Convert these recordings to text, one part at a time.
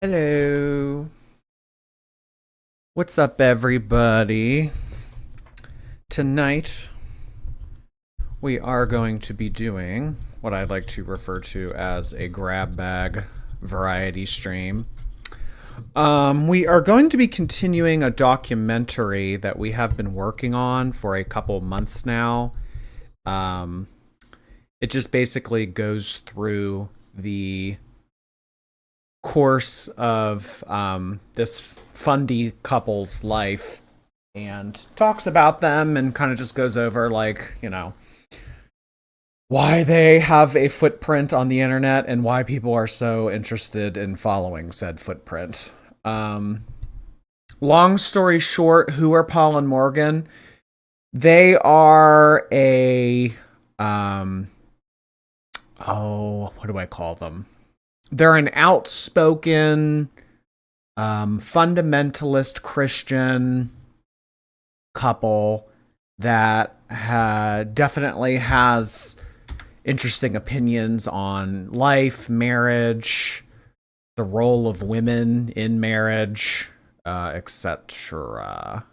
Hello. What's up, everybody? Tonight, we are going to be doing what I'd like to refer to as a grab bag variety stream. We are going to be continuing a documentary that we have been working on for a couple months now. Um, it just basically goes through the course of this Fundie couple's life and talks about them and kind of just goes over, like, why they have a footprint on the internet and why people are so interested in following said footprint. Long story short, who are Paul and Morgan? They are what do I call them? They're an outspoken fundamentalist Christian couple that definitely has interesting opinions on life, marriage, the role of women in marriage, etc.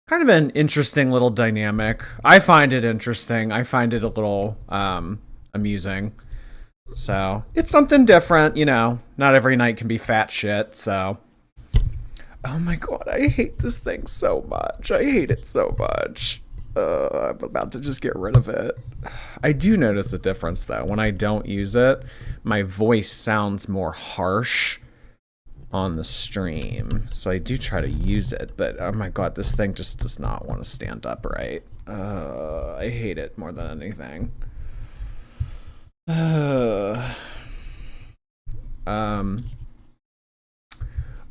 Kind of an interesting little dynamic. I find it interesting. I find it a little amusing. So it's something different, not every night can be fat shit. So, oh my God, I hate this thing so much. I hate it so much. I'm about to just get rid of it. I do notice a difference though. When I don't use it, my voice sounds more harsh on the stream. So I do try to use it, but oh my God, this thing just does not want to stand up right. I hate it more than anything.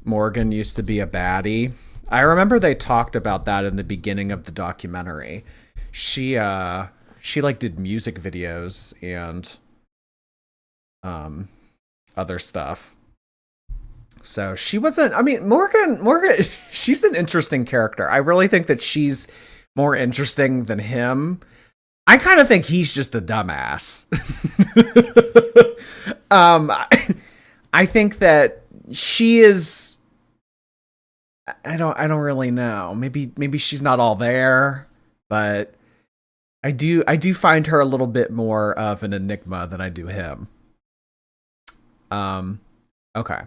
Morgan used to be a baddie. I remember they talked about that in the beginning of the documentary. She like did music videos and other stuff. So she wasn't, Morgan, she's an interesting character. I really think that she's more interesting than him. I kind of think he's just a dumbass. I think that she is. I don't really know. Maybe she's not all there, but I do find her a little bit more of an enigma than I do him. Okay.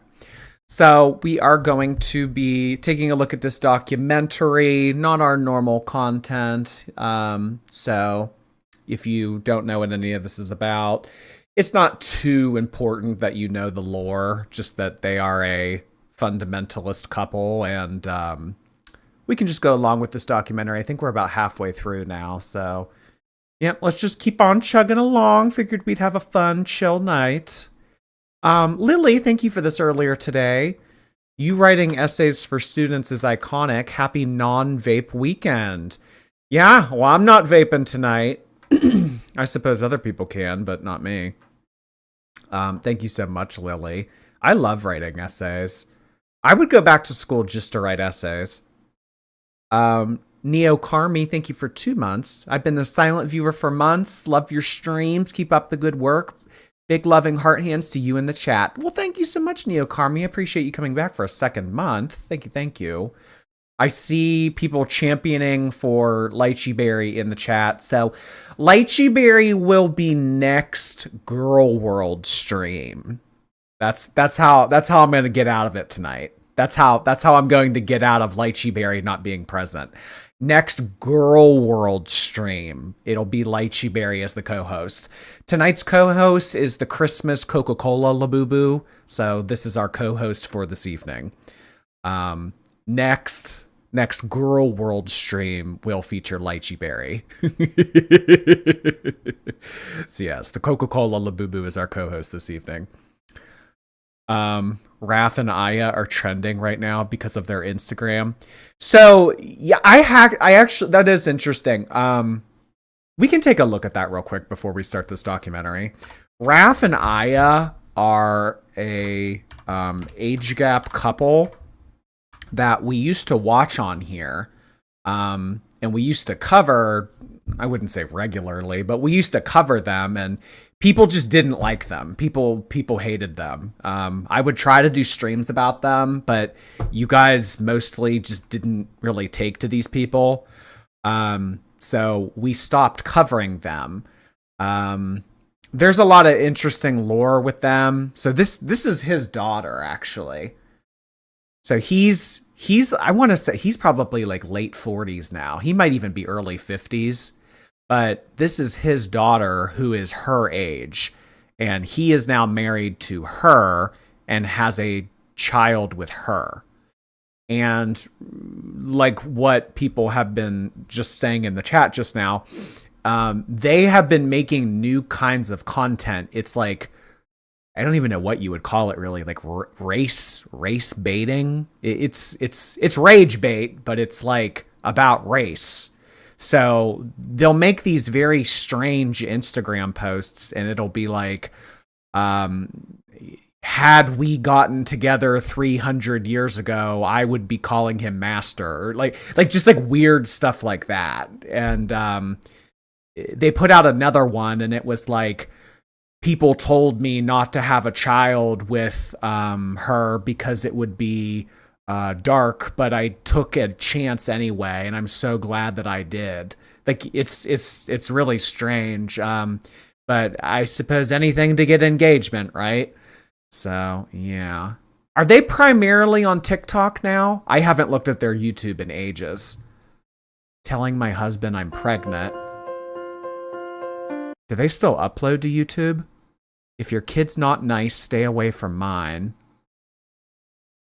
So we are going to be taking a look at this documentary, not our normal content. So if you don't know what any of this is about, it's not too important that you know the lore, just that they are a fundamentalist couple, and we can just go along with this documentary. I think we're about halfway through now, so yeah, let's just keep on chugging along. Figured we'd have a fun, chill night. Lily, thank you for this earlier today. You writing essays for students is iconic. Happy non-vape weekend. Yeah, well, I'm not vaping tonight. I suppose other people can, but not me. Thank you so much, Lily. I love writing essays. I would go back to school just to write essays. Neo Carmi, thank you for 2 months. I've been a silent viewer for months. Love your streams. Keep up the good work. Big loving heart hands to you in the chat. Well, thank you so much, Neo Carmi. I appreciate you coming back for a second month. Thank you. I see people championing for Lychee Berry in the chat. So Lychee Berry will be next Girl World stream. That's how I'm going to get out of it tonight. That's how I'm going to get out of Lychee Berry not being present. Next Girl World stream, it'll be Lychee Berry as the co-host. Tonight's co-host is the Christmas Coca-Cola Labubu. So this is our co-host for this evening. Next Girl World stream will feature Lychee Berry. So yes, the Coca-Cola Labubu is our co-host this evening. Raph and Aya are trending right now because of their Instagram. So yeah, I actually, that is interesting. We can take a look at that real quick before we start this documentary. Raph and Aya are a age gap couple that we used to watch on here. And we used to cover, I wouldn't say regularly, but we used to cover them, and people just didn't like them. People hated them. I would try to do streams about them, but you guys mostly just didn't really take to these people. So we stopped covering them. There's a lot of interesting lore with them. So this is his daughter, actually. So he's I want to say he's probably like late 40s now. He might even be early 50s. But this is his daughter, who is her age, and he is now married to her and has a child with her. And like what people have been just saying in the chat just now, they have been making new kinds of content. It's like, I don't even know what you would call it, really, like race baiting. It's rage bait, but it's like about race. So they'll make these very strange Instagram posts, and it'll be like, had we gotten together 300 years ago, I would be calling him master, or like just like weird stuff like that. And they put out another one, and it was like, people told me not to have a child with her because it would be dark, but I took a chance anyway, and I'm so glad that I did. Like it's really strange. But I suppose anything to get engagement, right? So yeah. Are they primarily on TikTok now? I haven't looked at their YouTube in ages. Telling my husband I'm pregnant. Do they still upload to YouTube? If your kid's not nice, stay away from mine.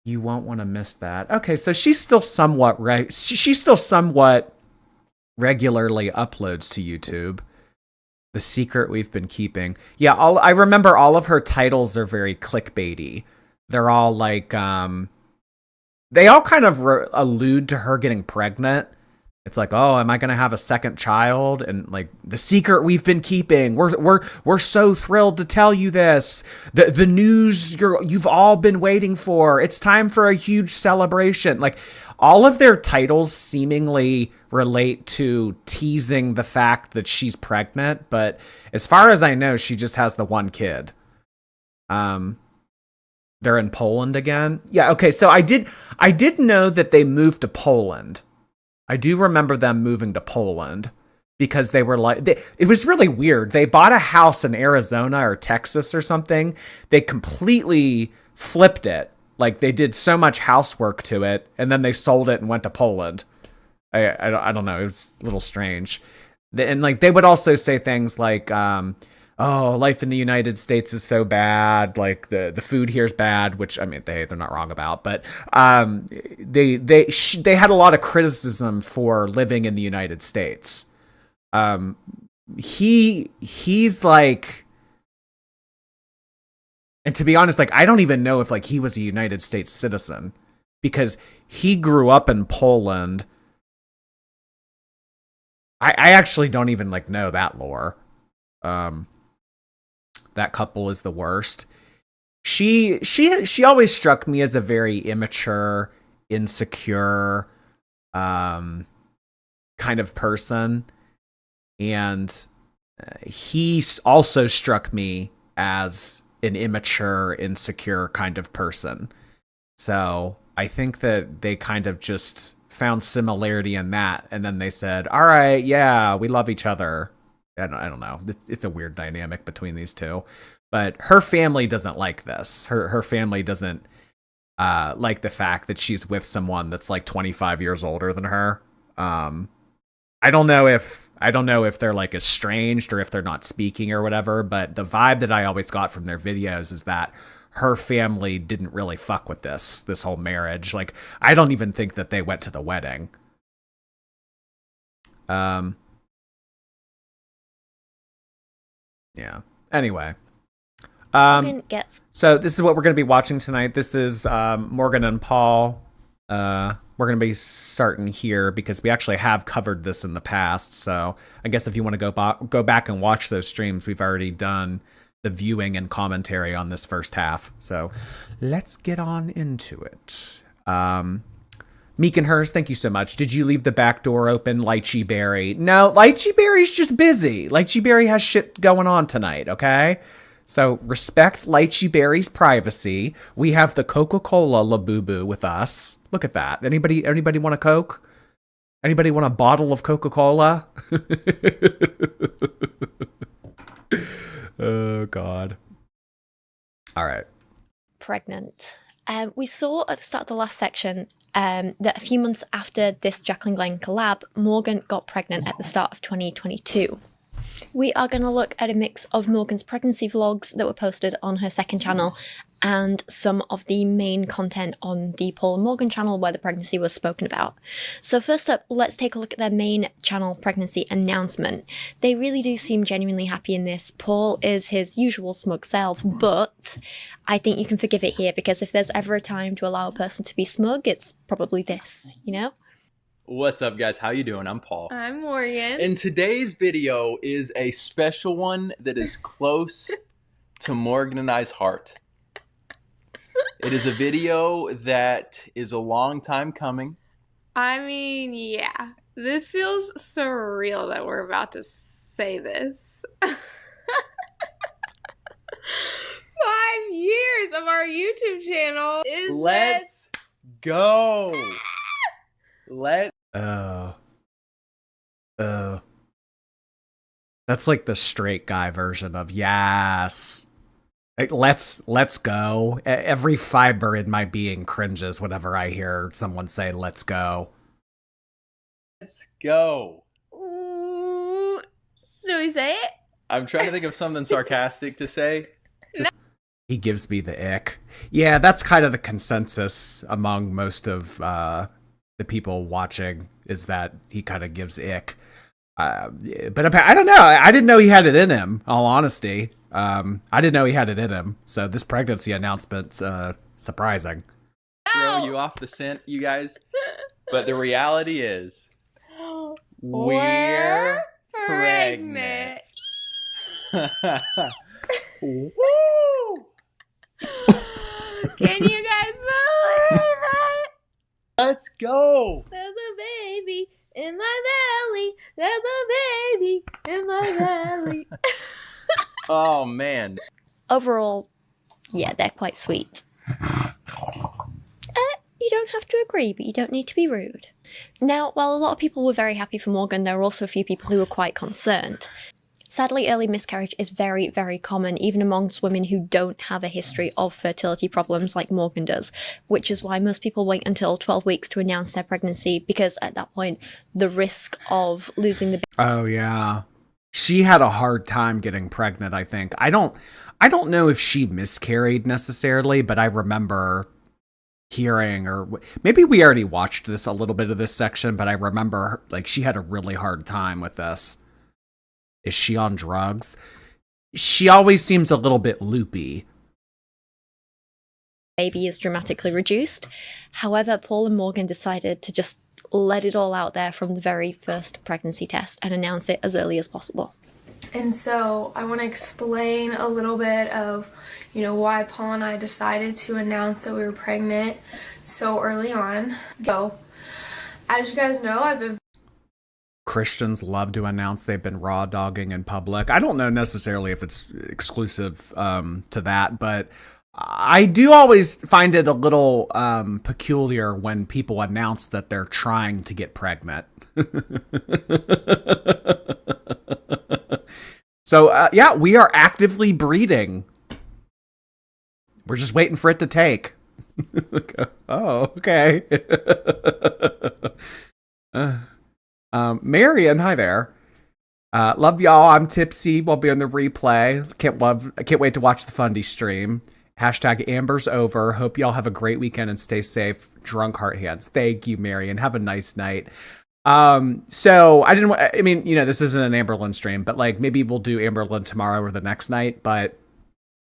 You won't want to miss that. Okay, so she's still somewhat she's still somewhat regularly uploads to YouTube. The secret we've been keeping. Yeah, I remember all of her titles are very clickbaity. They're all like they all kind of allude to her getting pregnant. It's like, oh, am I going to have a second child? And like, the secret we've been keeping. We're so thrilled to tell you this. The news you've all been waiting for. It's time for a huge celebration. Like, all of their titles seemingly relate to teasing the fact that she's pregnant, but as far as I know, she just has the one kid. They're in Poland again. Yeah, okay. So I did know that they moved to Poland. I do remember them moving to Poland because they were like, it was really weird. They bought a house in Arizona or Texas or something. They completely flipped it. Like, they did so much housework to it, and then they sold it and went to Poland. I don't know. It was a little strange. And like, they would also say things like, oh, life in the United States is so bad. Like, the food here is bad, which, I mean, they're not wrong about. But they had a lot of criticism for living in the United States. He's like, and to be honest, like, I don't even know if like he was a United States citizen because he grew up in Poland. I actually don't even like know that lore. That couple is the worst. She always struck me as a very immature, insecure, kind of person, and he also struck me as an immature, insecure kind of person. So I think that they kind of just found similarity in that, and then they said, all right, yeah, we love each other. I don't know. It's a weird dynamic between these two. But her family doesn't like this. Her family doesn't like the fact that she's with someone that's like 25 years older than her. I don't know if they're like estranged or if they're not speaking or whatever, but the vibe that I always got from their videos is that her family didn't really fuck with this whole marriage. Like, I don't even think that they went to the wedding. Yeah. Anyway. So this is what we're going to be watching tonight. This is Morgan and Paul. We're going to be starting here because we actually have covered this in the past. So I guess if you want to go back and watch those streams, we've already done the viewing and commentary on this first half. So let's get on into it. Meek and Hers, thank you so much. Did you leave the back door open, Lychee Berry? No, Lychee Berry's just busy. Lychee Berry has shit going on tonight, okay? So respect Lychee Berry's privacy. We have the Coca-Cola Labubu with us. Look at that. Anybody want a Coke? Anybody want a bottle of Coca-Cola? Oh, God. All right. Pregnant. We saw at the start of the last section that a few months after this Jacqueline Glenn collab, Morgan got pregnant at the start of 2022. We are going to look at a mix of Morgan's pregnancy vlogs that were posted on her second channel and some of the main content on the Paul and Morgan channel where the pregnancy was spoken about. So first up, let's take a look at their main channel pregnancy announcement. They really do seem genuinely happy in this. Paul is his usual smug self, but I think you can forgive it here because if there's ever a time to allow a person to be smug, it's probably this, you know? What's up, guys? How you doing? I'm Paul. I'm Morgan. And today's video is a special one that is close to Morgan and I's heart. It is a video that is a long time coming. I mean, yeah. This feels surreal that we're about to say this. 5 years of our YouTube channel. Let's go. That's like the straight guy version of yes. Like, let's go. Every fiber in my being cringes whenever I hear someone say let's go. Let's go. Ooh, should we say it? I'm trying to think of something sarcastic to say. He gives me the ick. Yeah, that's kind of the consensus among most of the people watching is that he kind of gives ick. But I don't know. I didn't know he had it in him, all honesty. I didn't know he had it in him. So this pregnancy announcement's surprising. Throw you off the scent, you guys. But the reality is, we're pregnant. Woo! Can you guys believe it? Let's go. There's a baby in my belly. There's a baby in my belly. Oh, man. Overall, yeah, they're quite sweet. You don't have to agree, but you don't need to be rude. Now, while a lot of people were very happy for Morgan, there were also a few people who were quite concerned. Sadly, early miscarriage is very, very common, even amongst women who don't have a history of fertility problems like Morgan does, which is why most people wait until 12 weeks to announce their pregnancy, because at that point, the risk of losing the... Oh, yeah. She had a hard time getting pregnant, I think. I don't know if she miscarried necessarily, but I remember hearing, or maybe we already watched this, a little bit of this section, but I remember like she had a really hard time with this. Is she on drugs? She always seems a little bit loopy. Baby is dramatically reduced. However, Paul and Morgan decided to just let it all out there from the very first pregnancy test and announce it as early as possible. And so I want to explain a little bit of, why Paul and I decided to announce that we were pregnant so early on. As you guys know, I've been... Christians love to announce they've been raw dogging in public. I don't know necessarily if it's exclusive to that, but I do always find it a little peculiar when people announce that they're trying to get pregnant. So, yeah, we are actively breeding. We're just waiting for it to take. Oh, okay. Marion, hi there. Love y'all. I'm tipsy. We'll be on the replay. Can't wait to watch the Fundie stream. Hashtag Amber's over. Hope y'all have a great weekend and stay safe. Drunk heart hands. Thank you, Marion. Have a nice night. So this isn't an Amberlyn stream, but like maybe we'll do Amberlyn tomorrow or the next night. But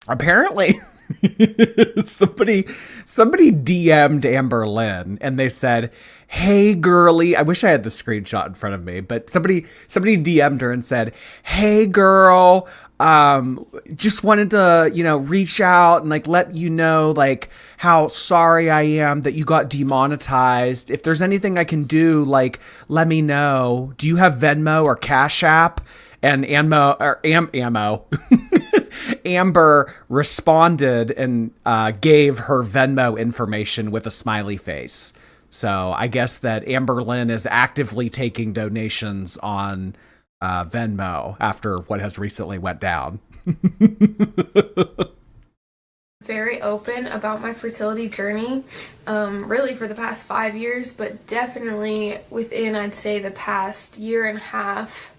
apparently somebody DM'd Amberlyn and they said, "Hey girly," I wish I had the screenshot in front of me, but somebody DM'd her and said, "Hey girl, Just wanted to, reach out and like let you know like how sorry I am that you got demonetized. If there's anything I can do, like let me know. Do you have Venmo or Cash App? And Amber responded and gave her Venmo information with a smiley face. So I guess that Amber Lynn is actively taking donations on Venmo after what has recently went down. Very open about my fertility journey, really for the past 5 years, but definitely within, I'd say, the past year and a half.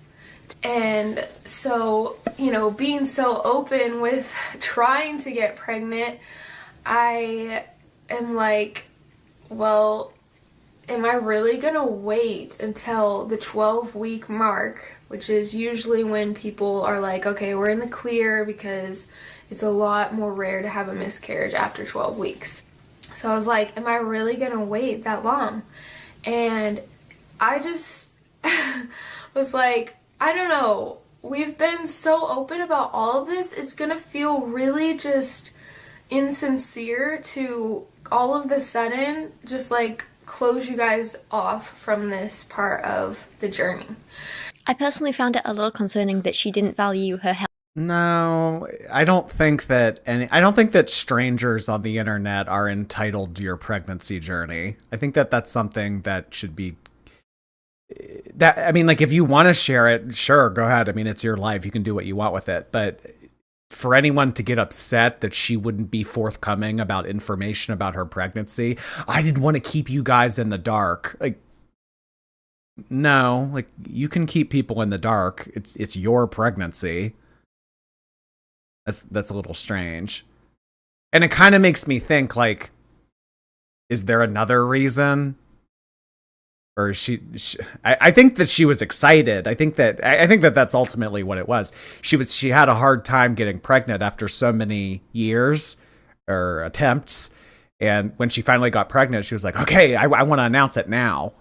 And so, being so open with trying to get pregnant, I am like, well, am I really gonna wait until the 12-week mark, which is usually when people are like, okay, we're in the clear, because it's a lot more rare to have a miscarriage after 12 weeks. So I was like, am I really gonna wait that long? And I just was like, I don't know. We've been so open about all of this. It's gonna feel really just insincere to all of the sudden just like close you guys off from this part of the journey. I personally found it a little concerning that she didn't value her health. No, I don't think that strangers on the internet are entitled to your pregnancy journey. I think that that's something that should be like if you want to share it, sure, go ahead. I mean, it's your life. You can do what you want with it. But for anyone to get upset that she wouldn't be forthcoming about information about her pregnancy, I didn't want to keep you guys in the dark. Like, no, like you can keep people in the dark. It's your pregnancy. That's a little strange. And it kind of makes me think like, is there another reason? Or I think that she was excited. I think that that's ultimately what it was. She had a hard time getting pregnant after so many years or attempts. And when she finally got pregnant, she was like, okay, I want to announce it now.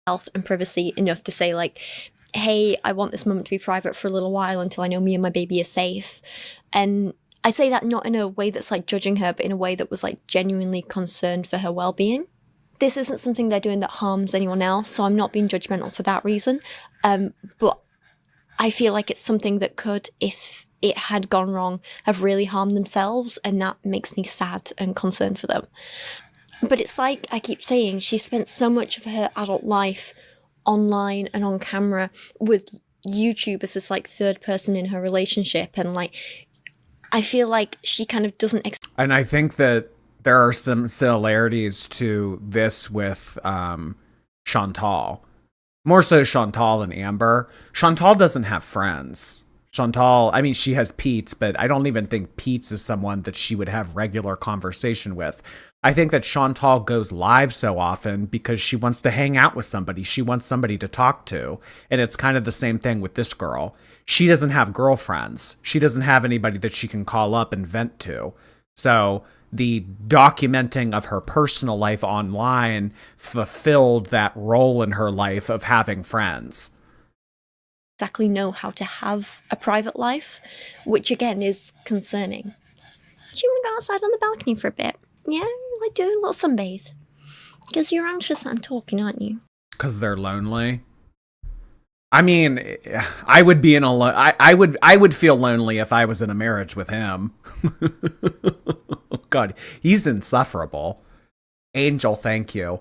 Health and privacy enough to say like, hey, I want this moment to be private for a little while until I know me and my baby are safe. And I say that not in a way that's like judging her, but in a way that was like genuinely concerned for her well-being. This isn't something they're doing that harms anyone else, so I'm not being judgmental for that reason. But I feel like it's something that could, if it had gone wrong, have really harmed themselves, and that makes me sad and concerned for them. But it's like I keep saying, she spent so much of her adult life online and on camera with YouTube as this like third person in her relationship, and like I feel like she kind of doesn't. And I think that there are some similarities to this with Chantal. More so Chantal than Amber. Chantal doesn't have friends. Chantal, I mean, she has Pete's, but I don't even think Pete's is someone that she would have regular conversation with. I think that Chantal goes live so often because she wants to hang out with somebody. She wants somebody to talk to. And it's kind of the same thing with this girl. She doesn't have girlfriends. She doesn't have anybody that she can call up and vent to. So the documenting of her personal life online fulfilled that role in her life of having friends. Exactly know how to have a private life, which again is concerning. Do you want to go outside on the balcony for a bit? Yeah, I do, a little sunbathe. Because you're anxious that I'm talking, aren't you? Because they're lonely. I mean, I would be in a I would feel lonely if I was in a marriage with him. God, he's insufferable. Angel, thank you.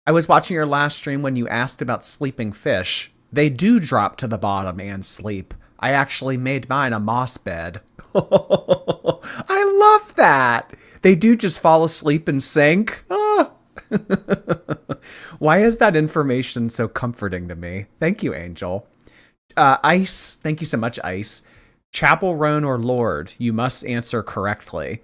I was watching your last stream when you asked about sleeping fish. They do drop to the bottom and sleep. I actually made mine a moss bed. I love that. They do just fall asleep and sink. Ah. Why is that information so comforting to me? Thank you, Angel. Ice, thank you so much, Ice. Chapel Roan or Lord, you must answer correctly.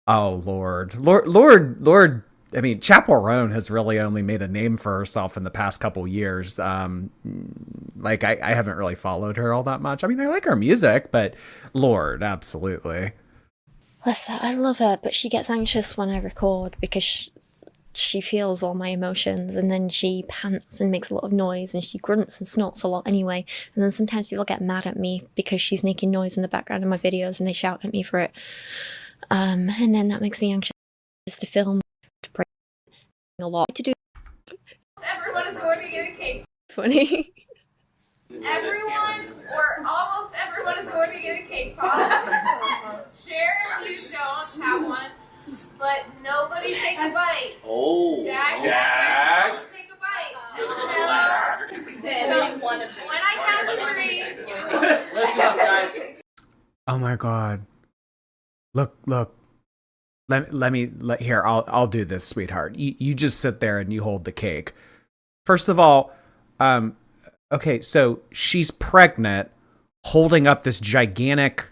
Oh, Lord. Lord. I mean, Chapel Roan has really only made a name for herself in the past couple years. Like, I haven't really followed her all that much. I mean, I like her music, but Lord, absolutely. Bless her, I love her, but she gets anxious when I record because she feels all my emotions, and then she pants and makes a lot of noise, and she grunts and snorts a lot anyway. And then sometimes people get mad at me because she's making noise in the background of my videos, and they shout at me for it. And then that makes me anxious to film, to pray a lot to do. Everyone is going to get a cake. Funny. Everyone, or almost everyone, is going to get a cake pop. Sharon, you don't have one, but nobody take a bite. Oh, Jack. Take a bite. When I count to 3, listen up, guys. Oh my God. Look. Here, I'll do this, sweetheart. You just sit there and you hold the cake. First of all, okay, so she's pregnant, holding up this gigantic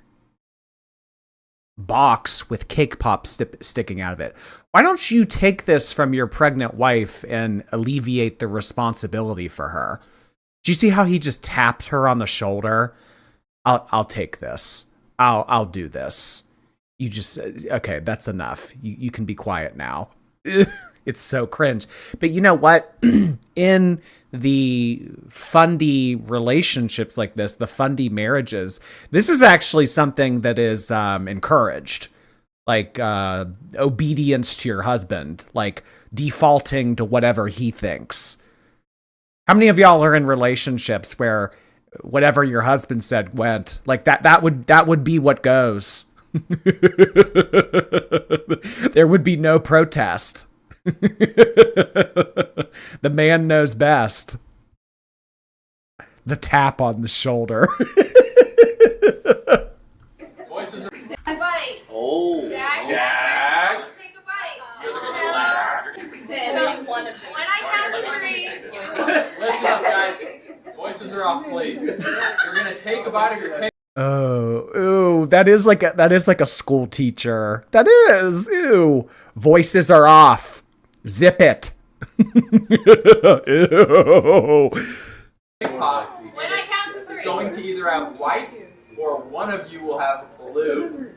box with cake pops sticking out of it. Why don't you take this from your pregnant wife and alleviate the responsibility for her? Do you see how he just tapped her on the shoulder? I'll take this. I'll do this. You just, okay, that's enough. You can be quiet now. It's so cringe. But you know what? In the Fundie relationships like this, the Fundie marriages, this is actually something that is encouraged. Like obedience to your husband, like defaulting to whatever he thinks. How many of y'all are in relationships where whatever your husband said went? Like that would be what goes. There would be no protest. The man knows best. The tap on the shoulder. Voices are... a bite. Oh, Jack. Take a bite. When I count to 3, listen up, guys. Voices are off, please. You're gonna take a bite of your cake. Oh, ooh, that is like a school teacher. That is, ew. Voices are off. Zip it. Ew. When I count to 3. going to either have white or one of you will have blue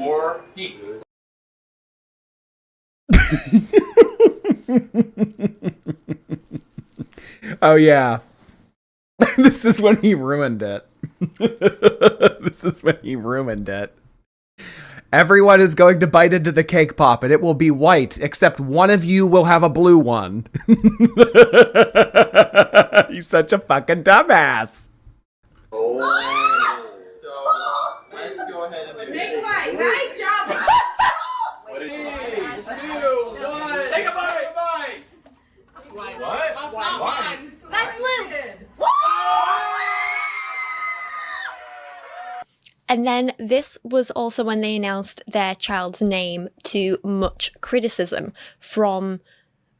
or pink. Oh yeah. This is when he ruined it. This is when he ruined it. Everyone is going to bite into the cake pop, and it will be white, except one of you will have a blue one. He's such a fucking dumbass. Oh, so let's go ahead and do Take a this. bite. Nice job. What is 3, 2, 1. Take a bite. What? Why? That's blue. And then this was also when they announced their child's name to much criticism from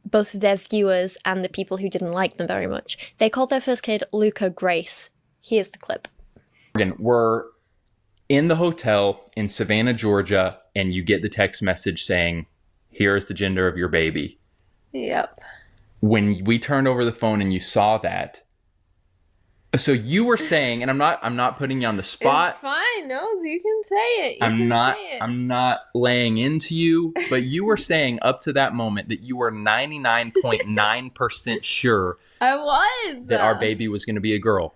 both their viewers and the people who didn't like them very much. They called their first kid Luca Grace. Here's the clip. We're in the hotel in Savannah, Georgia, and you get the text message saying, "Here's the gender of your baby." Yep. When we turned over the phone and you saw that, so you were saying, and I'm not putting you on the spot. It's fine. No, you can say it. I'm not laying into you, but you were saying up to that moment that you were 99.9% sure I was. that our baby was going to be a girl.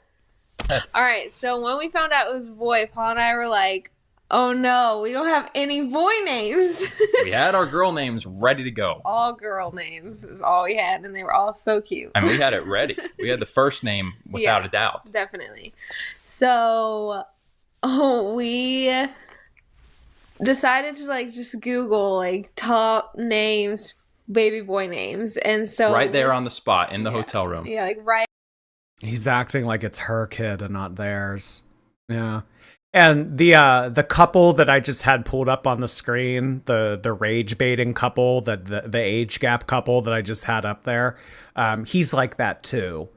All right. So when we found out it was a boy, Paul and I were like, "Oh no, we don't have any boy names." We had our girl names ready to go. All girl names is all we had, and they were all so cute. I mean, we had it ready. We had the first name without a doubt. Definitely. So we decided to just Google top names, baby boy names, and so Right there on the spot in the hotel room. Yeah, right. He's acting like it's her kid and not theirs. Yeah. And the couple that I just had pulled up on the screen, the rage baiting couple, the age gap couple that I just had up there, he's like that too.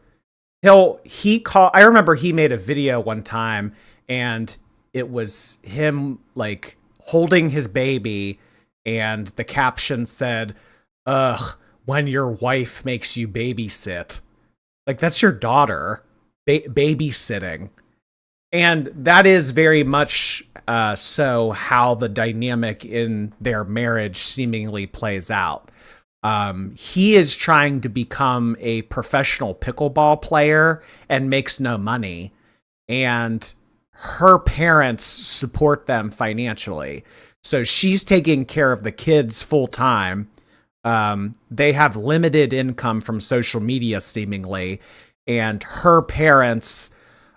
I remember he made a video one time, and it was him holding his baby, and the caption said, "Ugh, when your wife makes you babysit." That's your daughter babysitting. And that is very much so how the dynamic in their marriage seemingly plays out. He is trying to become a professional pickleball player and makes no money. And her parents support them financially. So she's taking care of the kids full time. They have limited income from social media, seemingly. And her parents,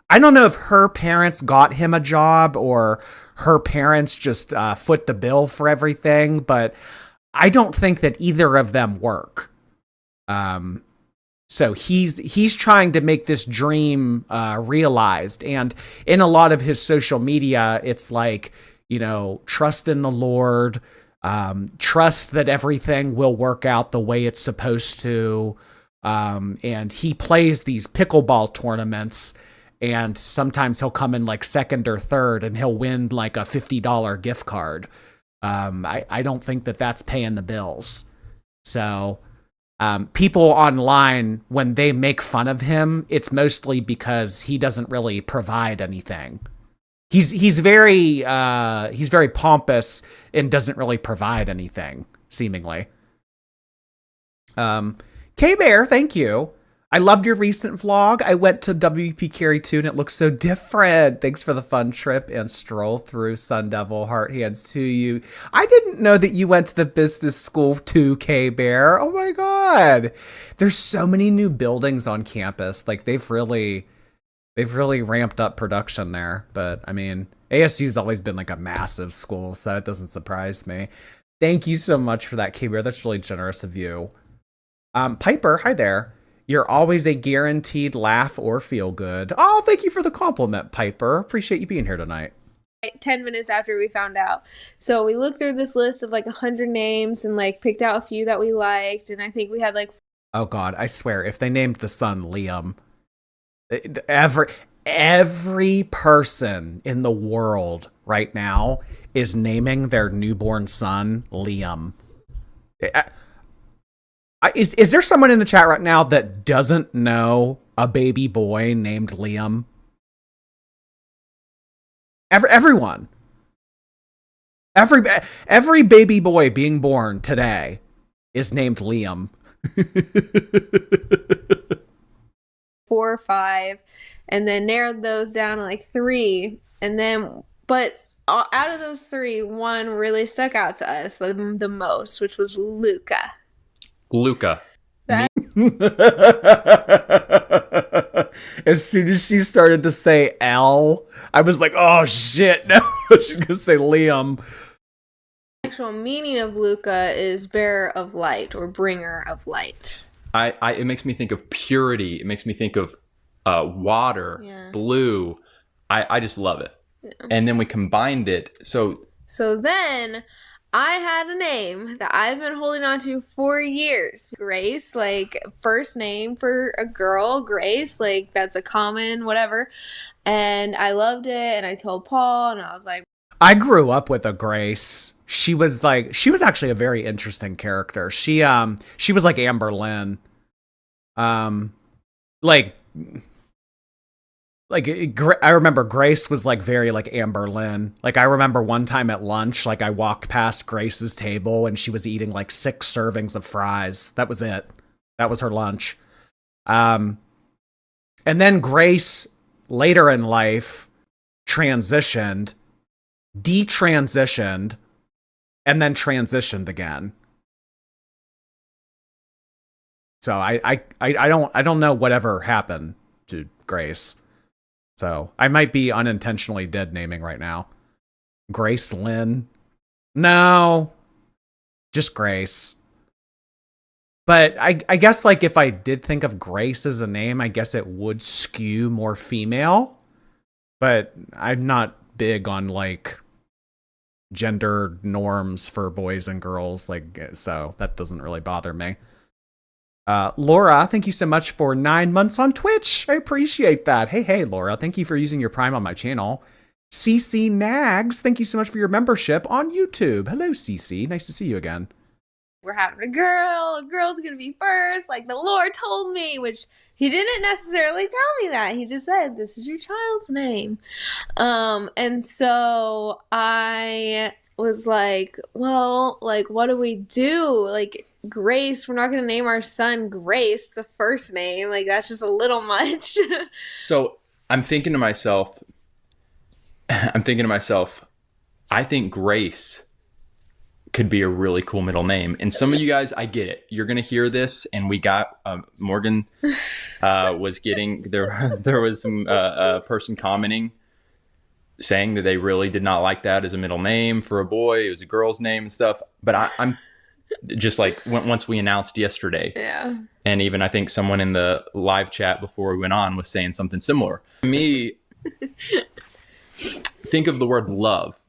I don't know if her parents got him a job or her parents just foot the bill for everything, but I don't think that either of them work. So he's trying to make this dream realized. And in a lot of his social media, it's like, trust in the Lord, trust that everything will work out the way it's supposed to. And he plays these pickleball tournaments, and sometimes he'll come in like second or third and he'll win like a $50 gift card. I don't think that that's paying the bills. So people online, when they make fun of him, it's mostly because he doesn't really provide anything. He's very pompous and doesn't really provide anything, seemingly. K-Bear, thank you. I loved your recent vlog. I went to WP Carry 2 and it looks so different. Thanks for the fun trip and stroll through Sun Devil. Heart hands to you. I didn't know that you went to the business school too, K-Bear. Oh my God. There's so many new buildings on campus. Like they've really ramped up production there. But I mean, ASU's always been like a massive school, so it doesn't surprise me. Thank you so much for that, K-Bear. That's really generous of you. Piper, hi there. You're always a guaranteed laugh or feel good. Oh, thank you for the compliment, Piper. Appreciate you being here tonight. 10 minutes after we found out. So we looked through this list of like 100 names and like picked out a few that we liked. And I think we had like... Oh God, I swear, if they named the son Liam, every person in the world right now is naming their newborn son Liam. Is there someone in the chat right now that doesn't know a baby boy named Liam? Everyone. Every baby boy being born today is named Liam. 4 or 5, and then narrowed those down to like 3. And then, but out of those 3, one really stuck out to us the most, which was Luca. As soon as she started to say L, I was like, oh shit, no, she's gonna say Liam. The actual meaning of Luca is bearer of light or bringer of light. It makes me think of purity. It makes me think of water, blue. I just love it. Yeah. And then we combined it. So then I had a name that I've been holding on to for years. Grace, like first name for a girl, Grace, like that's a common whatever. And I loved it, and I told Paul, and I was like, I grew up with a Grace. She was actually a very interesting character. She was like Amber Lynn. I remember Grace was like very like Amber Lynn. Like I remember one time at lunch, like I walked past Grace's table and she was eating like 6 servings of fries. That was it. That was her lunch. And then Grace later in life transitioned, detransitioned, and then transitioned again. So I don't know whatever happened to Grace. So I might be unintentionally dead naming right now. Grace Lynn. No, just Grace. But I guess like if I did think of Grace as a name, I guess it would skew more female. But I'm not big on like gender norms for boys and girls, like, so that doesn't really bother me. Laura, thank you so much for 9 months on Twitch. I appreciate that. Hey, Laura, thank you for using your Prime on my channel. CC Nags, thank you so much for your membership on YouTube. Hello, CC. Nice to see you again. We're having a girl. A girl's gonna be first, like the Lord told me, which he didn't necessarily tell me that. He just said, this is your child's name. And so I was like, well, like, what do we do? Like, Grace, we're not going to name our son Grace, the first name. Like, that's just a little much. So I'm thinking to myself, I think Grace could be a really cool middle name. And some of you guys, I get it. You're going to hear this. And we got, Morgan was getting, there was some a person commenting saying that they really did not like that as a middle name for a boy. It was a girl's name and stuff. But I'm just like, once we announced yesterday. Yeah. And even I think someone in the live chat before we went on was saying something similar. To me, think of the word love.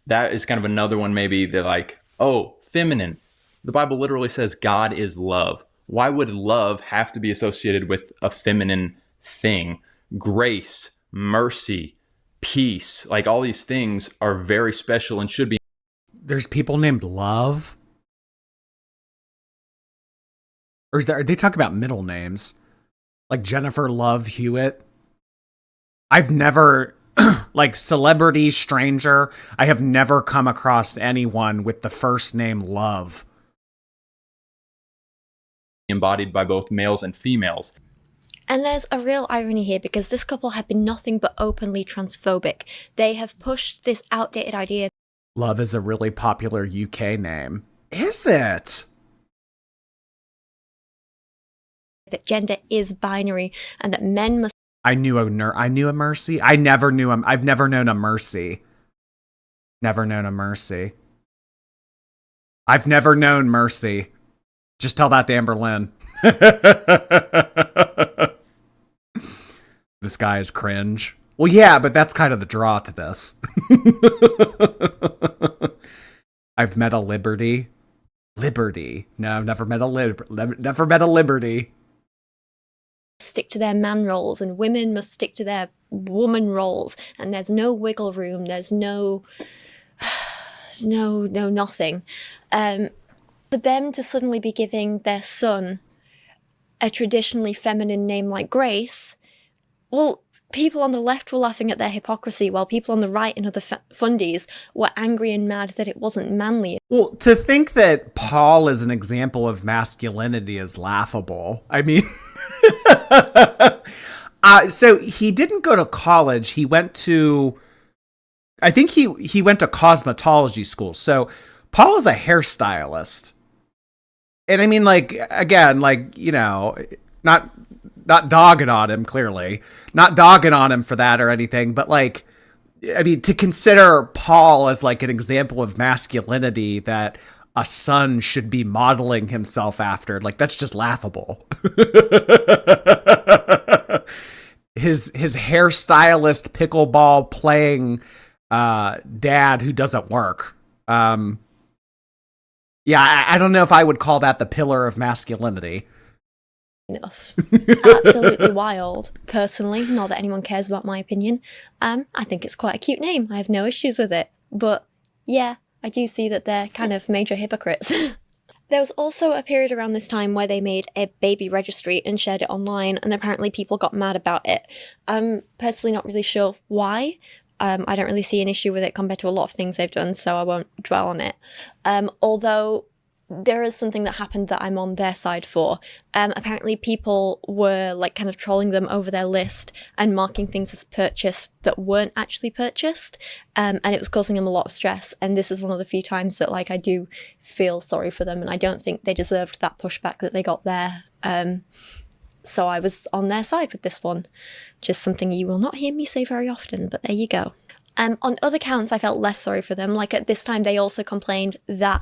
That is kind of another one maybe that like, oh, feminine. The Bible literally says God is love. Why would love have to be associated with a feminine thing? Grace, mercy, peace, like all these things are very special and should be. There's people named Love? Or are they talking about middle names? Like Jennifer Love Hewitt? I've never, like celebrity, stranger, I have never come across anyone with the first name Love. Embodied by both males and females. And there's a real irony here because this couple have been nothing but openly transphobic. They have pushed this outdated idea. Love is a really popular UK name. Is it? That gender is binary and that men must. I knew a Mercy. I never knew him. I've never known a Mercy. Never known a Mercy. I've never known Mercy. Just tell that to Amber Lynn. This guy is cringe. Well, yeah, but that's kind of the draw to this. I've met a Liberty. Liberty. No, I've never met a never met a Liberty. Stick to their man roles and women must stick to their woman roles, and there's no wiggle room, there's no nothing. For them to suddenly be giving their son a traditionally feminine name like Grace, well, people on the left were laughing at their hypocrisy, while people on the right and other fundies were angry and mad that it wasn't manly. Well, to think that Paul is an example of masculinity is laughable. I mean, so he didn't go to college. He went to, I think he went to cosmetology school. So Paul is a hairstylist. And I mean, like, again, like, you know, not dogging on him, clearly. Not dogging on him for that or anything, but like, I mean, to consider Paul as like an example of masculinity that a son should be modeling himself after, like, that's just laughable. His hairstylist pickleball playing dad who doesn't work. Yeah, I don't know if I would call that the pillar of masculinity. Enough. It's absolutely wild. Personally, not that anyone cares about my opinion. I think it's quite a cute name. I have no issues with it. But yeah, I do see that they're kind of major hypocrites. There was also a period around this time where they made a baby registry and shared it online, and apparently people got mad about it. I'm personally not really sure why. I don't really see an issue with it compared to a lot of things they've done, so I won't dwell on it. Although there is something that happened that I'm on their side for. Apparently people were like kind of trolling them over their list and marking things as purchased that weren't actually purchased. And it was causing them a lot of stress. And this is one of the few times that like I do feel sorry for them, and I don't think they deserved that pushback that they got there. So I was on their side with this one. Just something you will not hear me say very often, but there you go. On other counts, I felt less sorry for them. Like at this time, they also complained that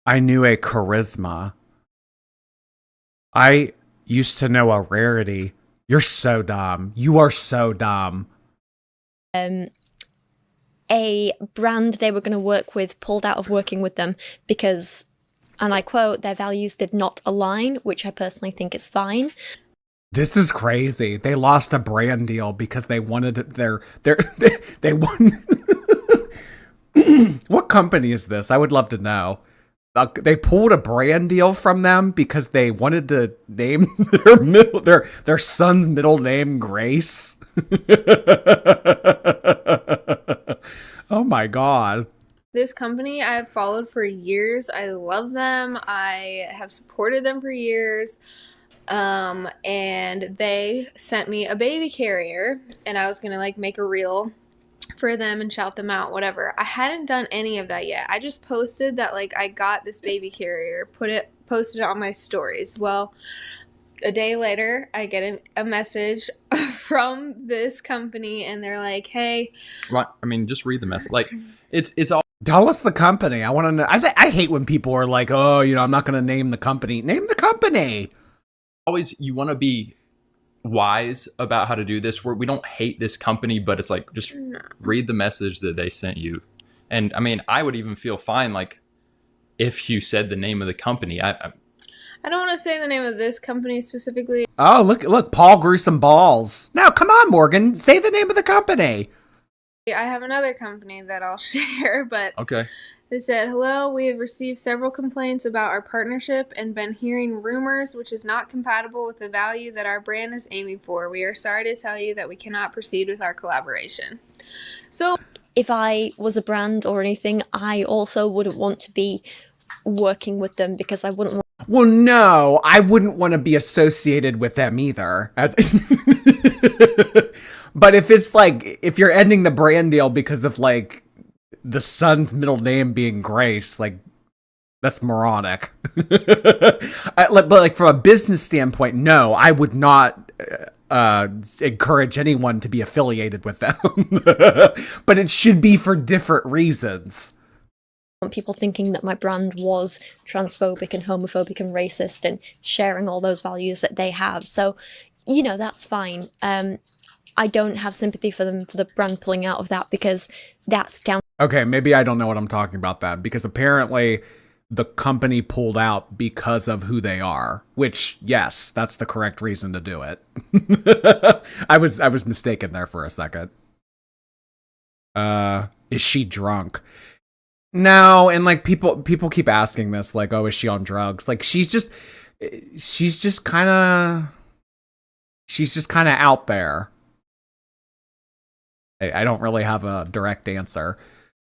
I knew a Charisma. I used to know a Rarity. You're so dumb. You are so dumb. A brand they were going to work with pulled out of working with them because, and I quote, their values did not align, which I personally think is fine. This is crazy. They lost a brand deal because they wanted they won. What company is this? I would love to know. They pulled a brand deal from them because they wanted to name their son's middle name Grace. Oh my God. This company I've followed for years. I love them. I have supported them for years. And they sent me a baby carrier, and I was gonna like make a reel for them and shout them out, whatever. I hadn't done any of that yet. I just posted that like I got this baby carrier, posted it on my stories. Well, a day later, I get a message from this company, and they're like, "Hey," Right. I mean, just read the message. Like, it's all Tell us the company. I want to know. I hate when people are like, oh, you know, I'm not going to name the company. Name the company. always, you want to be wise about how to do this. We don't hate this company, but it's like, just read the message that they sent you. And I mean, I would even feel fine like if you said the name of the company. I don't want to say the name of this company specifically. Oh, look, Paul grew some balls. Now, come on, Morgan, say the name of the company. I have another company that I'll share, but Okay. they said, "Hello, we have received several complaints about our partnership and been hearing rumors which is not compatible with the value that our brand is aiming for. We are sorry to tell you that we cannot proceed with our collaboration." So If I was a brand or anything, I also wouldn't want to be working with them because I wouldn't want. Well, no, I wouldn't want to be associated with them either. But if it's like, if you're ending the brand deal because of like the son's middle name being Grace, like that's moronic. But like from a business standpoint, no, I would not encourage anyone to be affiliated with them. But it should be for different reasons. Want people thinking that my brand was transphobic and homophobic and racist and sharing all those values that they have. So, you know, that's fine. I don't have sympathy for them for the brand pulling out of that because that's down. Okay, maybe I don't know what I'm talking about then, because apparently the company pulled out because of who they are, which, yes, that's the correct reason to do it. I was mistaken there for a second. Is she drunk? No, and like people keep asking this, like, oh, is she on drugs? Like she's just kind of out there. I don't really have a direct answer.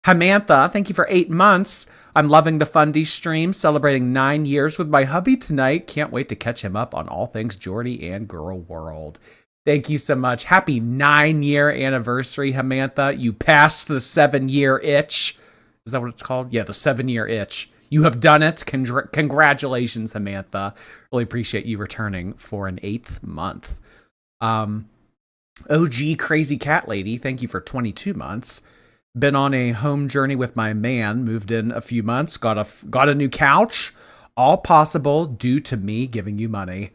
Samantha, thank you for 8 months. I'm loving the Fundie stream, celebrating 9 years with my hubby tonight. Can't wait to catch him up on all things Jordy and Girl World. Thank you so much. Happy 9-year anniversary, Samantha. You passed the 7-year itch. Is that what it's called? Yeah, the 7-year itch. You have done it. Congratulations, Samantha. Really appreciate you returning for an 8th month. OG Crazy Cat Lady, thank you for 22 months. Been on a home journey with my man. Moved in a few months. Got a new couch. All possible due to me giving you money.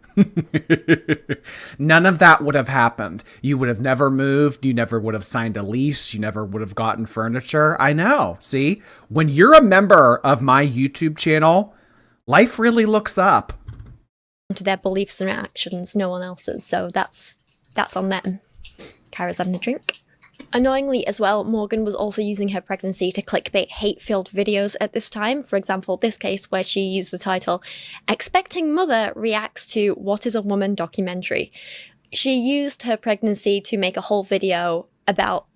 None of that would have happened. You would have never moved. You never would have signed a lease. You never would have gotten furniture. I know. See? When you're a member of my YouTube channel, life really looks up. To their beliefs and actions, no one else's. So that's on them. Kara's having a drink. Annoyingly as well, Morgan was also using her pregnancy to clickbait hate-filled videos at this time. For example, this case where she used the title, "Expecting Mother Reacts to What is a Woman Documentary." She used her pregnancy to make a whole video about...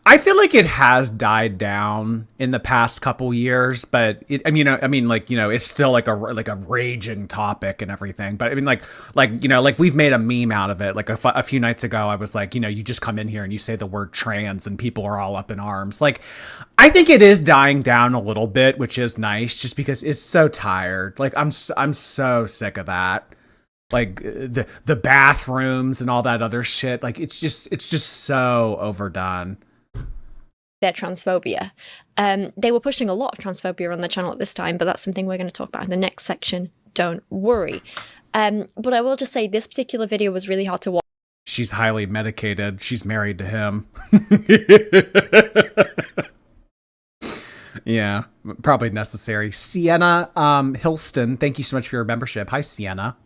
I feel like it has died down in the past couple years, but it's still like a raging topic and everything. But I mean, like we've made a meme out of it. Like a few nights ago, I was like, you just come in here and you say the word trans and people are all up in arms. Like, I think it is dying down a little bit, which is nice, just because it's so tired. Like I'm so sick of that. Like the bathrooms and all that other shit. Like it's just so overdone. Their transphobia. They were pushing a lot of transphobia on the channel at this time, but that's something we're going to talk about in the next section. Don't worry. But I will just say this particular video was really hard to watch. She's highly medicated. She's married to him. Yeah, probably necessary. Sienna Hilston, thank you so much for your membership. Hi, Sienna.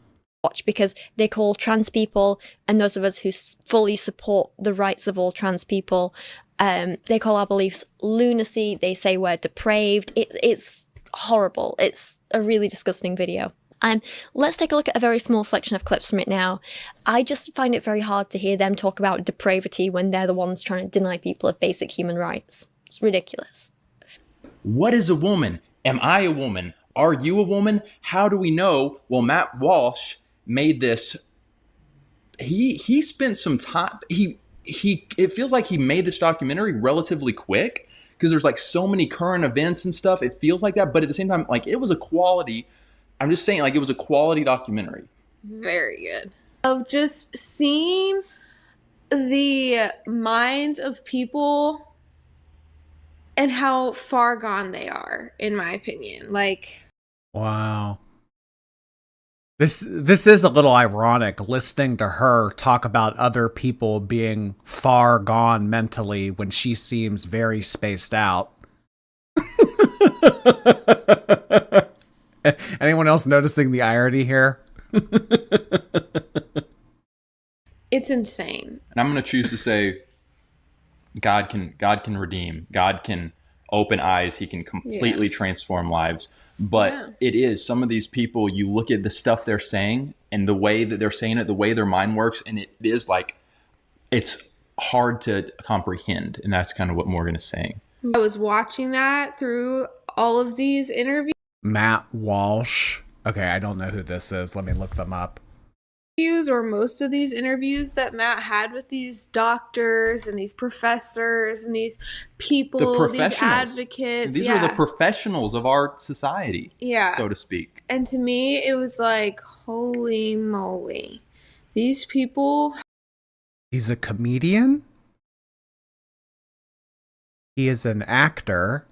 Because they call trans people, and those of us who fully support the rights of all trans people, they call our beliefs lunacy. They say we're depraved. It's horrible. It's a really disgusting video. Let's take a look at a very small selection of clips from it now. I just find it very hard to hear them talk about depravity when they're the ones trying to deny people of basic human rights. It's ridiculous. What is a woman? Am I a woman? Are you a woman? How do we know? Well, Matt Walsh made this. He spent some time. It feels like he made this documentary relatively quick because there's like so many current events and stuff. It feels like that, but at the same time, like it was a quality. I'm just saying, like it was a quality documentary. Very good. Of just seeing the minds of people and how far gone they are, in my opinion. Like, Wow. This is a little ironic, listening to her talk about other people being far gone mentally when she seems very spaced out. Anyone else noticing the irony here? it's insane. And I'm going to choose to say God can redeem. God can open eyes. He can completely transform lives. But it is some of these people, you look at the stuff they're saying and the way that they're saying it, the way their mind works, and it is like it's hard to comprehend. And that's kind of what Morgan is saying. I was watching that through all of these interviews, Matt Walsh. Okay, I don't know who this is. Let me look them up. or most of these interviews that Matt had with these doctors and these professors and these people, these advocates. These are the professionals of our society, so to speak. And to me, it was like, holy moly. These people. He's a comedian. He is an actor.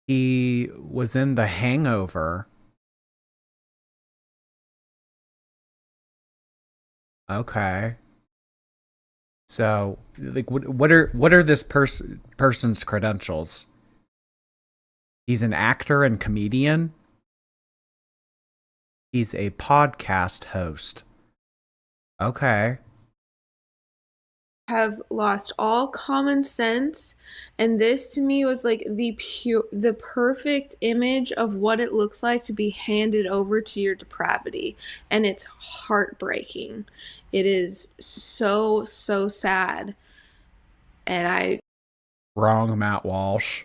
He was in The Hangover. Okay. So, like, what are this person's credentials? He's an actor and comedian. He's a podcast host. Okay. Have lost all common sense, and this to me was like the perfect image of what it looks like to be handed over to your depravity, and it's heartbreaking. It is so sad. And Wrong, Matt Walsh.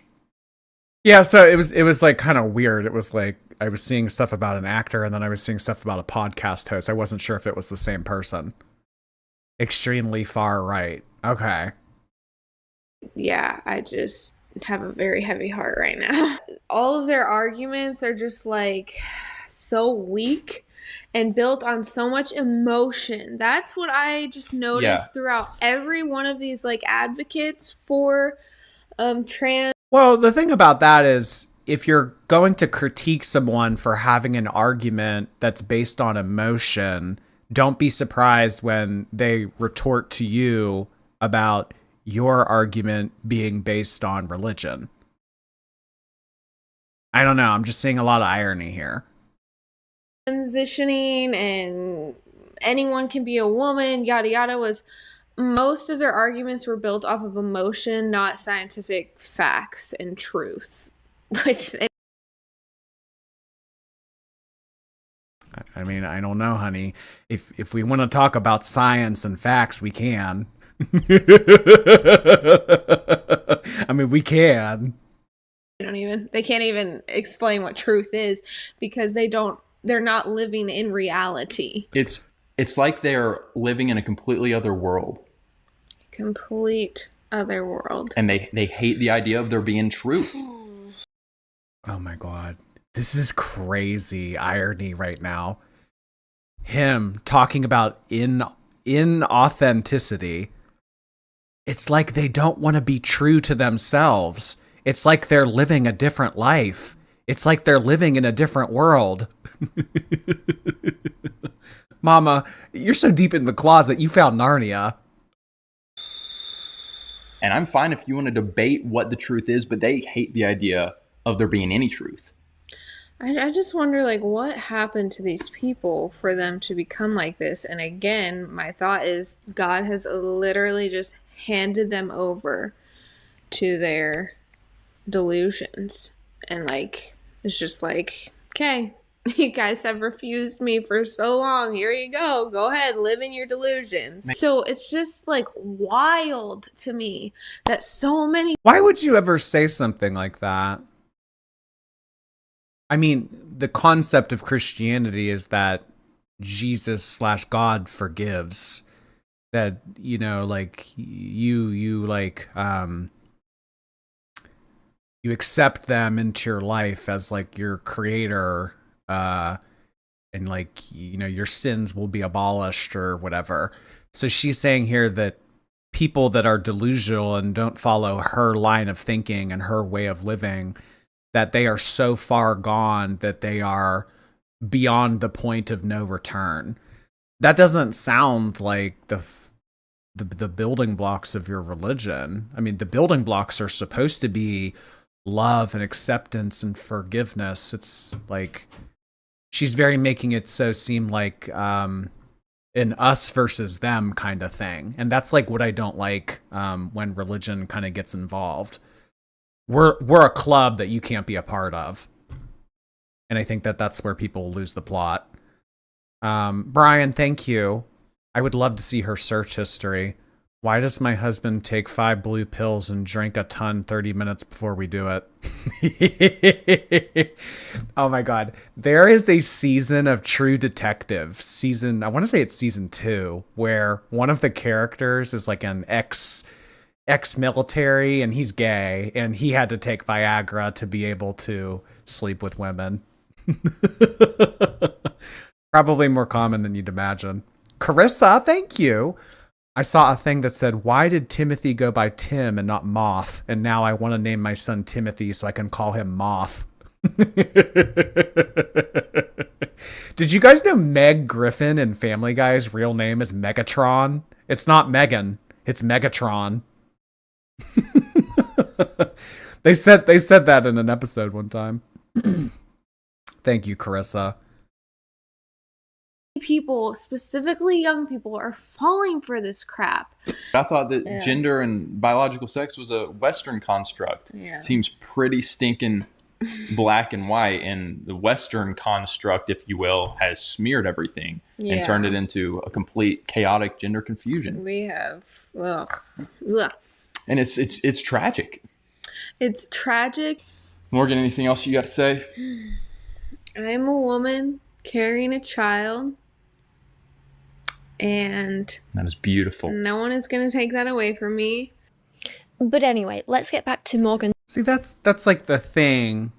Yeah, so it was like kind of weird. It was like I was seeing stuff about an actor and then I was seeing stuff about a podcast host. I wasn't sure if it was the same person. Extremely far right. Okay. Yeah, I just have a very heavy heart right now. All of their arguments are just like so weak and built on so much emotion. That's what I just noticed throughout every one of these like advocates for trans. Well, the thing about that is if you're going to critique someone for having an argument that's based on emotion, don't be surprised when they retort to you about your argument being based on religion. I don't know. I'm just seeing a lot of irony here. Transitioning and anyone can be a woman, yada yada, was most of their arguments were built off of emotion, not scientific facts and truth. I mean, I don't know, honey. If we want to talk about science and facts, we can. I mean, we can. They can't even explain what truth is because they're not living in reality. It's like they're living in a completely other world. Complete other world. And they hate the idea of there being truth. Oh my God. This is crazy irony right now. Him talking about inauthenticity. It's like they don't want to be true to themselves. It's like they're living a different life. It's like they're living in a different world. Mama, you're so deep in the closet, you found Narnia. And I'm fine if you want to debate what the truth is, but they hate the idea of there being any truth. I just wonder, like, what happened to these people for them to become like this? And again, my thought is God has literally just handed them over to their delusions. And, like, it's just like, okay, You guys have refused me for so long. Here you go. Go ahead, live in your delusions. So it's just like wild to me that so many. Why would you ever say something like that? I mean, the concept of Christianity is that Jesus/God forgives. That, you know, like you accept them into your life as like your creator, and like, you know, your sins will be abolished or whatever. So she's saying here that people that are delusional and don't follow her line of thinking and her way of living, that they are so far gone that they are beyond the point of no return. That doesn't sound like the building blocks of your religion. I mean, the building blocks are supposed to be love and acceptance and forgiveness. It's like she's very making it so seem like an us versus them kind of thing. And that's like what I don't like when religion kind of gets involved. We're a club that you can't be a part of. And I think that that's where people lose the plot. Brian, thank you. I would love to see her search history. Why does my husband take 5 blue pills and drink a ton 30 minutes before we do it? Oh my God. There is a season of True Detective, I want to say it's season 2, where one of the characters is like an ex-military and he's gay and he had to take Viagra to be able to sleep with women. Probably more common than you'd imagine. Carissa, thank you. I saw a thing that said, why did Timothy go by Tim and not Moth? And now I want to name my son Timothy so I can call him Moth. Did you guys know Meg Griffin in Family Guy's real name is Megatron? It's not Megan, it's Megatron. They said that in an episode one time. Thank you, Carissa. People, specifically young people, are falling for this crap. I thought that gender and biological sex was a Western construct. Yeah. Seems pretty stinking black and white, and the Western construct, if you will, has smeared everything and turned it into a complete chaotic gender confusion. We have, ugh. And it's tragic. It's tragic. Morgan, anything else you got to say? I'm a woman carrying a child, and that is beautiful. No one is going to take that away from me. But anyway, let's get back to Morgan. See, that's like the thing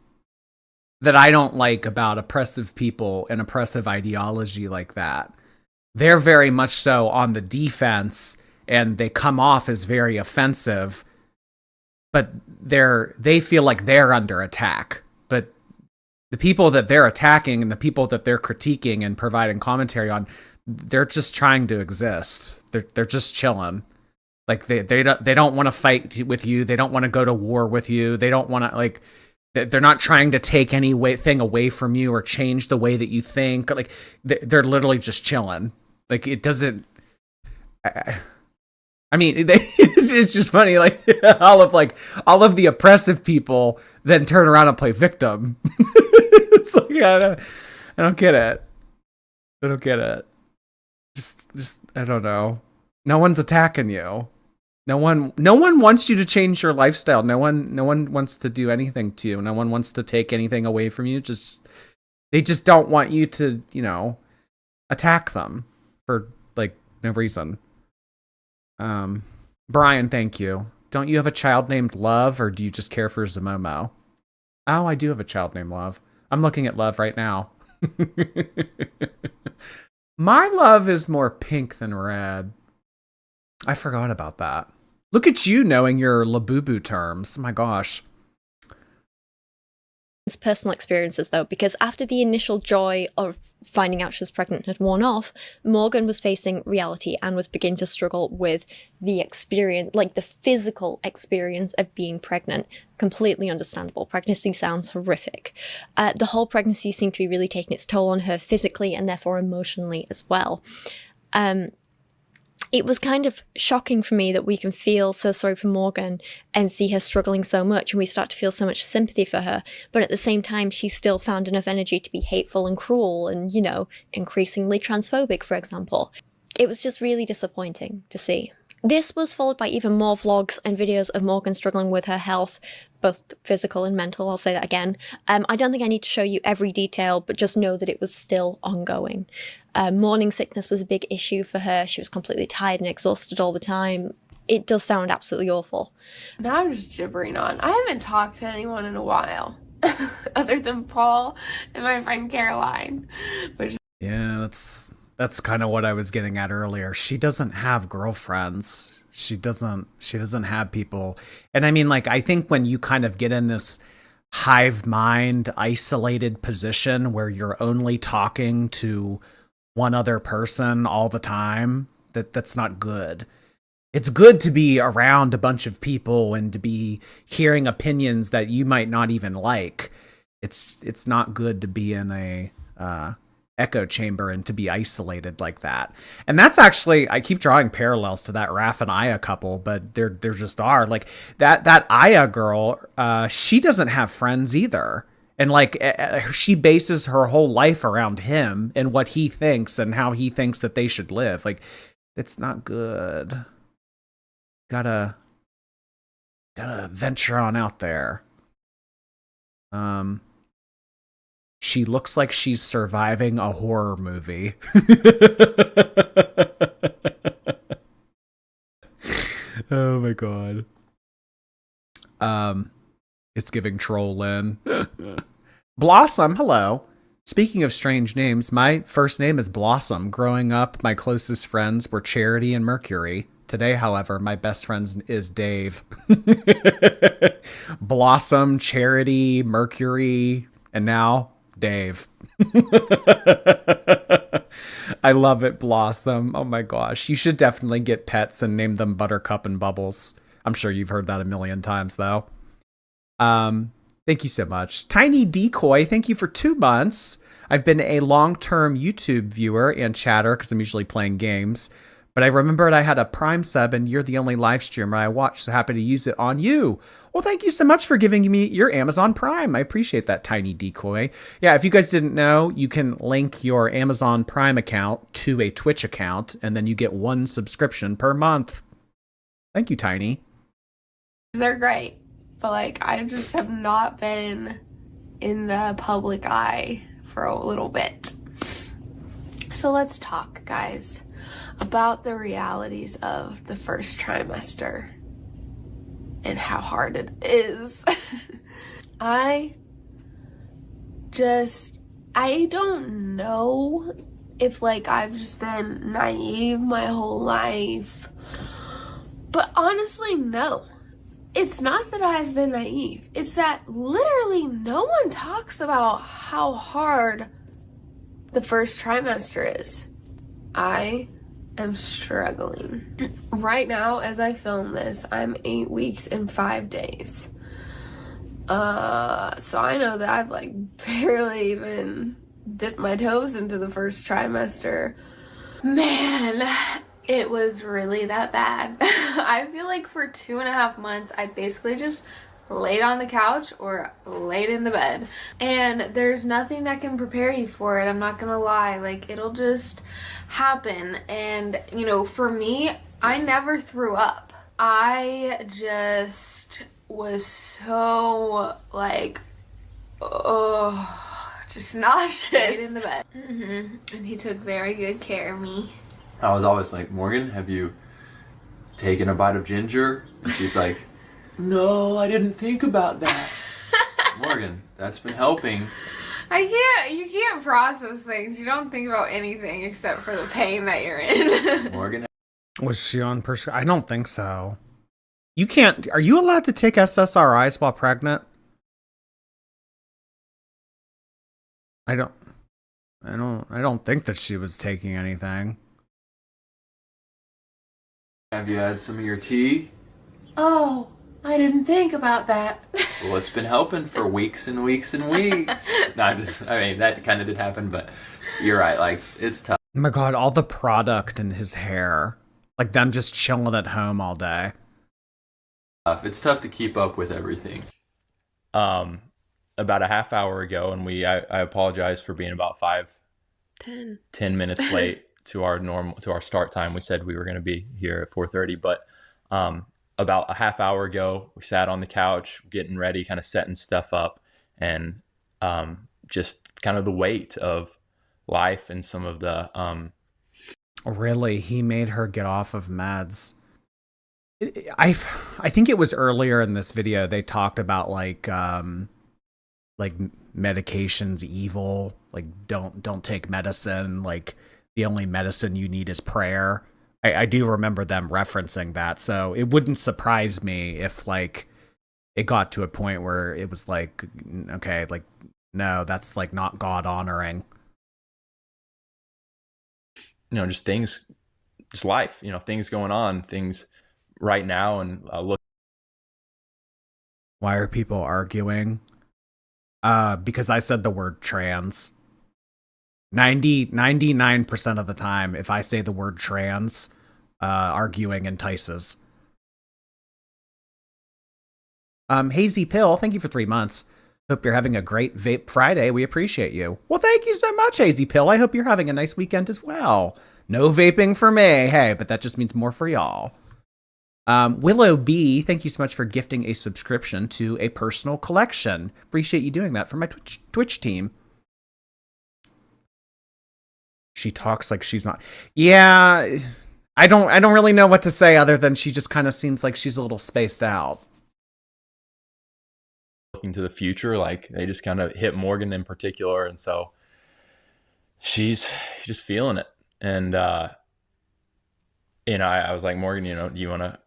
that I don't like about oppressive people and oppressive ideology like that. They're very much so on the defense and they come off as very offensive, but they feel like they're under attack. But the people that they're attacking and the people that they're critiquing and providing commentary on, they're just trying to exist. They're just chilling. Like they don't want to fight with you. They don't want to go to war with you. They don't want to, like, they're not trying to take anything away from you or change the way that you think. Like they're literally just chilling. Like it doesn't. I mean, it's just funny. Like all of the oppressive people then turn around and play victim. It's like I don't get it. I don't get it. Just I don't know. No one's attacking you. No one wants you to change your lifestyle. No one wants to do anything to you. No one wants to take anything away from you. They just don't want you to, attack them for like no reason. Brian, thank you. Don't you have a child named Love, or do you just care for Zamomo? Oh, I do have a child named Love. I'm looking at Love right now. My Love is more pink than red. I forgot about that. Look at you knowing your Labubu terms. My gosh. Personal experiences though, because after the initial joy of finding out she was pregnant had worn off, Morgan was facing reality and was beginning to struggle with the experience, like the physical experience of being pregnant. Completely understandable. Pregnancy sounds horrific. The whole pregnancy seemed to be really taking its toll on her physically and therefore emotionally as well. it was kind of shocking for me that we can feel so sorry for Morgan and see her struggling so much, and we start to feel so much sympathy for her, but at the same time she still found enough energy to be hateful and cruel and, you know, increasingly transphobic, for example. It was just really disappointing to see. This was followed by even more vlogs and videos of Morgan struggling with her health, both physical and mental, I'll say that again. I don't think I need to show you every detail, but just know that it was still ongoing. Morning sickness was a big issue for her. She was completely tired and exhausted all the time. It does sound absolutely awful. Now I'm just gibbering on. I haven't talked to anyone in a while, other than Paul and my friend Caroline. Yeah, that's kind of what I was getting at earlier. She doesn't have girlfriends. She doesn't have people. And I mean, like, I think when you kind of get in this hive mind, isolated position where you're only talking to one other person all the time, that's not good. It's good to be around a bunch of people and to be hearing opinions that you might not even like. It's not good to be in a echo chamber and to be isolated like that. And that's actually, I keep drawing parallels to that Raph and Aya couple, but there just are. Like that Aya girl, she doesn't have friends either. And like she bases her whole life around him and what he thinks and how he thinks that they should live. Like, it's not good. Gotta venture on out there. She looks like she's surviving a horror movie. Oh my god. It's giving troll Lynn. Blossom, hello. Speaking of strange names, my first name is Blossom. Growing up, my closest friends were Charity and Mercury. Today, however, my best friend is Dave. Blossom, Charity, Mercury, and now Dave. I love it, Blossom. Oh my gosh. You should definitely get pets and name them Buttercup and Bubbles. I'm sure you've heard that a million times, though. Thank you so much. Tiny Decoy, thank you for 2 months. I've been a long-term YouTube viewer and chatter because I'm usually playing games. But I remembered I had a Prime sub and you're the only live streamer I watch, so happy to use it on you. Well, thank you so much for giving me your Amazon Prime. I appreciate that, Tiny Decoy. Yeah, if you guys didn't know, you can link your Amazon Prime account to a Twitch account, and then you get 1 subscription per month. Thank you, Tiny. They're great, but like I just have not been in the public eye for a little bit. So let's talk, guys, about the realities of the first trimester and how hard it is. I don't know if like I've just been naive my whole life, but honestly, no. It's not that I've been naive. It's that literally no one talks about how hard the first trimester is. I am struggling. Right now, as I film this, I'm 8 weeks and 5 days. So I know that I've like barely even dipped my toes into the first trimester. Man, it was really that bad. I feel like for 2.5 months, I basically just laid on the couch or laid in the bed. And there's nothing that can prepare you for it. I'm not gonna lie. Like, it'll just happen. And, you know, for me, I never threw up. I just was so, like, just nauseous. Laid in the bed. And he took very good care of me. I was always like, Morgan, have you taken a bite of ginger? And she's like, no, I didn't think about that. Morgan, that's been helping. You can't process things. You don't think about anything except for the pain that you're in. Morgan. Was she on I don't think so. You can't, are you allowed to take SSRIs while pregnant? I don't think that she was taking anything. Have you had some of your tea? Oh, I didn't think about that. Well, it's been helping for weeks and weeks and weeks. No, I mean, that kind of did happen, but you're right. Like, it's tough. Oh my god, all the product in his hair. Like them just chilling at home all day. It's tough to keep up with everything. About a half hour ago, and I apologize for being about 10 minutes late to our start time. We said we were going to be here at 4:30, but about a half hour ago, we sat on the couch getting ready, kind of setting stuff up, and just kind of the weight of life and some of the Really, he made her get off of meds. I think it was earlier in this video they talked about like medication's evil, like don't take medicine, like the only medicine you need is prayer. I do remember them referencing that, so it wouldn't surprise me if like it got to a point where it was like, okay, like no, that's like not God honoring. Just things, just life, things going on, things right now. And look, Why are people arguing? Because I said the word trans. 99% of the time, if I say the word trans, arguing entices. Hazy Pill, thank you for 3 months. Hope you're having a great Vape Friday. We appreciate you. Well, thank you so much, Hazy Pill. I hope you're having a nice weekend as well. No vaping for me. Hey, but that just means more for y'all. Willow B, thank you so much for gifting a subscription to a personal collection. Appreciate you doing that for my Twitch team. She talks like she's not. Yeah, I don't really know what to say other than she just kind of seems like she's a little spaced out. looking to the future, like they just kind of hit Morgan in particular, and so she's just feeling it. And I was like, Morgan, do you want to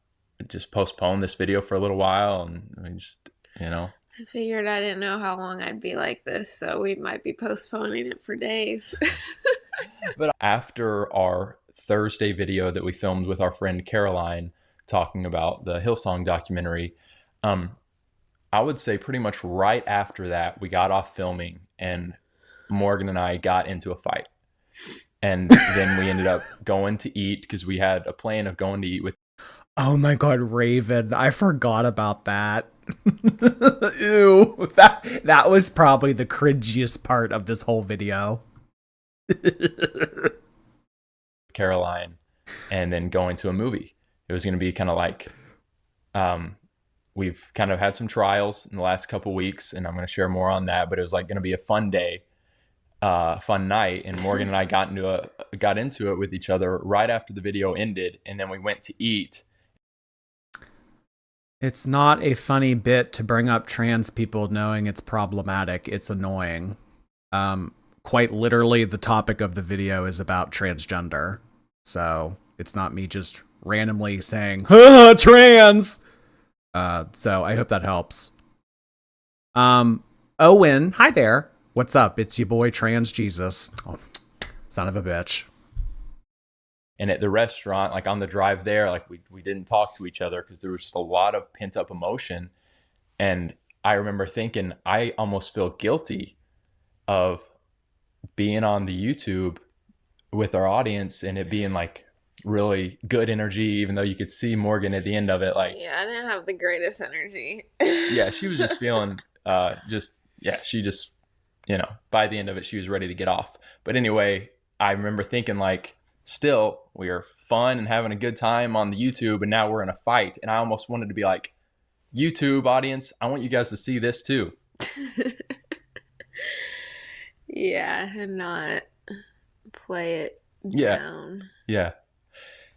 just postpone this video for a little while? And I just, I figured I didn't know how long I'd be like this, so we might be postponing it for days. But after our Thursday video that we filmed with our friend Caroline talking about the Hillsong documentary, I would say pretty much right after that, we got off filming and Morgan and I got into a fight. And then we ended up going to eat because we had a plan of going to eat with. Oh my God, Raven. I forgot about that. Ew. That was probably the cringiest part of this whole video. Caroline, and then going to a movie. It was going to be kind of like, we've kind of had some trials in the last couple weeks, and I'm going to share more on that, but it was like going to be a fun day, fun night. And Morgan and I got into it with each other right after the video ended. And then we went to eat. It's not a funny bit to bring up trans people knowing it's problematic. It's annoying. Quite literally, the topic of the video is about transgender. So it's not me just randomly saying, trans! So I hope that helps. Owen, hi there. What's up? It's your boy Trans Jesus. Oh, son of a bitch. And at the restaurant, like on the drive there, like we didn't talk to each other because there was just a lot of pent up emotion. And I remember thinking, I almost feel guilty of being on the YouTube with our audience and it being like really good energy, even though you could see Morgan at the end of it. Like, Yeah, I didn't have the greatest energy. yeah, she was just feeling, she just, by the end of it, she was ready to get off. But anyway, I remember thinking like, still, we are fun and having a good time on the YouTube, and now we're in a fight. And I almost wanted to be like, YouTube audience, I want you guys to see this too. Yeah, and not play it down. Yeah.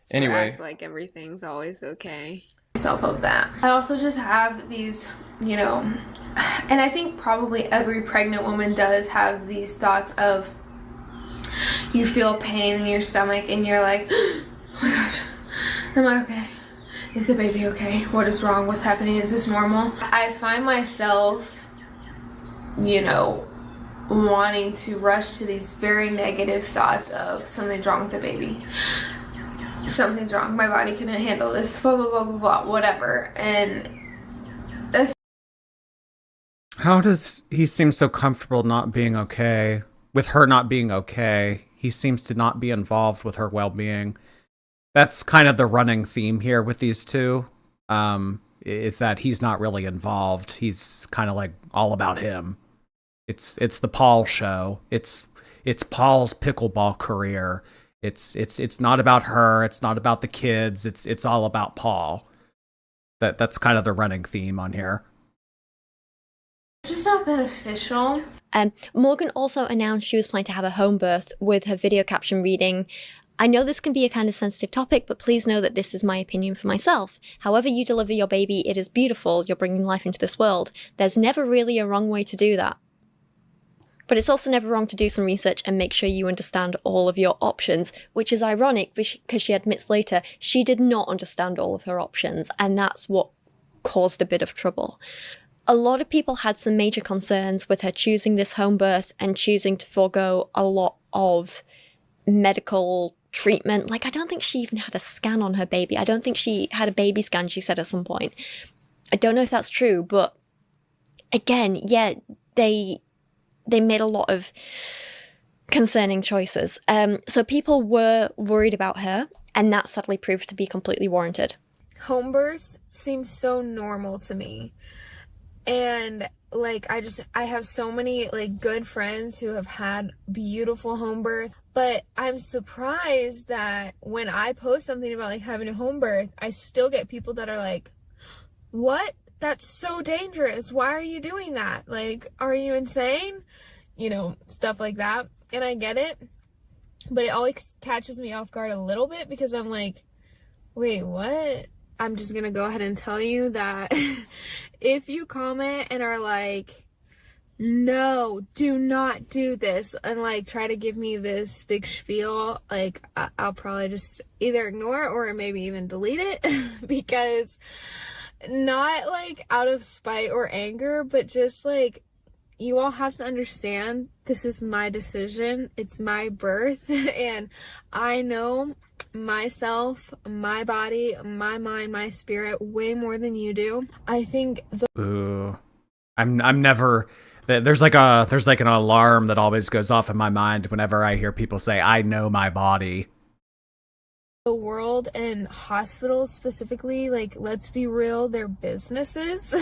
Anyway, act like everything's always okay. Myself of that. I also just have these, and I think probably every pregnant woman does have these thoughts of, you feel pain in your stomach and you're like, oh my gosh, am I okay? Is the baby okay? What is wrong? What's happening? Is this normal? I find myself, wanting to rush to these very negative thoughts of something's wrong with the baby. Something's wrong. My body couldn't handle this. Blah, blah, blah, blah, blah, whatever. And that's... How does he seem so comfortable not being okay? With her not being okay. He seems to not be involved with her well-being. That's kind of the running theme here with these two. Is that he's not really involved. He's kind of like all about him. It's the Paul show. It's Paul's pickleball career. It's not about her. It's not about the kids. It's all about Paul. That's kind of the running theme on here. It's just not beneficial. Morgan also announced she was planning to have a home birth, with her video caption reading, "I know this can be a kind of sensitive topic, but please know that this is my opinion for myself. However you deliver your baby, it is beautiful. You're bringing life into this world. There's never really a wrong way to do that. But it's also never wrong to do some research and make sure you understand all of your options," which is ironic because she admits later she did not understand all of her options, and that's what caused a bit of trouble. A lot of people had some major concerns with her choosing this home birth and choosing to forego a lot of medical treatment. Like, I don't think she even had a scan on her baby. I don't think she had a baby scan, she said at some point. I don't know if that's true, but again, yeah, they made a lot of concerning choices. So people were worried about her, and that sadly proved to be completely warranted. Home birth seems so normal to me. And like, I have so many like good friends who have had beautiful home birth, but I'm surprised that when I post something about like having a home birth, I still get people that are like, "What? That's so dangerous. Why are you doing that? Like, are you insane?" You know, stuff like that. And I get it, but it always catches me off guard a little bit because I'm like, wait, what? I'm just gonna go ahead and tell you that if you comment and are like, "No, do not do this," and like try to give me this big spiel, like I'll probably just either ignore or maybe even delete it because not like out of spite or anger, but just like, you all have to understand this is my decision. It's my birth and I know myself, my body, my mind, my spirit way more than you do. I think Ooh. I'm never there's like an alarm that always goes off in my mind whenever I hear people say I know my body. the world and hospitals specifically, like, let's be real, they're businesses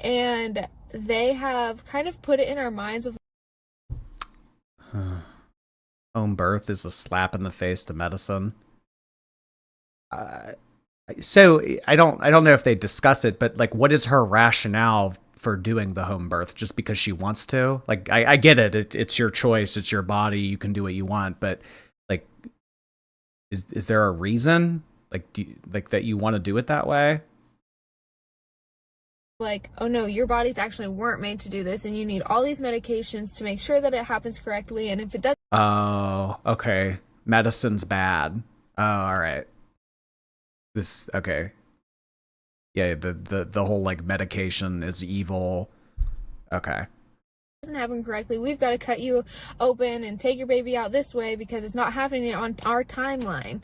and they have kind of put it in our minds of Home birth is a slap in the face to medicine. So I don't know if they discuss it, but like, what is her rationale for doing the home birth? Just because she wants to? Like, I get it. It's your choice. It's your body. You can do what you want. But like, is there a reason? Like, like that you want to do it that way? like, oh no, your bodies actually weren't made to do this and you need all these medications to make sure that it happens correctly, and if it doesn't. Oh, okay. Medicine's bad. Oh, all right. Okay. Yeah, the whole like medication is evil. Okay. Doesn't happen correctly, we've got to cut you open and take your baby out this way because it's not happening on our timeline.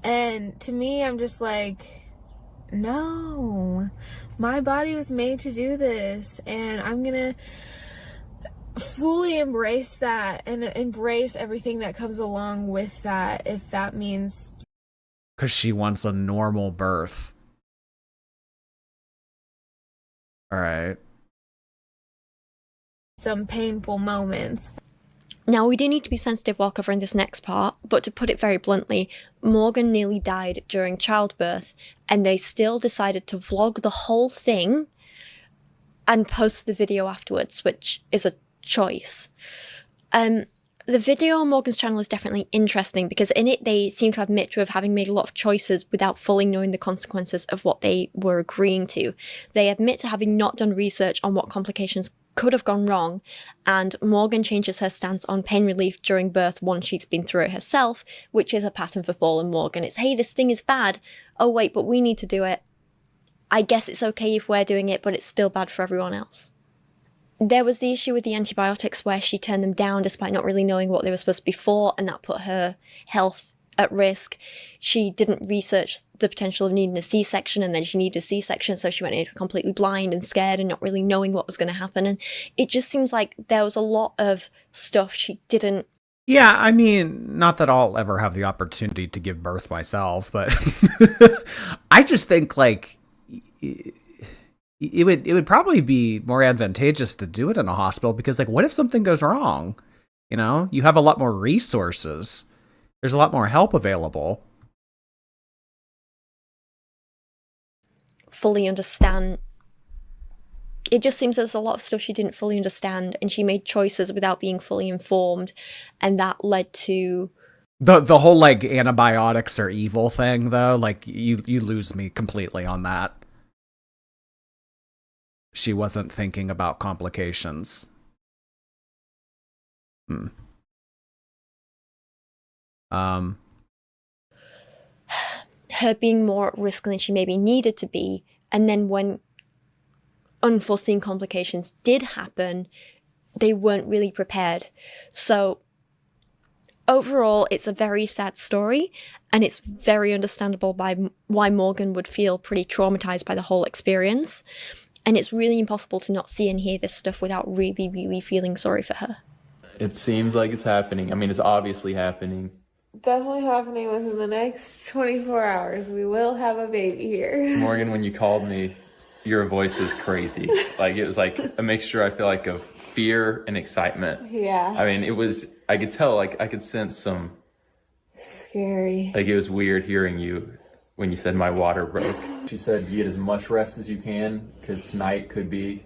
And to me, I'm just like, no, my body was made to do this, and I'm gonna fully embrace that and embrace everything that comes along with that, if that means. Because she wants a normal birth. All right. Some painful moments. Now, we do need to be sensitive while covering this next part, but to put it very bluntly, Morgan nearly died during childbirth, and they still decided to vlog the whole thing and post the video afterwards, which is a choice. The video on Morgan's channel is definitely interesting because in it they seem to admit to having made a lot of choices without fully knowing the consequences of what they were agreeing to. They admit to having not done research on what complications could have gone wrong, and Morgan changes her stance on pain relief during birth once she's been through it herself, which is a pattern for Paul and Morgan. It's, hey, this thing is bad. Oh wait, but we need to do it. I guess it's okay if we're doing it, but it's still bad for everyone else. There was the issue with the antibiotics where she turned them down despite not really knowing what they were supposed to be for, and that put her health at risk. She didn't research the potential of needing a C-section, and then she needed a C-section, so she went in completely blind and scared and not really knowing what was going to happen. And it just seems like there was a lot of stuff she didn't Yeah, I mean, not that I'll ever have the opportunity to give birth myself, but I just think like it would probably be more advantageous to do it in a hospital because like what if something goes wrong? You know, you have a lot more resources. There's a lot more help available. Fully understand. It just seems there's a lot of stuff she didn't fully understand, and she made choices without being fully informed, and that led to The whole like antibiotics are evil thing though, like you lose me completely on that. She wasn't thinking about complications. Hmm. Um her being more at risk than she maybe needed to be, and then when unforeseen complications did happen, they weren't really prepared. So overall, it's a very sad story, and it's very understandable by why Morgan would feel pretty traumatized by the whole experience. And it's really impossible to not see and hear this stuff without really, really feeling sorry for her. It seems like it's happening. I mean, it's obviously happening. Definitely happening within the next 24 hours. We will have a baby here. Morgan, when you called me, your voice was crazy. Like, it was like a mixture, I feel like, of fear and excitement. Yeah. I mean, I could tell, like, I could sense some, Scary. like, it was weird hearing you when you said my water broke. She said, get as much rest as you can, because tonight could be,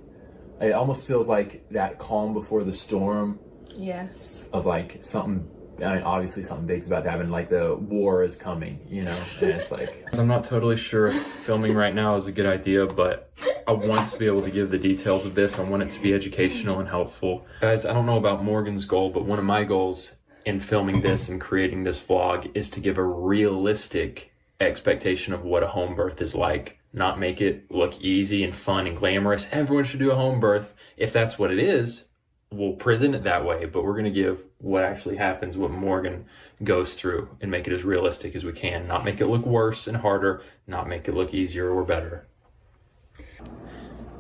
it almost feels like that calm before the storm. Yes. Of like something, I mean, obviously something big's about to happen, like the war is coming, you know, and it's like... I'm not totally sure if filming right now is a good idea, but I want to be able to give the details of this. I want it to be educational and helpful. Guys, I don't know about Morgan's goal, but one of my goals in filming this and creating this vlog is to give a realistic expectation of what a home birth is like. Not make it look easy and fun and glamorous. Everyone should do a home birth. If that's what it is, we'll present it that way, but we're going to give what actually happens, what Morgan goes through, and make it as realistic as we can. Not make it look worse and harder, not make it look easier or better.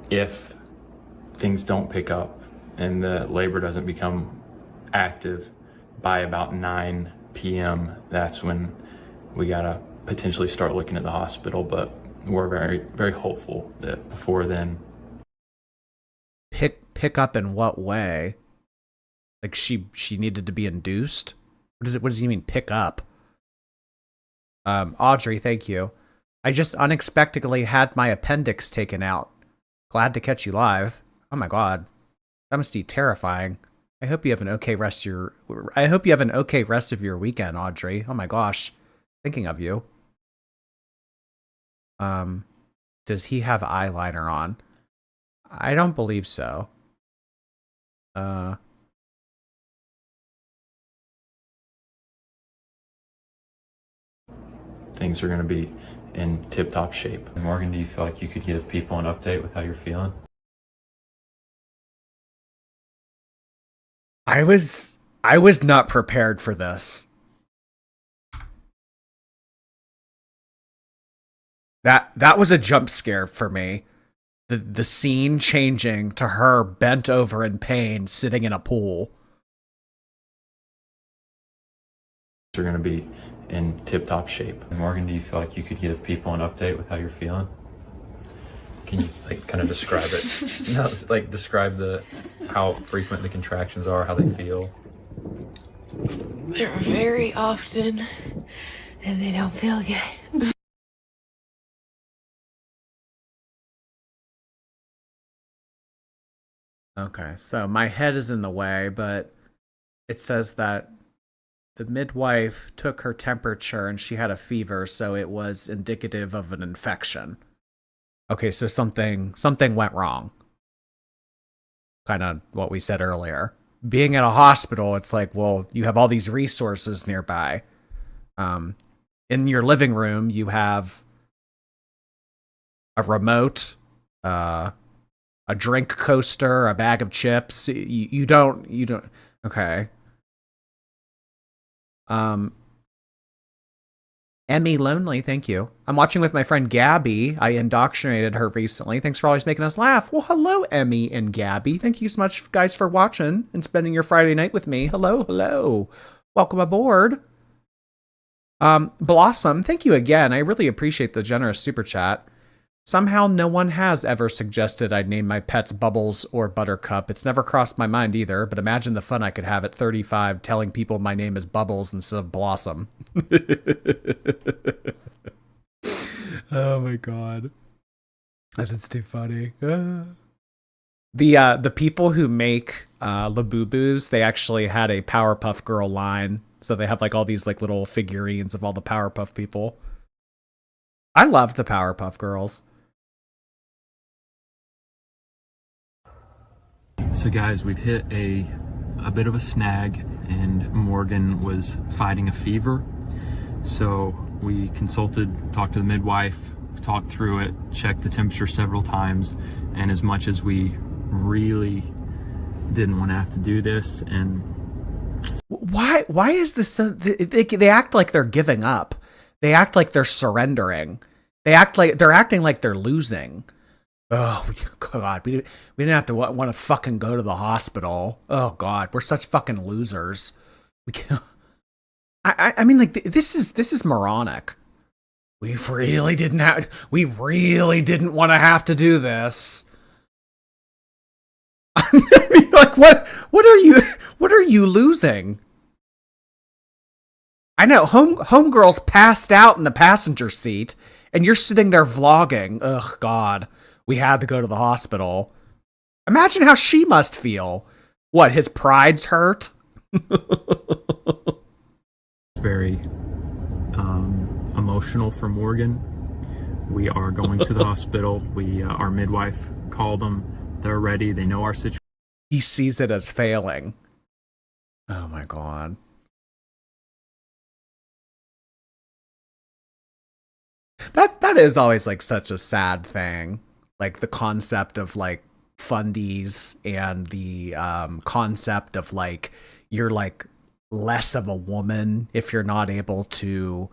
If things don't pick up and the labor doesn't become active by about 9 p.m., that's when we got to potentially start looking at the hospital, but we're very, very hopeful that before then. Pick up in what way? Like she needed to be induced? What does he mean pick up? Audrey, thank you. I just unexpectedly had my appendix taken out. Glad to catch you live. Oh my god. That must be terrifying. I hope you have an okay rest of your weekend, Audrey. Oh my gosh. Thinking of you. Does he have eyeliner on? I don't believe so. Things are going to be in tip-top shape. Morgan, do you feel like you could give people an update with how you're feeling? I was not prepared for this. That was a jump scare for me. The scene changing to her bent over in pain, sitting in a pool. They're going to be in tip-top shape. Morgan, do you feel like you could give people an update with how you're feeling? Can you like kind of describe it? No, like describe how frequent the contractions are, how they feel. They're very often, and they don't feel good. Okay, so my head is in the way, but it says that the midwife took her temperature and she had a fever, so it was indicative of an infection. Okay, so something went wrong. Kind of what we said earlier. Being in a hospital, it's like, well, you have all these resources nearby. In your living room, you have a remote, a drink coaster, a bag of chips. You don't. Okay. Emmy Lonely, thank you. I'm watching with my friend Gabby. I indoctrinated her recently. Thanks for always making us laugh. Well, hello, Emmy and Gabby. Thank you so much, guys, for watching and spending your Friday night with me. Hello, hello. Welcome aboard. Blossom, thank you again. I really appreciate the generous super chat. Somehow no one has ever suggested I'd name my pets Bubbles or Buttercup. It's never crossed my mind either, but imagine the fun I could have at 35 telling people my name is Bubbles instead of Blossom. Oh my god. That is too funny. The people who make Labubu's, they actually had a Powerpuff Girl line. So they have like all these like little figurines of all the Powerpuff people. I loved the Powerpuff Girls. So guys, we've hit a bit of a snag, and Morgan was fighting a fever. So we consulted, talked to the midwife, talked through it, checked the temperature several times, and as much as we really didn't want to have to do this, and why is this so, they act like they're giving up. They act like they're surrendering. They act like they're acting like they're losing. Oh god, we didn't have to want to fucking go to the hospital. Oh god, we're such fucking losers. We can't. I mean, like, this is moronic. We really didn't want to have to do this. I mean, like, what are you losing? I know, homegirl's passed out in the passenger seat, and you're sitting there vlogging. Ugh, God. We had to go to the hospital. Imagine how she must feel. What, his pride's hurt? very emotional for Morgan. We are going to the hospital. Our midwife called them. They're ready. They know our situation. He sees it as failing. Oh my god. That is always like such a sad thing. Like the concept of like fundies and the concept of like you're like less of a woman if you're not able to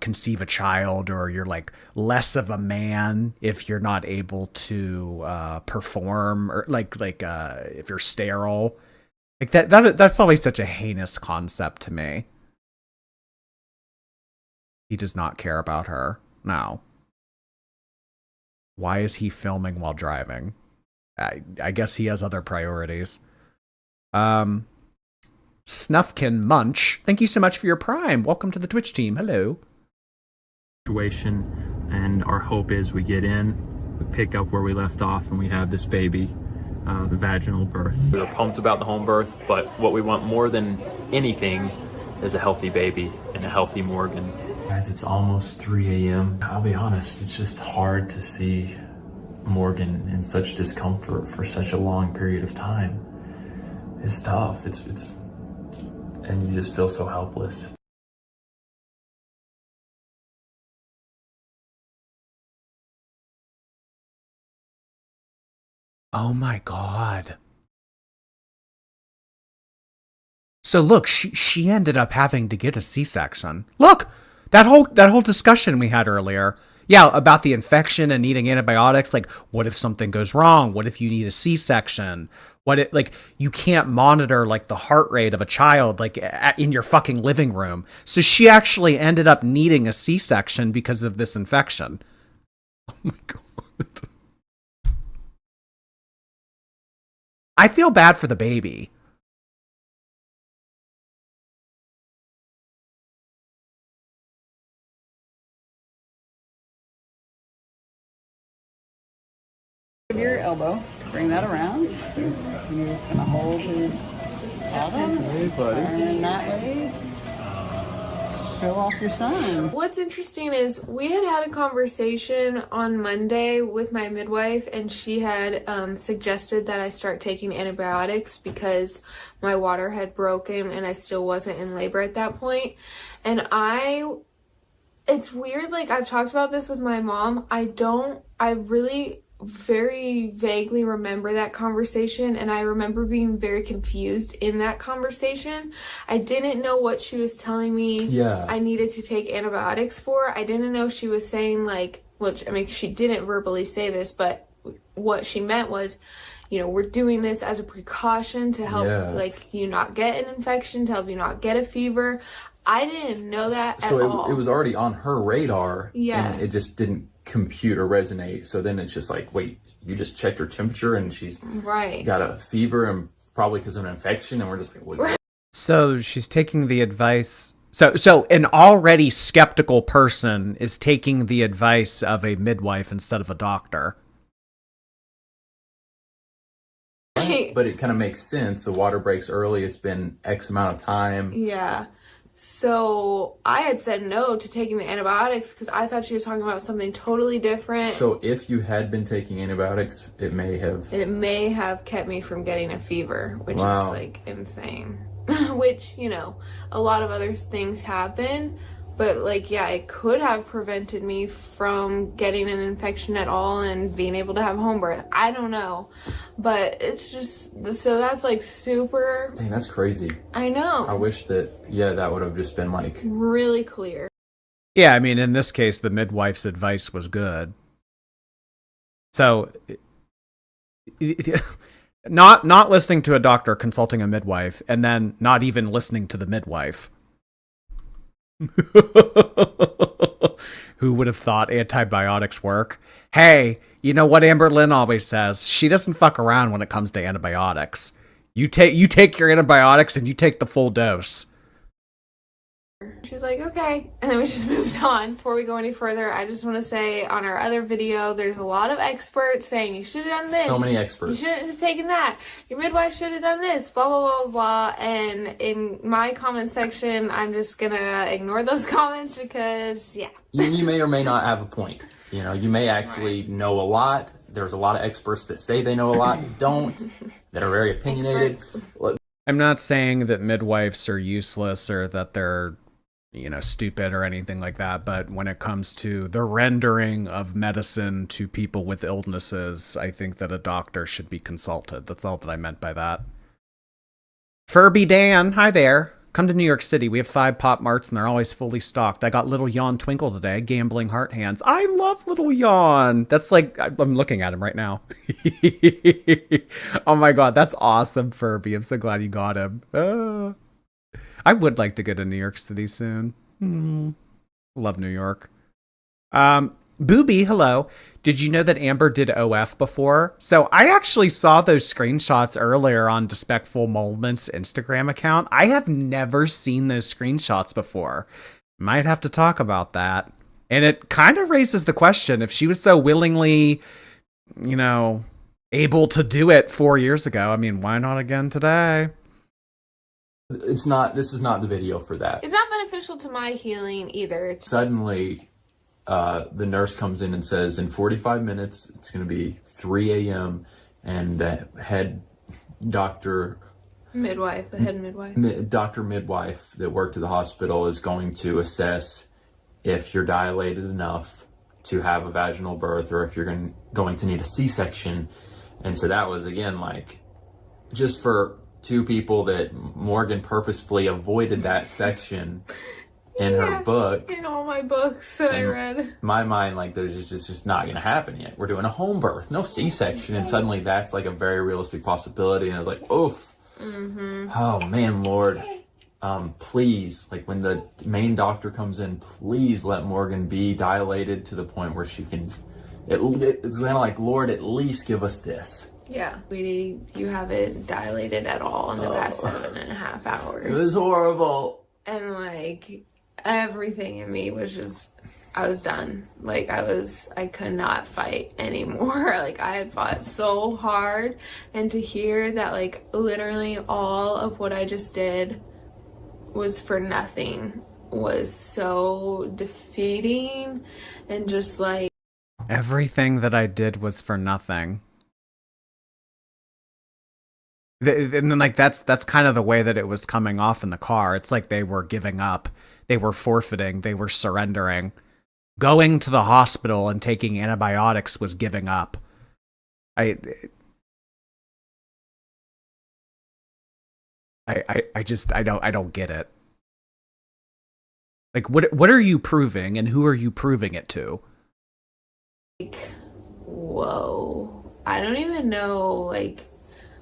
conceive a child, or you're like less of a man if you're not able to perform, or like if you're sterile. Like that's always such a heinous concept to me. He does not care about her. No. Why is he filming while driving? I guess he has other priorities. Snuffkin Munch, thank you so much for your Prime. Welcome to the Twitch team. Hello. And our hope is we get in, we pick up where we left off, and we have this baby, the vaginal birth. We're pumped about the home birth, but what we want more than anything is a healthy baby and a healthy Morgan. Guys, it's almost 3 a.m. I'll be honest, it's just hard to see Morgan in such discomfort for such a long period of time. It's tough. It's and you just feel so helpless. Oh my god. So look, she ended up having to get a C-section. Look, that whole discussion we had earlier. Yeah, about the infection and needing antibiotics. Like, what if something goes wrong? What if you need a C-section? Like, you can't monitor like the heart rate of a child like in your fucking living room. So she actually ended up needing a C-section because of this infection. Oh my god. I feel bad for the baby. Your elbow, bring that around, and you're just gonna hold his bottom, turn that way, show off your son. What's interesting is we had a conversation on Monday with my midwife, and she had suggested that I start taking antibiotics because my water had broken and I still wasn't in labor at that point. And it's weird, like I've talked about this with my mom. I really very vaguely remember that conversation, and I remember being very confused in that conversation. I didn't know what she was telling me I needed to take antibiotics for. I didn't know she was saying, like, which, I mean, she didn't verbally say this, but what she meant was, you know, we're doing this as a precaution to help, like, you not get an infection, to help you not get a fever. I didn't know that at all. So it was already on her radar, Yeah. and it just didn't compute or resonate. So then it's just like, wait, you just checked her temperature and she's got a fever, and probably because of an infection, and we're just like, what? So she's taking the advice. So an already skeptical person is taking the advice of a midwife instead of a doctor. But it kind of makes sense. The water breaks early. It's been X amount of time. Yeah. So I had said no to taking the antibiotics because I thought she was talking about something totally different. So if you had been taking antibiotics, it may have kept me from getting a fever, which is like insane. Which, you know, a lot of other things happen, but like, yeah, it could have prevented me from getting an infection at all and being able to have home birth. I don't know, but it's just, so that's like super. Dang, that's crazy. I know. I wish that, that would have just been like really clear. Yeah, I mean, in this case, the midwife's advice was good. So, not listening to a doctor, consulting a midwife, and then not even listening to the midwife. Who would have thought antibiotics work? Hey, you know what Amber Lynn always says? She doesn't fuck around when it comes to antibiotics. You take your antibiotics and you take the full dose. She's like, okay, and then we just moved on. Before we go any further, I just want to say on our other video, there's a lot of experts saying you should have done this. So many experts. You shouldn't have taken that. Your midwife should have done this, blah, blah, blah, blah. And in my comment section, I'm just going to ignore those comments because, yeah. You may or may not have a point. You know, you may actually know a lot. There's a lot of experts that say they know a lot, don't, that are very opinionated. I'm not saying that midwives are useless or that they're, you know, stupid or anything like that, but when it comes to the rendering of medicine to people with illnesses, I think that a doctor should be consulted. That's all that I meant by that. Furby Dan, hi there. Come to New York City. We have 5 Pop Marts and they're always fully stocked. I got Little Yawn Twinkle today, gambling heart hands. I love Little Yawn. That's like, I'm looking at him right now. Oh my God, that's awesome, Furby. I'm so glad you got him. I would like to go to New York City soon. Love New York. Booby, hello. Did you know that Amber did OF before? So I actually saw those screenshots earlier on Despectful Moments Instagram account. I have never seen those screenshots before. Might have to talk about that. And it kind of raises the question, if she was so willingly, you know, able to do it 4 years ago, I mean, why not again today? This is not the video for that. It's not beneficial to my healing either. Suddenly, the nurse comes in and says, in 45 minutes, it's going to be 3 a.m. and the head doctor... Midwife, the head midwife. Doctor midwife that worked at the hospital is going to assess if you're dilated enough to have a vaginal birth or if you're going to need a C-section. And so that was, again, like, just for 2 people that Morgan purposefully avoided that section in her book. In all my books that I read. My mind, like, there's just not going to happen yet. We're doing a home birth, no C-section. And suddenly that's like a very realistic possibility. And I was like, oof. Oh, man, Lord. Please, like, when the main doctor comes in, please let Morgan be dilated to the point where she can... It's kind of like, Lord, at least give us this. Yeah, sweetie, you haven't dilated at all in the past 7.5 hours. It was horrible. And like everything in me was just, I was done. Like I could not fight anymore. Like I had fought so hard, and to hear that like literally all of what I just did was for nothing was so defeating, and just like everything that I did was for nothing. And then, like, that's kind of the way that it was coming off in the car. It's like they were giving up. They were forfeiting. They were surrendering. Going to the hospital and taking antibiotics was giving up. I I don't get it. Like, what are you proving, and who are you proving it to? Whoa. I don't even know, like,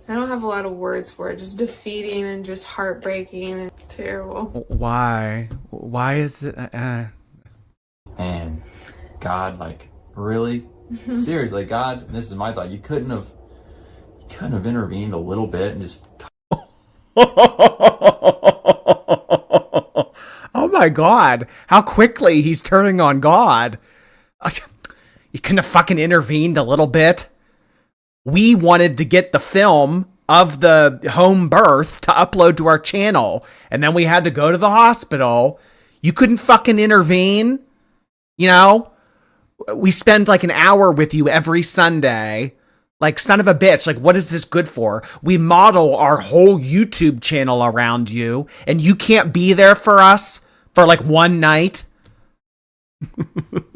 I don't have a lot of words for it. Just defeating and just heartbreaking and terrible. Why? Why is it? And God, like, really? Seriously, God, and this is my thought, you couldn't have intervened a little bit and just... Oh my God. How quickly he's turning on God. You couldn't have fucking intervened a little bit. We wanted to get the film of the home birth to upload to our channel, and then we had to go to the hospital. You couldn't fucking intervene. You know, we spend like an hour with you every Sunday. Like, son of a bitch, like, what is this good for? We model our whole YouTube channel around you, and you can't be there for us for like one night?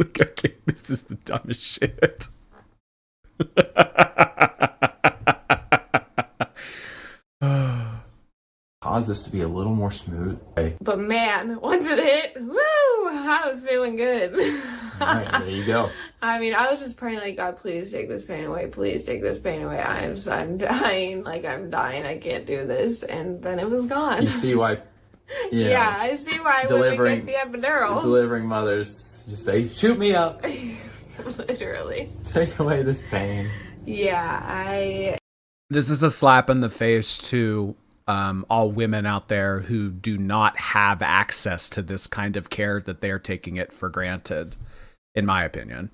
Okay, this is the dumbest shit. Cause this to be a little more smooth. Hey, But man, once it hit, woo, I was feeling good. alright, there you go. I mean, I was just praying like, God, please take this pain away. Please take this pain away. I'm dying. Like, I'm dying. I can't do this. And then it was gone. You see why, Yeah, I see why I delivering- would get the epidural. delivering mothers just say, shoot me up, Literally. take away this pain. Yeah, This is a slap in the face to all women out there who do not have access to this kind of care that they're taking it for granted, in my opinion.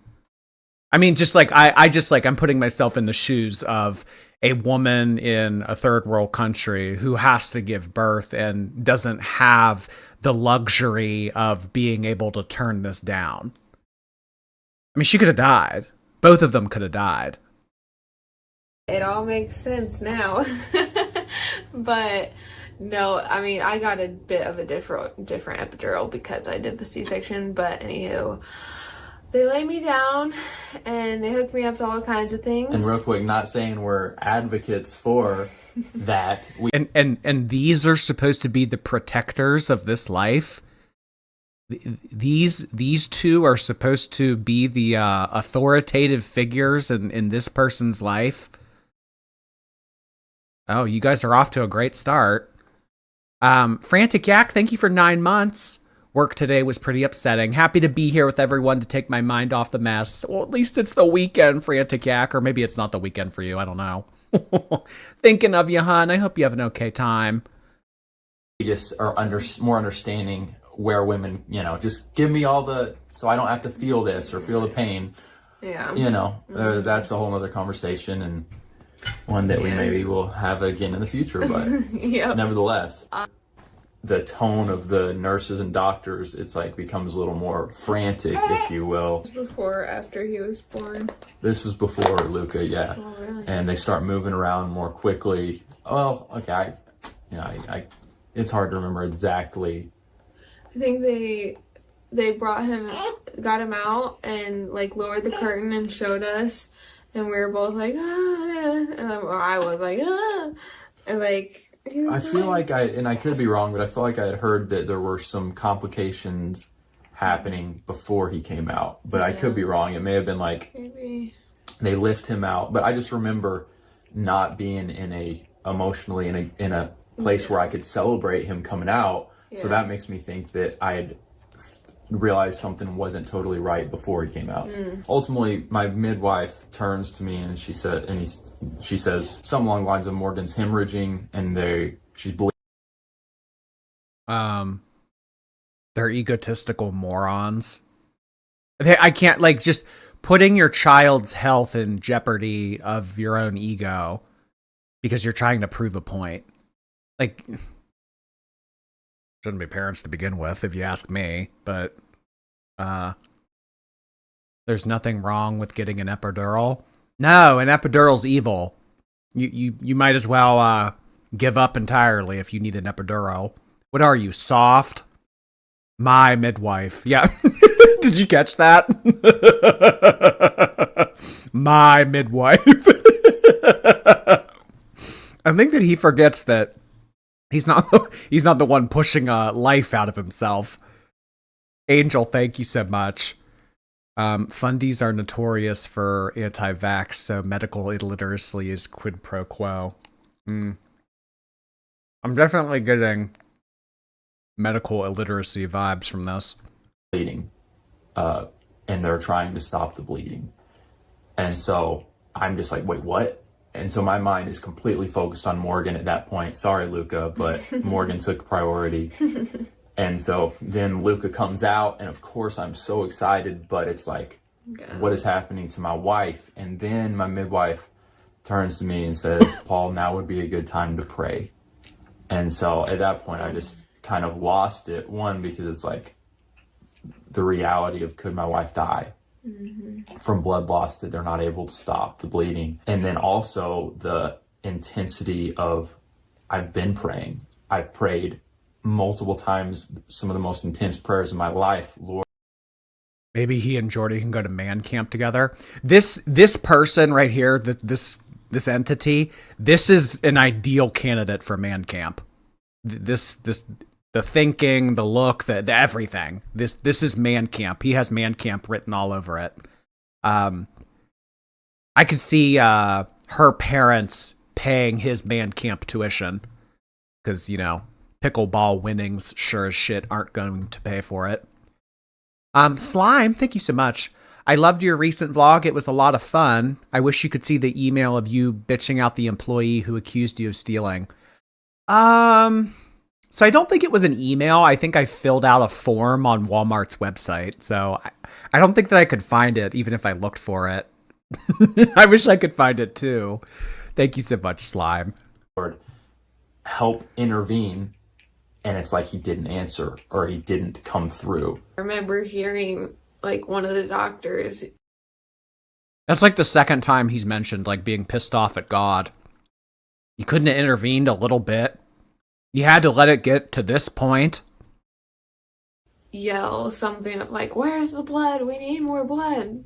I mean, just like I'm putting myself in the shoes of a woman in a third world country who has to give birth and doesn't have the luxury of being able to turn this down. I mean, she could have died. Both of them could have died. it all makes sense now. But no, I mean, I got a bit of a different epidural because I did the C-section. But anywho, they lay me down and they hooked me up to all kinds of things. And real quick, not saying we're advocates for that. And these are supposed to be the protectors of this life. These two are supposed to be the authoritative figures in this person's life. Oh, you guys are off to a great start. Frantic Yak, thank you for 9 months. Work today was pretty upsetting. Happy to be here with everyone to take my mind off the mess. Well, at least it's the weekend, Frantic Yak, or maybe it's not the weekend for you. I don't know. Thinking of you, hon. I hope you have an okay time. We just are more understanding where women, just give me all so I don't have to feel this or feel the pain. Yeah. That's a whole other conversation and one that we maybe will have again in the future. But Yep. nevertheless, the tone of the nurses and doctors, it's like becomes a little more frantic, if you will. Before or after he was born? This was before Luca, yeah. Oh, really? And they start moving around more quickly. Well, okay, I it's hard to remember exactly. I think they got him out and like lowered the curtain and showed us, and we were both like, ah, and I was like, ah, and like. I feel like I could be wrong, but I feel like I had heard that there were some complications happening before he came out, but I could be wrong. It may have been like Maybe they lift him out, but I just remember not being emotionally in a place where I could celebrate him coming out. So that makes me think that I had realized something wasn't totally right before he came out. Ultimately, my midwife turns to me and she says something along the lines of Morgan's hemorrhaging and she's bleeding. They're egotistical morons. I can't, like, just putting your child's health in jeopardy of your own ego because you're trying to prove a point. Like, shouldn't be parents to begin with, if you ask me, but there's nothing wrong with getting an epidural. No, an epidural's evil. You might as well give up entirely if you need an epidural. What are you, soft? My midwife. Yeah. Did you catch that? My midwife. I think that he forgets that he's not the one pushing life out of himself. Angel, thank you so much. Fundies are notorious for anti-vax, so medical illiteracy is quid pro quo. I'm definitely getting medical illiteracy vibes from this. Bleeding, and they're trying to stop the bleeding. And so I'm just like, wait, what? And so my mind is completely focused on Morgan at that point. Sorry, Luca, but Morgan took priority. And so then Luca comes out, and of course I'm so excited, but it's like, what is happening to my wife? And then my midwife turns to me and says, Paul, now would be a good time to pray. And so at that point, I just kind of lost it. One, because it's like the reality of, could my wife die from blood loss that they're not able to stop the bleeding? And then also the intensity of, I've been praying. I've prayed multiple times, some of the most intense prayers in my life. Lord, maybe he and Jordy can go to man camp together. This person right here, this entity, this is an ideal candidate for man camp. This the thinking, the look, the everything. This is man camp. He has man camp written all over it. I could see her parents paying his man camp tuition because, you know, pickleball winnings sure as shit aren't going to pay for it. Slime, thank you so much. I loved your recent vlog. It was a lot of fun. I wish you could see the email of you bitching out the employee who accused you of stealing. So I don't think it was an email. I think I filled out a form on Walmart's website. So I don't think that I could find it, even if I looked for it. I wish I could find it too. Thank you so much, Slime. Lord, help intervene. And it's like he didn't answer, or he didn't come through. I remember hearing like one of the doctors. That's like the second time he's mentioned like being pissed off at God. You couldn't have intervened a little bit. You had to let it get to this point. Yell something like, "Where's the blood? We need more blood."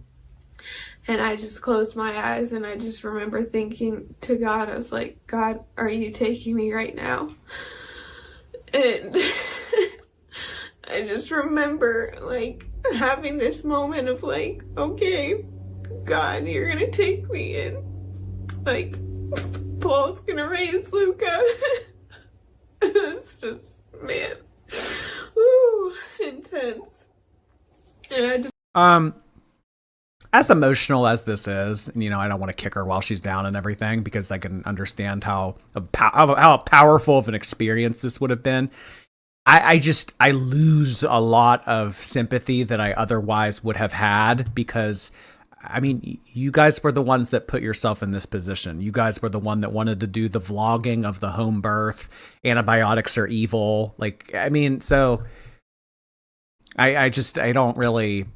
And I just closed my eyes, and I just remember thinking to God, I was like, God, are you taking me right now? And I just remember like having this moment of like, okay, God, you're gonna take me, and like Paul's gonna raise Luca. It's just, man, woo, intense. And I just as emotional as this is, and, you know, I don't want to kick her while she's down and everything, because I can understand how powerful of an experience this would have been. I lose a lot of sympathy that I otherwise would have had, because, I mean, you guys were the ones that put yourself in this position. You guys were the one that wanted to do the vlogging of the home birth. Antibiotics are evil. Like, I mean, so I don't really...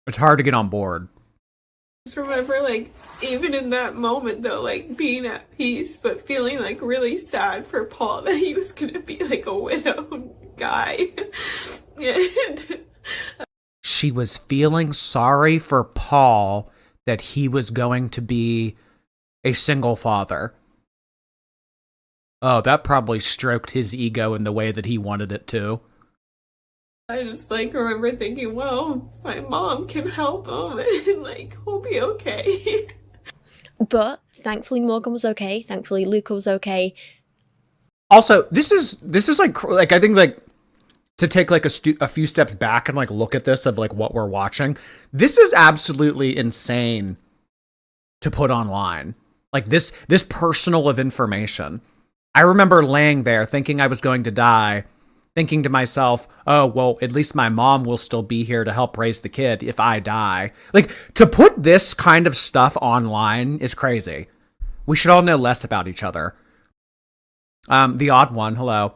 It's hard to get on board. just remember, like, even in that moment, though, like, being at peace, but feeling, like, really sad for Paul that he was gonna be, like, a widowed guy. And she was feeling sorry for Paul that he was going to be a single father. Oh, that probably stroked his ego in the way that he wanted it to. I just, like, remember thinking, well, my mom can help him, and, like, he'll be okay. But thankfully Morgan was okay. Thankfully Luca was okay. Also, this is like I think, like, to take like a few steps back and like look at this of like what we're watching. This is absolutely insane to put online. Like this personal of information. I remember laying there thinking I was going to die, thinking to myself, oh, well, at least my mom will still be here to help raise the kid if I die. Like, to put this kind of stuff online is crazy. We should all know less about each other. The odd one, hello.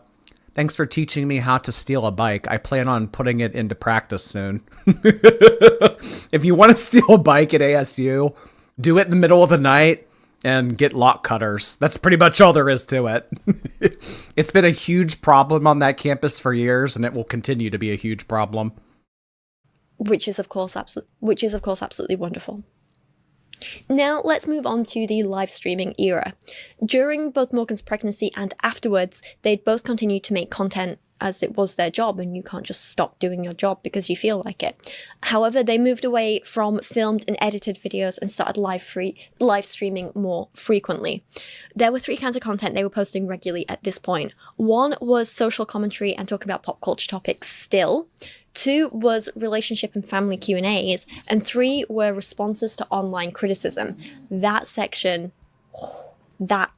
Thanks for teaching me how to steal a bike. I plan on putting it into practice soon. If you want to steal a bike at ASU, do it in the middle of the night and get lock cutters. That's pretty much all there is to it. It's been a huge problem on that campus for years, and it will continue to be a huge problem. which is of course absolutely wonderful. Now let's move on to the live streaming era. During both Morgan's pregnancy and afterwards, they'd both continued to make content as it was their job, and you can't just stop doing your job because you feel like it. However, they moved away from filmed and edited videos and started live streaming more frequently. There were 3 kinds of content they were posting regularly at this point. 1 was social commentary and talking about pop culture topics still. 2 was relationship and family Q&As, and 3 were responses to online criticism. That section, that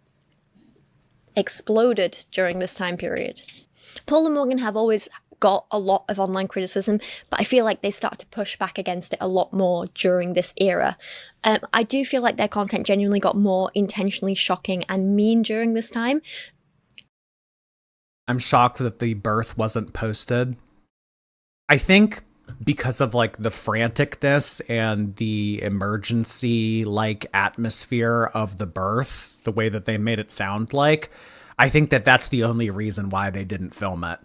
exploded during this time period. Paul and Morgan have always got a lot of online criticism, but I feel like they started to push back against it a lot more during this era. I do feel like their content genuinely got more intentionally shocking and mean during this time. I'm shocked that the birth wasn't posted. I think because of like the franticness and the emergency like atmosphere of the birth, the way that they made it sound like, I think that that's the only reason why they didn't film it.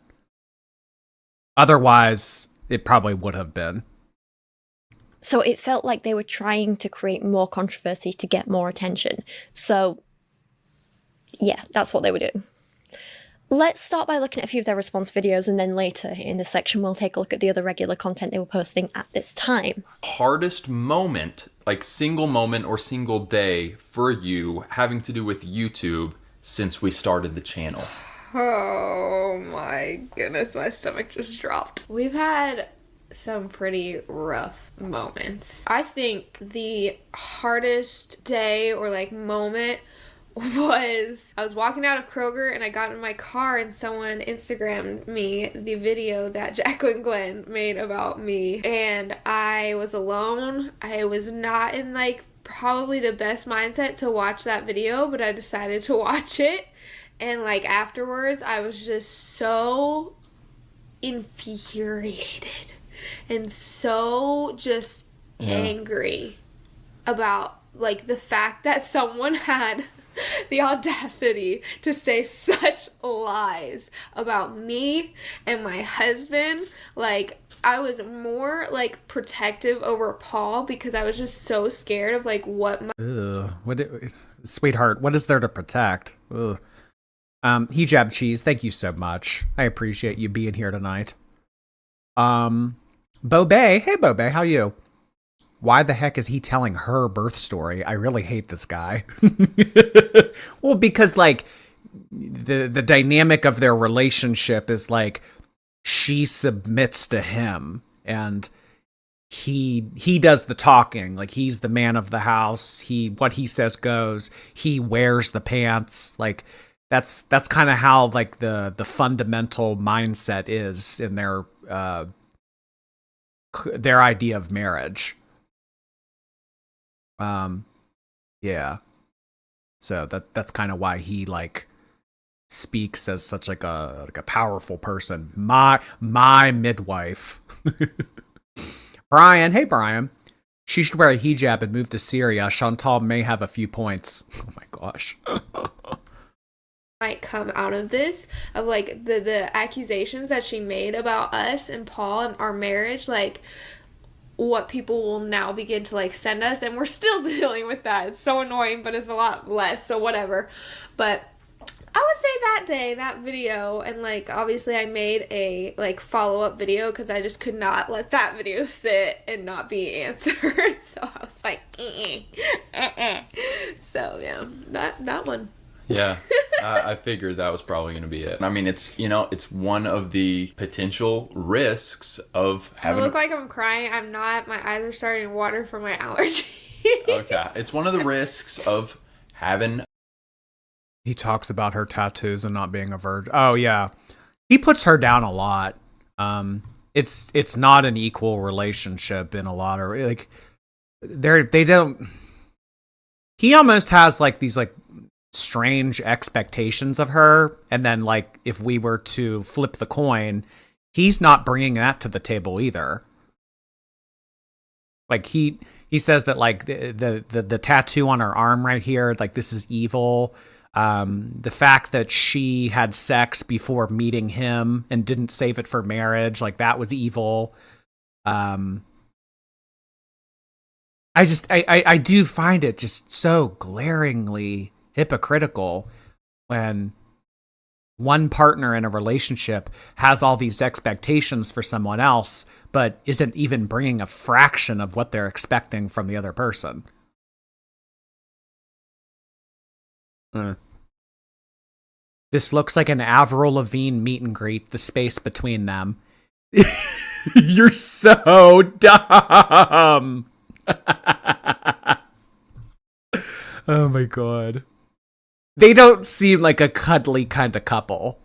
Otherwise, it probably would have been. So it felt like they were trying to create more controversy to get more attention. So yeah, that's what they were doing. Let's start by looking at a few of their response videos, and then later in this section we'll take a look at the other regular content they were posting at this time. Hardest moment, like single moment or single day for you having to do with YouTube since we started the channel? Oh my goodness, my stomach just dropped. We've had some pretty rough moments. I think the hardest day or like moment was I was walking out of Kroger and I got in my car and someone Instagrammed me the video that Jacqueline Glenn made about me, and I was alone. I was not in like probably the best mindset to watch that video, but I decided to watch it, and like afterwards I was just so infuriated and so just angry about like the fact that someone had the audacity to say such lies about me and my husband. Like, I was more like protective over Paul because I was just so scared of like what my Sweetheart, what is there to protect? Ugh. Hijab Cheese, thank you so much. I appreciate you being here tonight. Bobay, hey Bobay, how you? Why the heck is he telling her birth story? I really hate this guy. Well, because like the dynamic of their relationship is like she submits to him and he does the talking. Like he's the man of the house. What he says goes. He wears the pants. Like that's kind of how like the fundamental mindset is in their idea of marriage. Yeah. So that's kind of why he like speaks as such like a powerful person. My midwife. Brian, hey Brian. She should wear a hijab and move to Syria. Chantal may have a few points. Oh my gosh. might come out of this, of like the accusations that she made about us and Paul and our marriage, like what people will now begin to like send us, and we're still dealing with that. It's so annoying, but it's a lot less, so whatever. But I would say that day, that video, and like obviously I made a like follow-up video because I just could not let that video sit and not be answered. So I was like so yeah, that one. Yeah, I figured that was probably going to be it. I mean, it's, you know, it's one of the potential risks of having... I look like I'm crying. I'm not. My eyes are starting to water from my allergy. Okay. It's one of the risks of having... He talks about her tattoos and not being a virgin. Oh, yeah. He puts her down a lot. It's not an equal relationship in a lot of... Like, they don't... He almost has, like, these, like, strange expectations of her, and then like if we were to flip the coin, he's not bringing that to the table either. Like he says that like the tattoo on her arm right here, like this is evil. The fact that she had sex before meeting him and didn't save it for marriage, like that was evil. I do find it just so glaringly hypocritical when one partner in a relationship has all these expectations for someone else, but isn't even bringing a fraction of what they're expecting from the other person. This looks like an Avril Lavigne meet and greet, the space between them. You're so dumb. Oh my god. They don't seem like a cuddly kind of couple.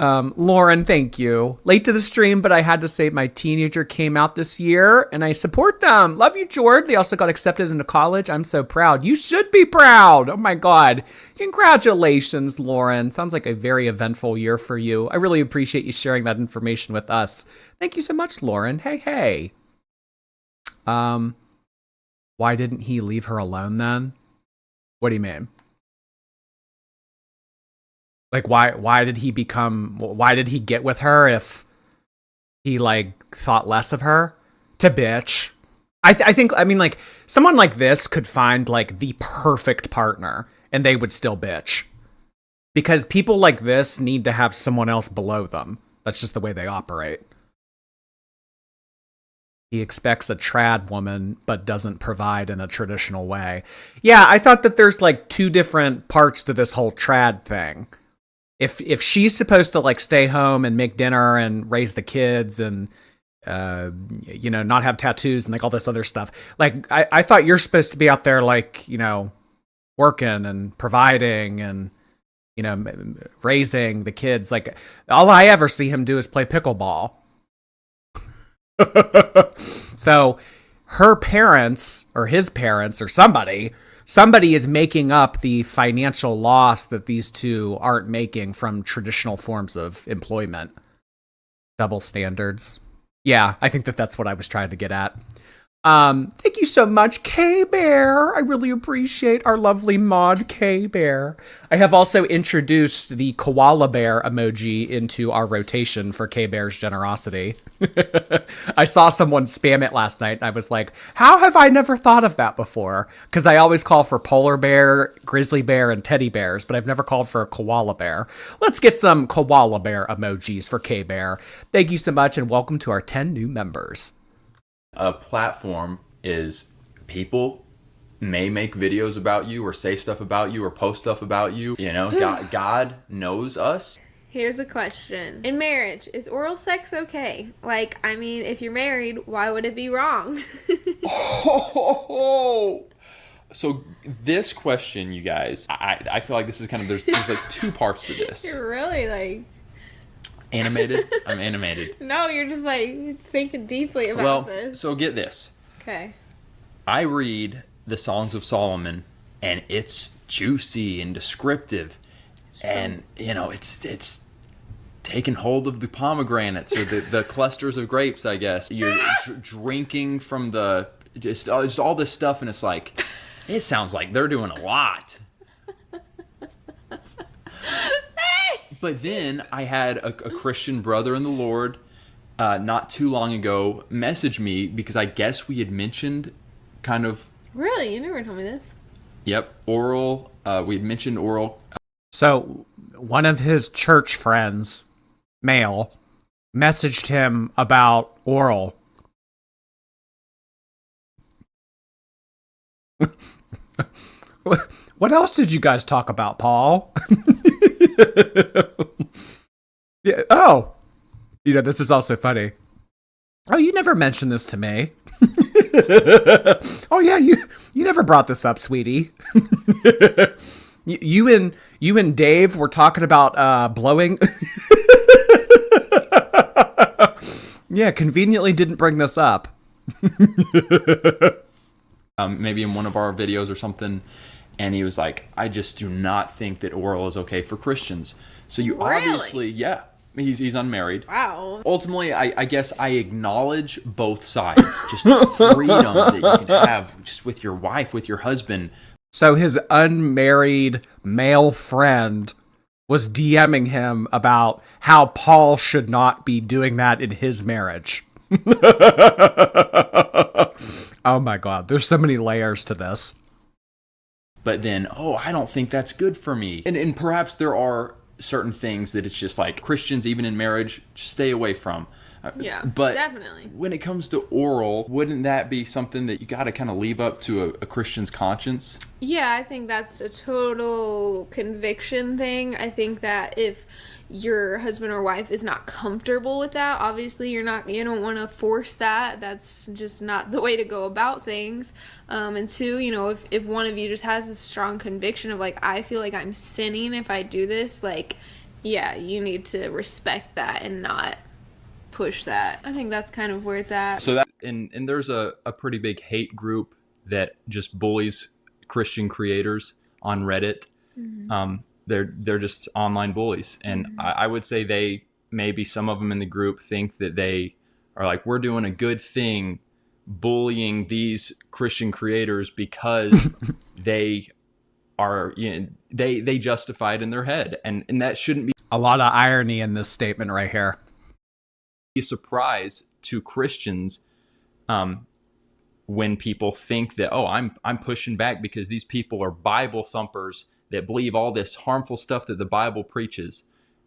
Lauren, thank you. Late to the stream, but I had to say my teenager came out this year and I support them. Love you, Jord. They also got accepted into college. I'm so proud. You should be proud. Oh my God. Congratulations, Lauren. Sounds like a very eventful year for you. I really appreciate you sharing that information with us. Thank you so much, Lauren. Hey. Why didn't he leave her alone then? What do you mean? Like, why did he get with her if he, like, thought less of her? To bitch. I think, like, someone like this could find, like, the perfect partner, and they would still bitch. Because people like this need to have someone else below them. That's just the way they operate. He expects a trad woman, but doesn't provide in a traditional way. Yeah, I thought that there's, like, two different parts to this whole trad thing. If she's supposed to, like, stay home and make dinner and raise the kids and, not have tattoos and, like, all this other stuff, like, I thought you're supposed to be out there, like, working and providing and, raising the kids. Like, all I ever see him do is play pickleball. So her parents or his parents or somebody is making up the financial loss that these two aren't making from traditional forms of employment. Double standards. Yeah, I think that's what I was trying to get at. Thank you so much, K-Bear. I really appreciate our lovely mod K-Bear. I have also introduced the koala bear emoji into our rotation for K-Bear's generosity. I saw someone spam it last night, and I was like, how have I never thought of that before? Because I always call for polar bear, grizzly bear, and teddy bears, but I've never called for a koala bear. Let's get some koala bear emojis for K-Bear. Thank you so much, and welcome to our 10 new members. A platform is people may make videos about you or say stuff about you or post stuff about you. God knows us. Here's a question. In marriage, is oral sex okay? Like, if you're married, why would it be wrong? So this question, you guys, I feel like this is kind of, there's like two parts to this. You're really Animated? I'm animated. No, you're just thinking deeply about this. So get this. Okay. I read the Songs of Solomon, and it's juicy and descriptive, and it's taking hold of the pomegranates or the clusters of grapes. I guess you're drinking from the just all this stuff, and it's like it sounds like they're doing a lot. But then I had a Christian brother in the Lord not too long ago message me because I guess we had mentioned kind of... Really? You never told me this. Yep. Oral. We had mentioned oral. So one of his church friends, male, messaged him about oral. What else did you guys talk about, Paul? Yeah. Oh, this is also funny. Oh, you never mentioned this to me. Oh yeah, you never brought this up, sweetie. you and Dave were talking about blowing. Yeah, conveniently didn't bring this up. Maybe in one of our videos or something, and he was like, I just do not think that oral is okay for Christians. So you obviously, yeah, he's unmarried. Wow. Ultimately, I guess I acknowledge both sides. Just the freedom that you can have just with your wife, with your husband. So his unmarried male friend was DMing him about how Paul should not be doing that in his marriage. Oh my God, there's so many layers to this. But then, oh, I don't think that's good for me. And perhaps there are certain things that it's just like Christians, even in marriage, stay away from. Yeah, but definitely. When it comes to oral, wouldn't that be something that you got to kind of leave up to a Christian's conscience? Yeah, I think that's a total conviction thing. I think that if your husband or wife is not comfortable with that, obviously you don't want to force that. That's just not the way to go about things. And two, if one of you just has this strong conviction of like, I feel like I'm sinning if I do this, like, yeah, you need to respect that and not push that. I think that's kind of where it's at. So that and there's a pretty big hate group that just bullies Christian creators on Reddit. Mm-hmm. They're just online bullies, and mm-hmm. I would say maybe some of them in the group think that they are like, we're doing a good thing bullying these Christian creators because they are, they justify it in their head, and that shouldn't be. A lot of irony in this statement right here. A surprise to Christians when people think that, oh, I'm pushing back because these people are Bible thumpers that believe all this harmful stuff that the Bible preaches.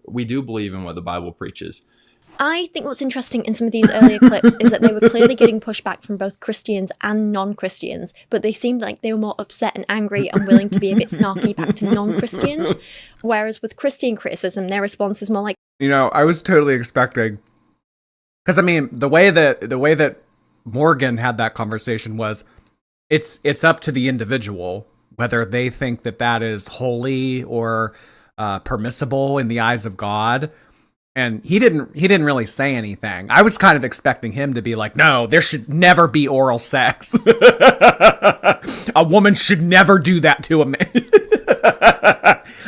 We do believe in what the Bible preaches. I think what's interesting in some of these earlier clips is that they were clearly getting pushback from both Christians and non-Christians, but they seemed like they were more upset and angry and willing to be a bit snarky back to non-Christians. Whereas with Christian criticism, their response is more like, I was totally expecting, because I mean, the way that Morgan had that conversation was, it's up to the individual whether they think that is holy or permissible in the eyes of God. And he didn't really say anything. I was kind of expecting him to be like, no, there should never be oral sex. A woman should never do that to a man.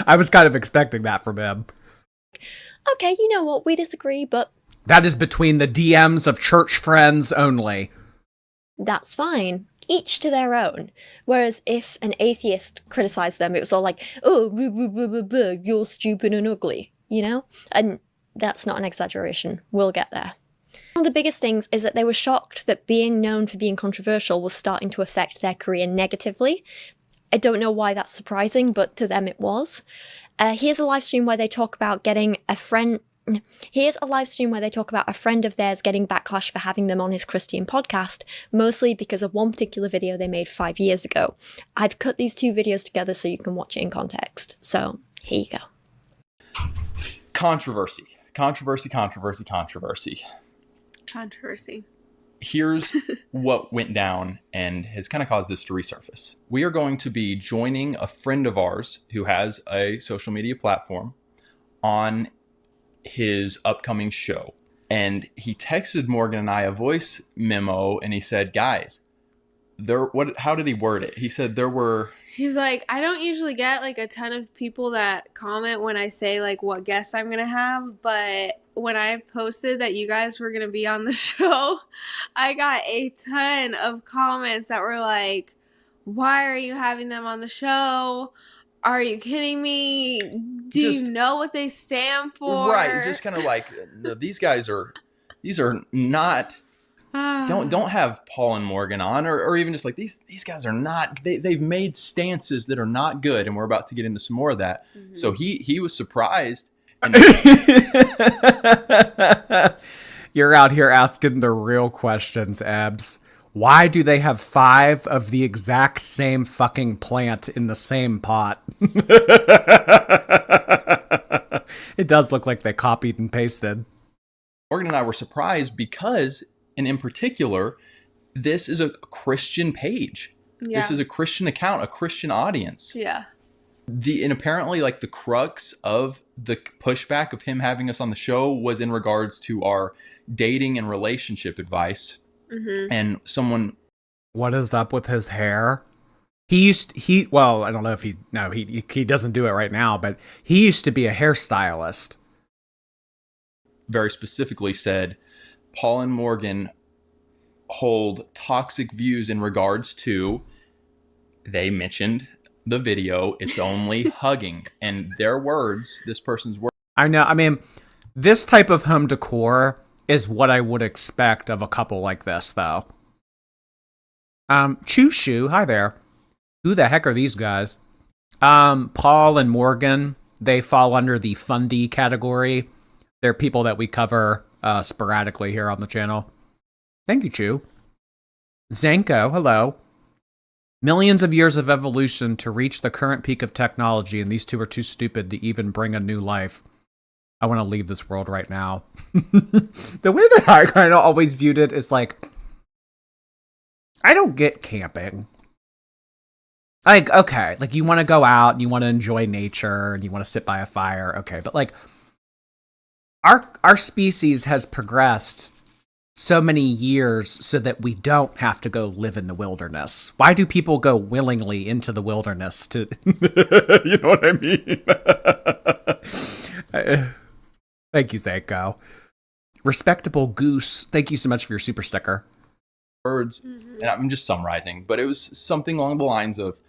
I was kind of expecting that from him. Okay, you know what? We disagree, but that is between the DMs of church friends only. That's fine. Each to their own. Whereas if an atheist criticized them, it was all like, oh, blah, blah, blah, blah, blah, you're stupid and ugly, And that's not an exaggeration. We'll get there. One of the biggest things is that they were shocked that being known for being controversial was starting to affect their career negatively. I don't know why that's surprising, but to them it was. Here's a live stream where they talk about a friend of theirs getting backlash for having them on his Christian podcast, mostly because of one particular video they made 5 years ago. I've cut these two videos together so you can watch it in context. So here you go. Controversy. Here's what went down and has kind of caused this to resurface. We are going to be joining a friend of ours who has a social media platform on his upcoming show. And he texted Morgan and I a voice memo, and he said, guys, how did he word it? He said he's like, I don't usually get like a ton of people that comment when I say like what guests I'm gonna have, but when I posted that you guys were gonna be on the show, I got a ton of comments that were like, why are you having them on the show? Are you kidding me? Do you know what they stand for? Right, just kind of like, no, these are not. Don't have Paul and Morgan on, or even just like these guys are not. They've made stances that are not good, and we're about to get into some more of that. Mm-hmm. So he was surprised. And you're out here asking the real questions, Ebbs. Why do they have 5 of the exact same fucking plant in the same pot? It does look like they copied and pasted. Morgan and I were surprised because, and in particular, this is a Christian page. Yeah. This is a Christian account, a Christian audience. Yeah. And apparently, like, the crux of the pushback of him having us on the show was in regards to our dating and relationship advice. Mm-hmm. And someone, what is up with his hair? Well, I don't know if he doesn't do it right now, but he used to be a hairstylist. Very specifically said, Paul and Morgan hold toxic views in regards to, they mentioned the video, it's only hugging. And their words, this person's words. I know. I mean, this type of home decor is what I would expect of a couple like this, though. Choo Shoo, hi there. Who the heck are these guys? Paul and Morgan, they fall under the Fundie category. They're people that we cover sporadically here on the channel. Thank you, Chu. Zanko, hello. Millions of years of evolution to reach the current peak of technology, and these two are too stupid to even bring a new life. I want to leave this world right now. The way that I kind of always viewed it is like, I don't get camping. Like, okay, like you want to go out and you want to enjoy nature and you want to sit by a fire, okay, but like our species has progressed so many years so that we don't have to go live in the wilderness. Why do people go willingly into the wilderness to you know what I mean? Thank you, Seiko. Respectable Goose, thank you so much for your super sticker. Words, and I'm just summarizing, but it was something along the lines of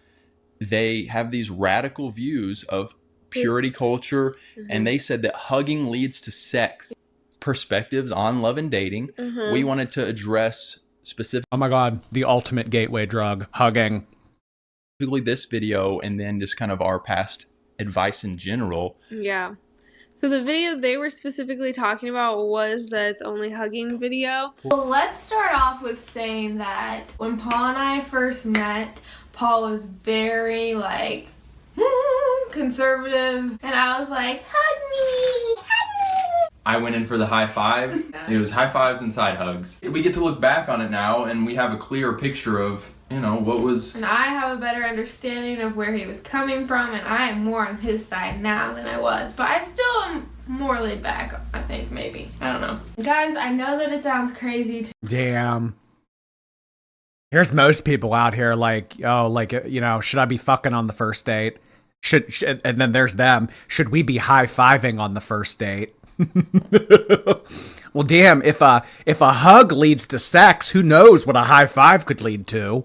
they have these radical views of purity culture, and they said that hugging leads to sex. Perspectives on love and dating. We wanted to address specifically. Oh my god, the ultimate gateway drug, hugging. This video, and then just kind of our past advice in general. Yeah. So the video they were specifically talking about was the It's Only Hugging video. Well, let's start off with saying that when Paul and I first met, Paul was very like conservative, and I was like, hug me, hug me. I went in for the high five. It was high fives and side hugs. We get to look back on it now, and we have a clearer picture of, you know, what was. And I have a better understanding of where he was coming from, and I am more on his side now than I was. But I still am more laid back, I think, maybe. I don't know. Guys, I know that it sounds crazy. Damn. Here's most people out here like, oh, like, you know, should I be fucking on the first date? Should and then there's them. Should we be high-fiving on the first date? Well, damn, if a hug leads to sex, who knows what a high five could lead to?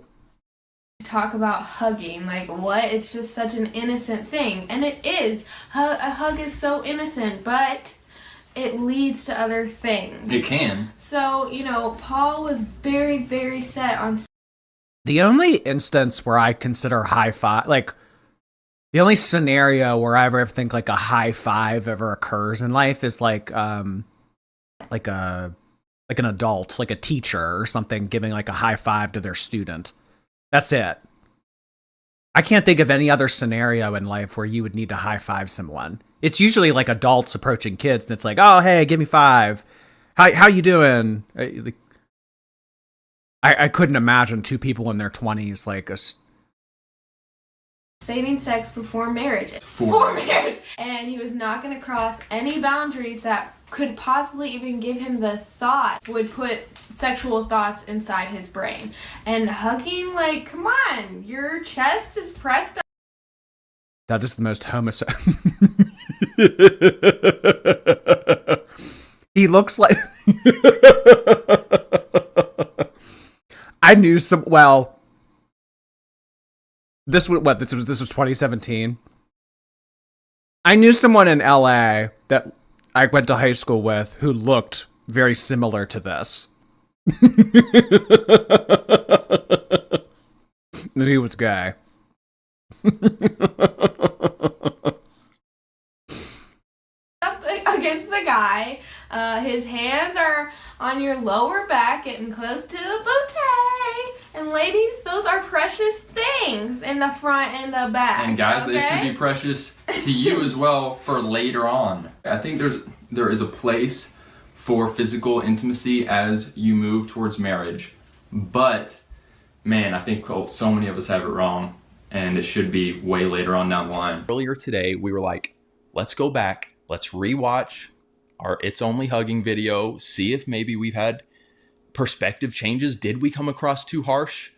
Talk about hugging, like what? It's just such an innocent thing, and it is. A hug is so innocent, but it leads to other things. It can. So, you know, Paul was very, very set on. The only instance where I consider high five, like, the only scenario where I ever think like a high five ever occurs in life is like an adult, like a teacher or something, giving like a high five to their student. That's it. I can't think of any other scenario in life where you would need to high five someone. It's usually like adults approaching kids, and it's like, oh, hey, give me five. How you doing? I couldn't imagine two people in their 20s like Saving sex before marriage. For marriage. And he was not going to cross any boundaries that could possibly even give him the thought would put sexual thoughts inside his brain. And hugging, like, come on, your chest is pressed up. That is the most homosexual. He looks like. I knew some. Well, this was 2017. I knew someone in LA that I went to high school with who looked very similar to this. And he was gay. Up against the guy. His hands are on your lower back, getting close to the bootay. And ladies, those are precious things in the front and the back. And guys, okay? they should be precious to you as well for later on. I think there is a place for physical intimacy as you move towards marriage. But, man, I think so many of us have it wrong. And it should be way later on down the line. Earlier today, we were like, let's go back. Let's rewatch our It's Only Hugging video. See if maybe we've had perspective changes. Did we come across too harsh?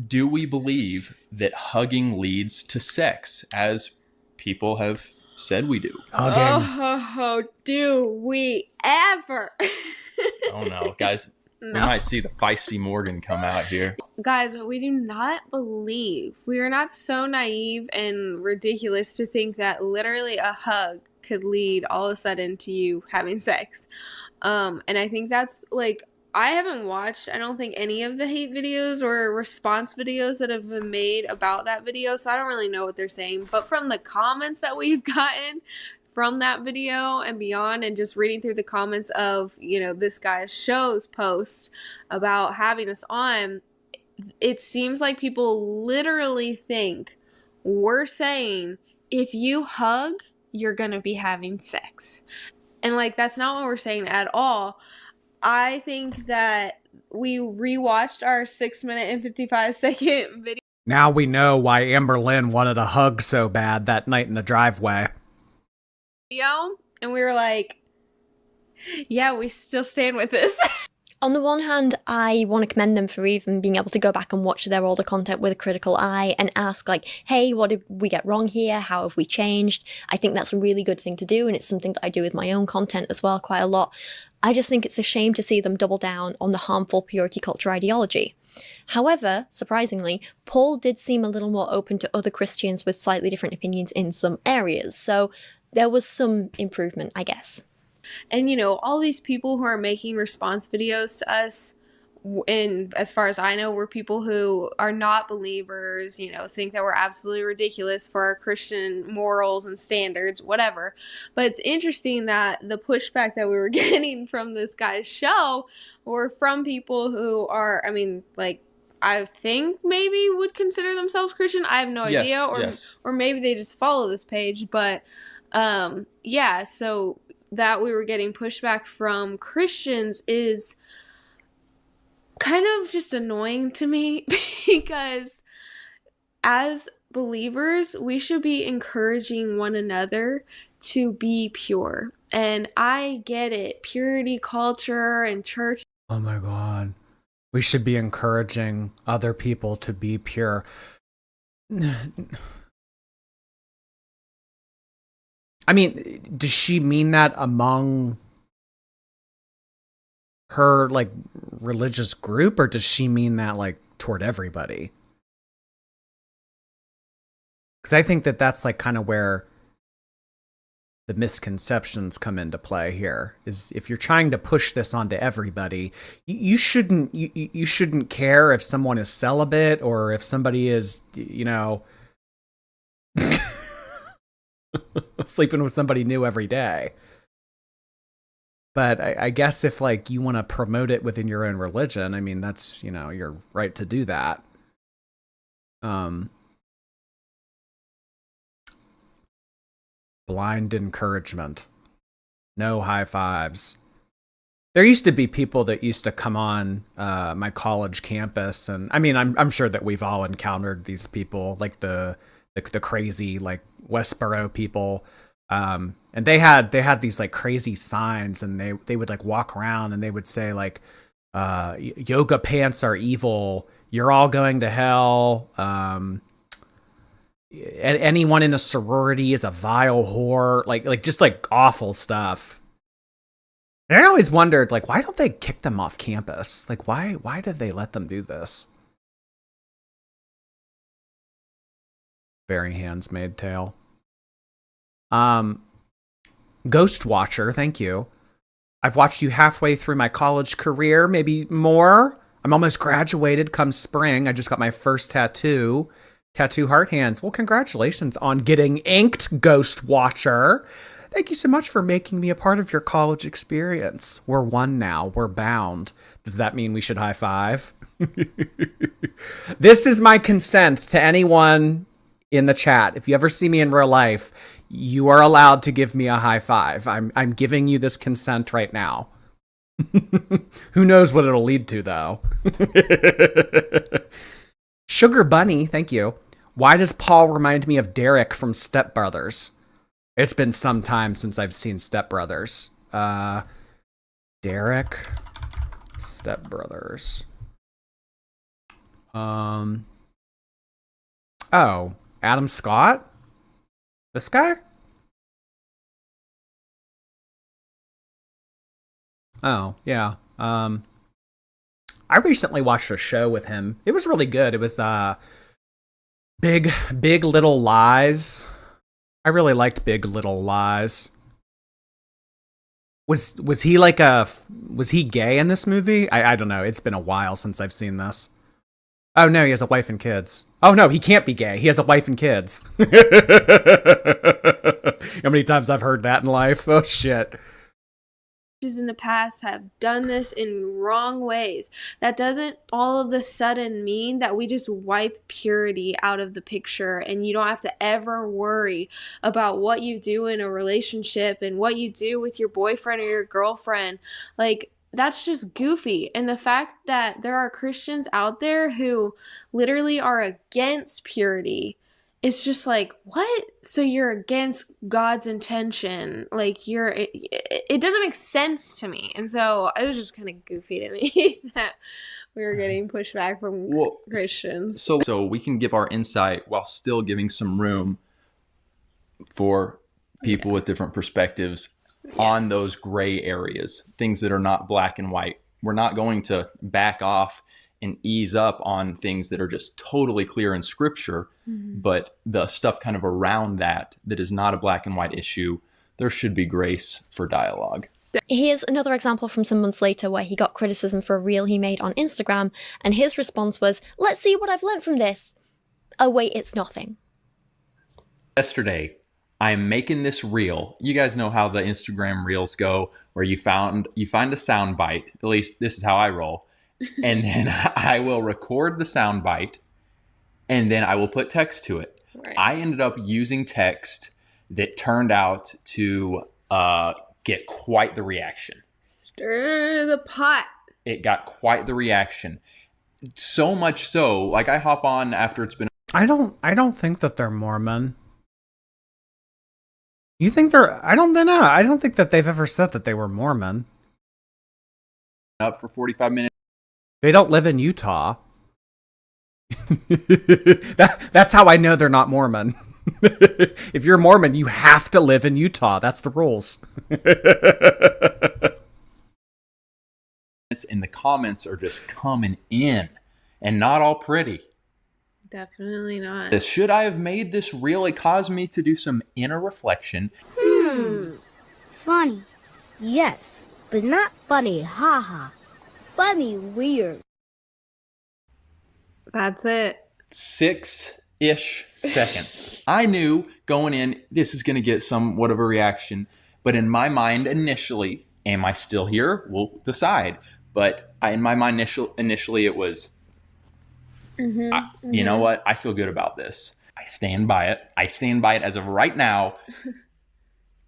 Do we believe that hugging leads to sex, as people have said we do? Hugging. Oh, do we ever? Oh no, guys. We might see the feisty Morgan come out here. Guys, we do not believe, we are not so naive and ridiculous to think that literally a hug could lead all of a sudden to you having sex. And I think that's like, I haven't watched, I don't think, any of the hate videos or response videos that have been made about that video, so I don't really know what they're saying. But from the comments that we've gotten from that video and beyond, and just reading through the comments of, you know, this guy's show's post about having us on, it seems like people literally think we're saying if you hug, you're gonna be having sex. And like, that's not what we're saying at all. I think that we rewatched our 6-minute and 55-second video. Now we know why Amber Lynn wanted a hug so bad that night in the driveway. And we were like, yeah, we still stand with this. On the one hand, I want to commend them for even being able to go back and watch their older content with a critical eye and ask, like, hey, what did we get wrong here? How have we changed? I think that's a really good thing to do, and it's something that I do with my own content as well quite a lot. I just think it's a shame to see them double down on the harmful purity culture ideology. However, surprisingly, Paul did seem a little more open to other Christians with slightly different opinions in some areas, so there was some improvement, I guess. And, you know, all these people who are making response videos to us, and as far as I know, were people who are not believers, you know, think that we're absolutely ridiculous for our Christian morals and standards, whatever. But it's interesting that the pushback that we were getting from this guy's show were from people who are, I mean, like, I think maybe would consider themselves Christian. I have no idea. Or maybe they just follow this page. But yeah, so that we were getting pushback from Christians is kind of just annoying to me, because as believers, we should be encouraging one another to be pure. And I get it, purity culture and church. Oh my God. We should be encouraging other people to be pure. I mean, does she mean that among her, like, religious group, or does she mean that, like, toward everybody? Because I think that that's, like, kind of where the misconceptions come into play here, is if you're trying to push this onto everybody, you shouldn't care if someone is celibate or if somebody is, you know, sleeping with somebody new every day. But I guess if, like, you want to promote it within your own religion, I mean, that's, you know, your right to do that. Blind encouragement. No high fives. There used to be people that used to come on my college campus, and I mean, I'm sure that we've all encountered these people, like the crazy, like, Westboro people. And they had these, like, crazy signs, and they would, like, walk around and they would say, like, yoga pants are evil, you're all going to hell, anyone in a sorority is a vile whore, like just, like, awful stuff. And I always wondered, like, why don't they kick them off campus? Like, why did they let them do this? Very Handmaid's Tale. Ghost Watcher, thank you. I've watched you halfway through my college career, maybe more. I'm almost graduated come spring. I just got my first tattoo heart hands. Well, congratulations on getting inked, Ghost Watcher. Thank you so much for making me a part of your college experience. We're one now. We're bound. Does that mean we should high five? This is my consent to anyone in the chat. If you ever see me in real life, you are allowed to give me a high five. I'm giving you this consent right now. Who knows what it'll lead to, though. Sugar Bunny, thank you. Why does Paul remind me of Derek from Step Brothers? It's been some time since I've seen Step Brothers. Derek, Step Brothers. Oh, Adam Scott? This guy? Oh, yeah. I recently watched a show with him. It was really good. It was Big Little Lies. I really liked Big Little Lies. Was he was he gay in this movie? I don't know. It's been a while since I've seen this. Oh no, he has a wife and kids. Oh no, he can't be gay. He has a wife and kids. How many times I've heard that in life? Oh shit. In the past have done this in wrong ways. That doesn't all of a sudden mean that we just wipe purity out of the picture and you don't have to ever worry about what you do in a relationship and what you do with your boyfriend or your girlfriend. Like, that's just goofy. And the fact that there are Christians out there who literally are against purity, it's just like, what? So you're against God's intention. Like, it doesn't make sense to me. And so it was just kind of goofy to me that we were getting pushback from Christians. So we can give our insight while still giving some room for people with different perspectives on those gray areas, things that are not black and white. We're not going to back off and ease up on things that are just totally clear in scripture, but the stuff kind of around that is not a black and white issue, there should be grace for dialogue. Here's another example from some months later where he got criticism for a reel he made on Instagram, and his response was, "Let's see what I've learned from this. Oh wait, it's nothing." Yesterday, I'm making this reel. You guys know how the Instagram reels go, where you find a sound bite. At least this is how I roll. And then I will record the sound bite, and then I will put text to it. Right. I ended up using text that turned out to get quite the reaction. Stir the pot. It got quite the reaction. So much so, like, I hop on after it's been... I don't think that they're Mormon. You think they're... I don't know. I don't think that they've ever said that they were Mormon. up for 45 minutes. They don't live in Utah. That's how I know they're not Mormon. If you're Mormon, you have to live in Utah. That's the rules. And the comments are just coming in, and not all pretty. Definitely not. Should I have made this reel? It caused me to do some inner reflection. Funny. Yes, but not funny, haha. Funny weird. That's it. 6-ish seconds. I knew going in, this is going to get somewhat of a reaction. But in my mind initially, am I still here? We'll decide. But in my mind initially it was, you know what? I feel good about this. I stand by it. I stand by it as of right now.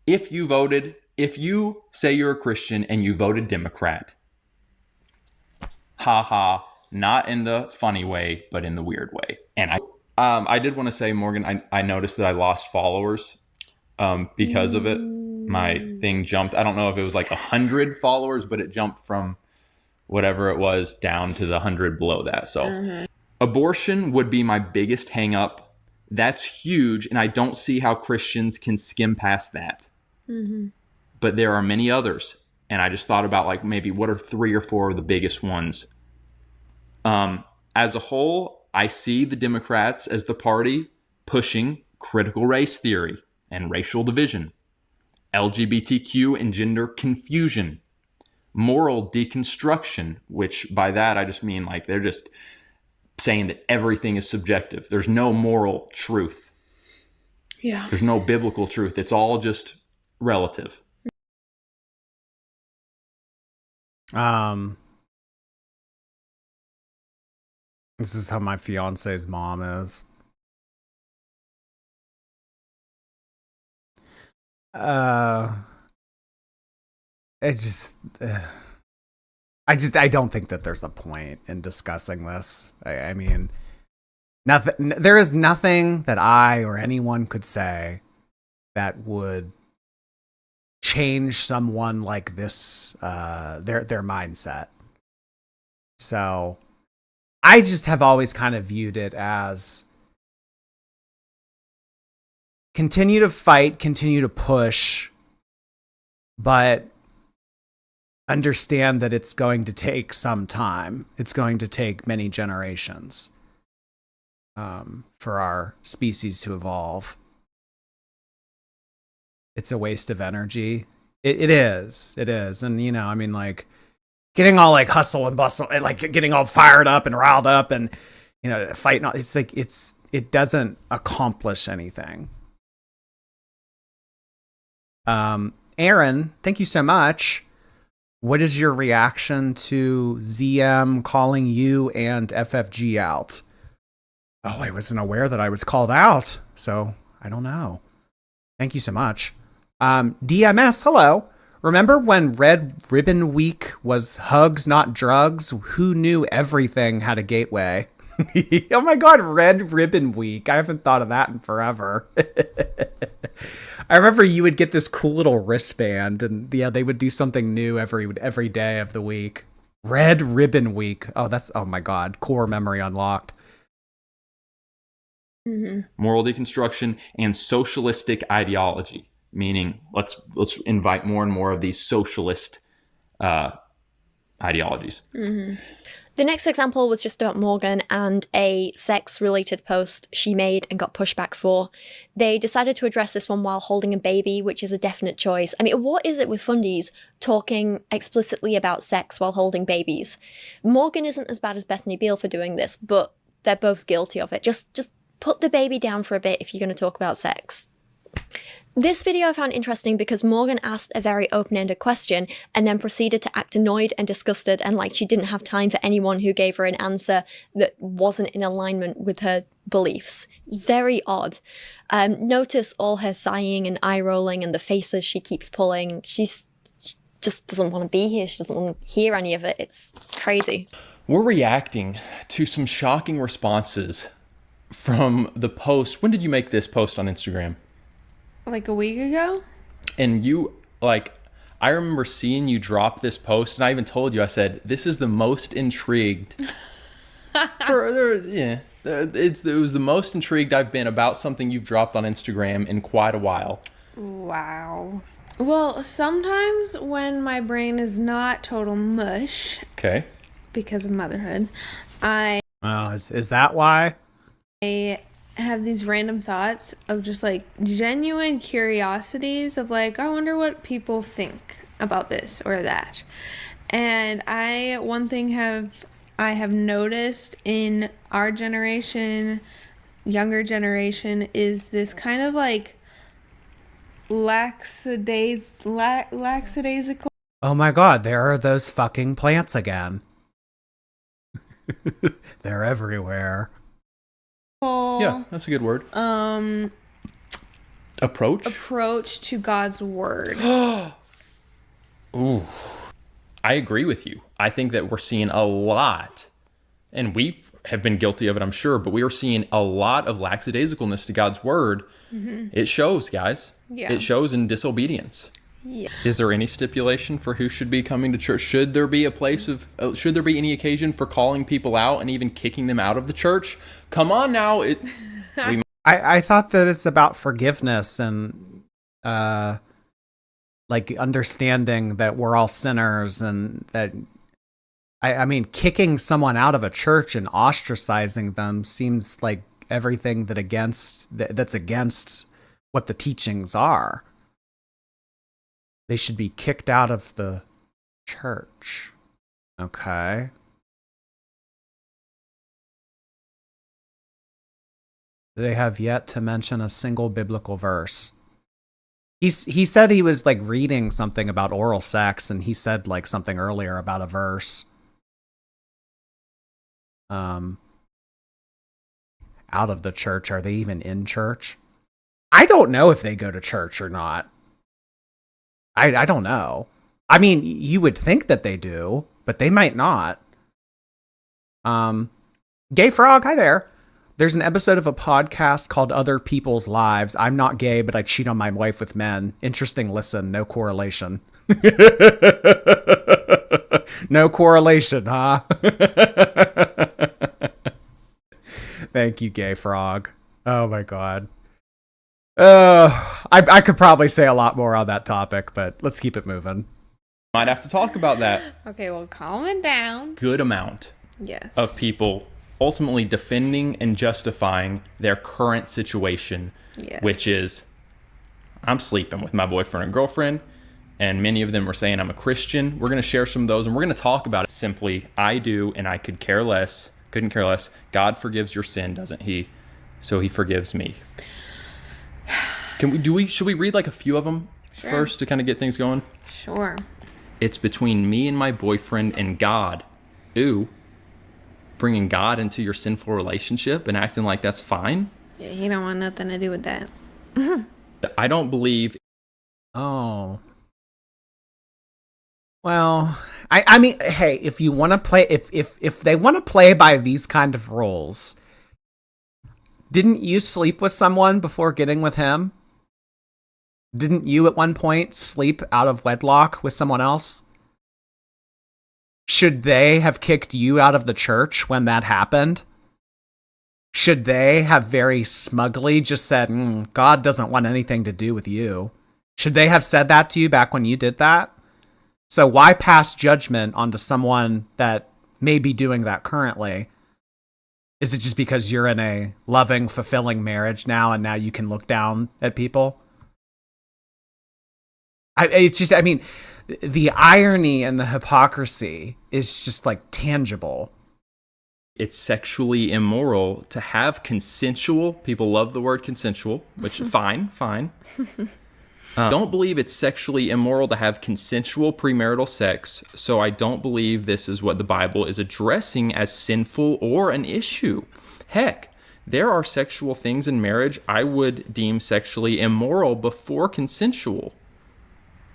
If you say you're a Christian and you voted Democrat, haha, not in the funny way, but in the weird way. And I did want to say, Morgan, I noticed that I lost followers because of it. My thing jumped. I don't know if it was like 100 followers, but it jumped from whatever it was down to the 100 below that. So abortion would be my biggest hang up. That's huge. And I don't see how Christians can skim past that. But there are many others. And I just thought about, like, maybe what are 3 or 4 of the biggest ones. As a whole, I see the Democrats as the party pushing critical race theory and racial division, LGBTQ and gender confusion, moral deconstruction, which by that I just mean, like, they're just saying that everything is subjective. There's no moral truth. Yeah. There's no biblical truth. It's all just relative. This is how my fiance's mom is. I don't think that there's a point in discussing this. I mean, nothing. There is nothing that I or anyone could say that would change someone like this, their mindset. So I just have always kind of viewed it as continue to fight, continue to push, but understand that it's going to take some time. It's going to take many generations for our species to evolve. It's a waste of energy. It is. And, you know, I mean, like, getting all, like, hustle and bustle, and, like, getting all fired up and riled up and, you know, fighting. It's like, it doesn't accomplish anything. Aaron, thank you so much. What is your reaction to ZM calling you and FFG out? Oh, I wasn't aware that I was called out, so I don't know. Thank you so much. DMS, hello. Remember when Red Ribbon Week was hugs, not drugs? Who knew everything had a gateway? Oh my God, Red Ribbon Week. I haven't thought of that in forever. I remember you would get this cool little wristband, and yeah, they would do something new every day of the week. Red Ribbon Week. Oh my God, core memory unlocked. Moral deconstruction and socialistic ideology, meaning let's invite more and more of these socialist ideologies. The next example was just about Morgan and a sex-related post she made and got pushback for. They decided to address this one while holding a baby, which is a definite choice. I mean, what is it with fundies talking explicitly about sex while holding babies? Morgan isn't as bad as Bethany Beal for doing this, but they're both guilty of it. Just put the baby down for a bit if you're going to talk about sex. This video I found interesting because Morgan asked a very open-ended question and then proceeded to act annoyed and disgusted and like she didn't have time for anyone who gave her an answer that wasn't in alignment with her beliefs. Very odd. Notice all her sighing and eye-rolling and the faces she keeps pulling. She just doesn't want to be here. She doesn't want to hear any of it. It's crazy. We're reacting to some shocking responses from the post. When did you make this post on Instagram? Like a week ago? And you, like, I remember seeing you drop this post, and I even told you, I said, this is the most intrigued. It was the most intrigued I've been about something you've dropped on Instagram in quite a while. Wow. Well, sometimes when my brain is not total mush, Okay. because of motherhood, Is that why? I have these random thoughts of just like genuine curiosities of like, I wonder what people think about this or that. And one thing I have noticed in our generation, younger generation, is this kind of like lackadaisical. Oh my God, there are those fucking plants again. They're everywhere. Yeah, that's a good word. Approach to God's word. Ooh. I agree with you. I think that we're seeing a lot, and we have been guilty of it, I'm sure, but we are seeing a lot of lackadaisicalness to God's word. It shows, guys. Yeah. It shows in disobedience. Yeah. Is there any stipulation for who should be coming to church? Should there be should there be any occasion for calling people out and even kicking them out of the church? Come on now. I thought that it's about forgiveness and like understanding that we're all sinners, and that I mean, kicking someone out of a church and ostracizing them seems like everything that's against what the teachings are. They should be kicked out of the church. Okay. They have yet to mention a single biblical verse. He said he was like reading something about oral sex, and he said like something earlier about a verse. Out of the church. Are they even in church? I don't know if they go to church or not. I don't know. I mean, you would think that they do, but they might not. Gay Frog, hi there. There's an episode of a podcast called Other People's Lives. I'm not gay, but I cheat on my wife with men. Interesting listen, no correlation. No correlation, huh? Thank you, Gay Frog. Oh my God. I could probably say a lot more on that topic, but let's keep it moving. Might have to talk about that. Okay, well, calm it down. Good amount Yes. of people ultimately defending and justifying their current situation, Yes. which is, I'm sleeping with my boyfriend and girlfriend, and many of them are saying I'm a Christian. We're going to share some of those, and we're going to talk about it simply. I do, and I couldn't care less. God forgives your sin, doesn't he? So he forgives me. Should we read like a few of them first to kind of get things going? Sure. It's between me and my boyfriend and God. Ooh. Bringing God into your sinful relationship and acting like that's fine? Yeah, he don't want nothing to do with that. I don't believe. Oh. Well, I mean, hey, if you want to play, if they want to play by these kind of rules, didn't you sleep with someone before getting with him? Didn't you at one point sleep out of wedlock with someone else? Should they have kicked you out of the church when that happened? Should they have very smugly just said, God doesn't want anything to do with you? Should they have said that to you back when you did that? So why pass judgment onto someone that may be doing that currently? Is it just because you're in a loving, fulfilling marriage now and now you can look down at people? I mean, the irony and the hypocrisy is just like tangible. It's sexually immoral to have consensual. People love the word consensual, which fine. Don't believe it's sexually immoral to have consensual premarital sex, so I don't believe this is what the Bible is addressing as sinful or an issue. Heck, there are sexual things in marriage I would deem sexually immoral before consensual.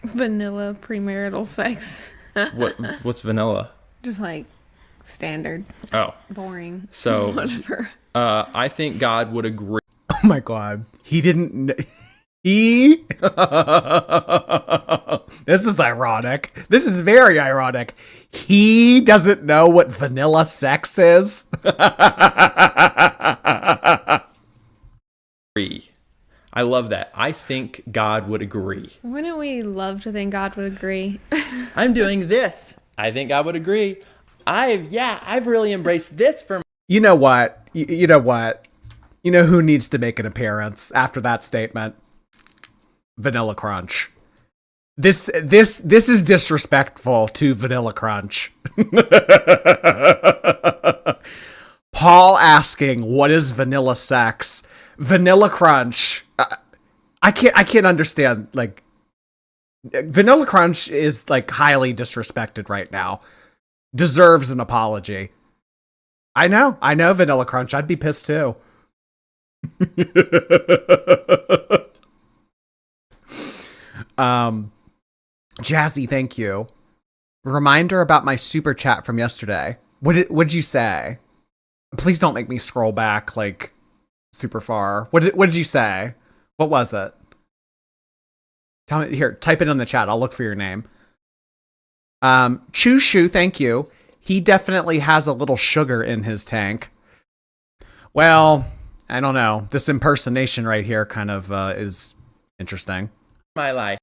Vanilla premarital sex. What's vanilla? Just like standard. Oh. Boring. So, whatever. I think God would agree. Oh my God. He didn't... He... This is ironic. This is very ironic. He doesn't know what vanilla sex is? I love that. I think God would agree. Wouldn't we love to think God would agree? I'm doing this. I think God would agree. I've really embraced this for. You know what? You know what? You know who needs to make an appearance after that statement? Vanilla Crunch. This is disrespectful to Vanilla Crunch. Paul asking, "What is vanilla sex?" Vanilla Crunch. I can't understand. Like, Vanilla Crunch is like highly disrespected right now. Deserves an apology. I know, Vanilla Crunch. I'd be pissed too. Jazzy, thank you. Reminder about my super chat from yesterday. What'd you say? Please don't make me scroll back like super far. What did you say? What was it? Tell me here. Type it in the chat. I'll look for your name. Choo Shoo, thank you. He definitely has a little sugar in his tank. Well, I don't know. This impersonation right here kind of is interesting. My life.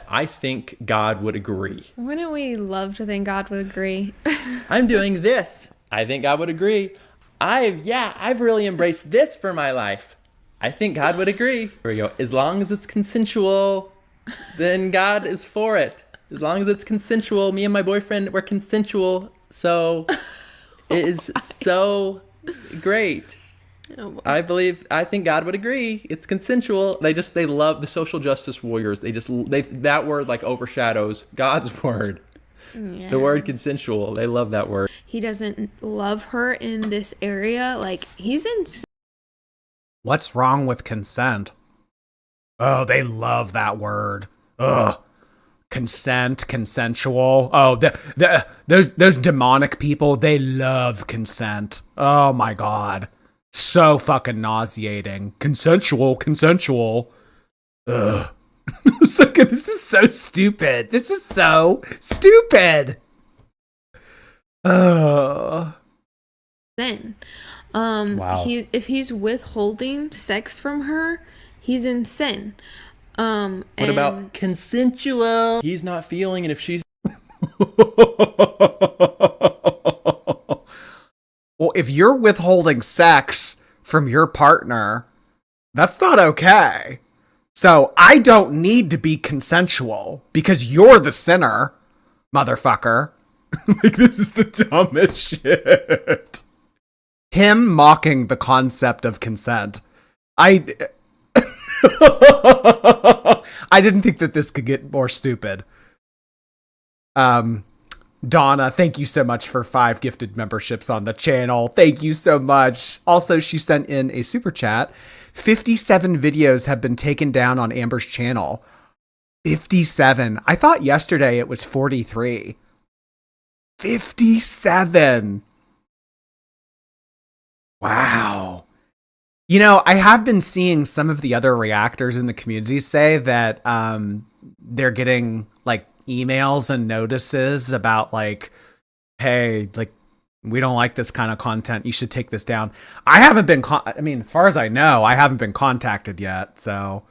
I think God would agree. Wouldn't we love to think God would agree? I'm doing this. I think God would agree. I've really embraced this for my life. I think God would agree. Here we go. As long as it's consensual, then God is for it. As long as it's consensual, me and my boyfriend were consensual, so it is so great. Oh, I think God would agree. It's consensual. They love the social justice warriors. That word like overshadows God's word. yeah. The word consensual. They love that word. He doesn't love her in this area. Like, he's in. What's wrong with consent? Oh, they love that word. Ugh. Consent, consensual. Oh, those demonic people, they love consent. Oh my God. So fucking nauseating. Consensual. Ugh. This is so stupid. This is so stupid. Sin. Wow. If he's withholding sex from her, he's in sin. What about consensual? He's not feeling it if she's. Well, if you're withholding sex from your partner, that's not okay. So I don't need to be consensual because you're the sinner, motherfucker. Like, this is the dumbest shit. Him mocking the concept of consent. I didn't think that this could get more stupid. Donna, thank you so much for 5 gifted memberships on the channel. Thank you so much. Also, she sent in a super chat. 57 videos have been taken down on Amber's channel. 57. I thought yesterday it was 43. 57. Wow. You know, I have been seeing some of the other reactors in the community say that they're getting like emails and notices about like, hey, like, we don't like this kind of content. You should take this down. I haven't been, I mean, as far as I know, I haven't been contacted yet. So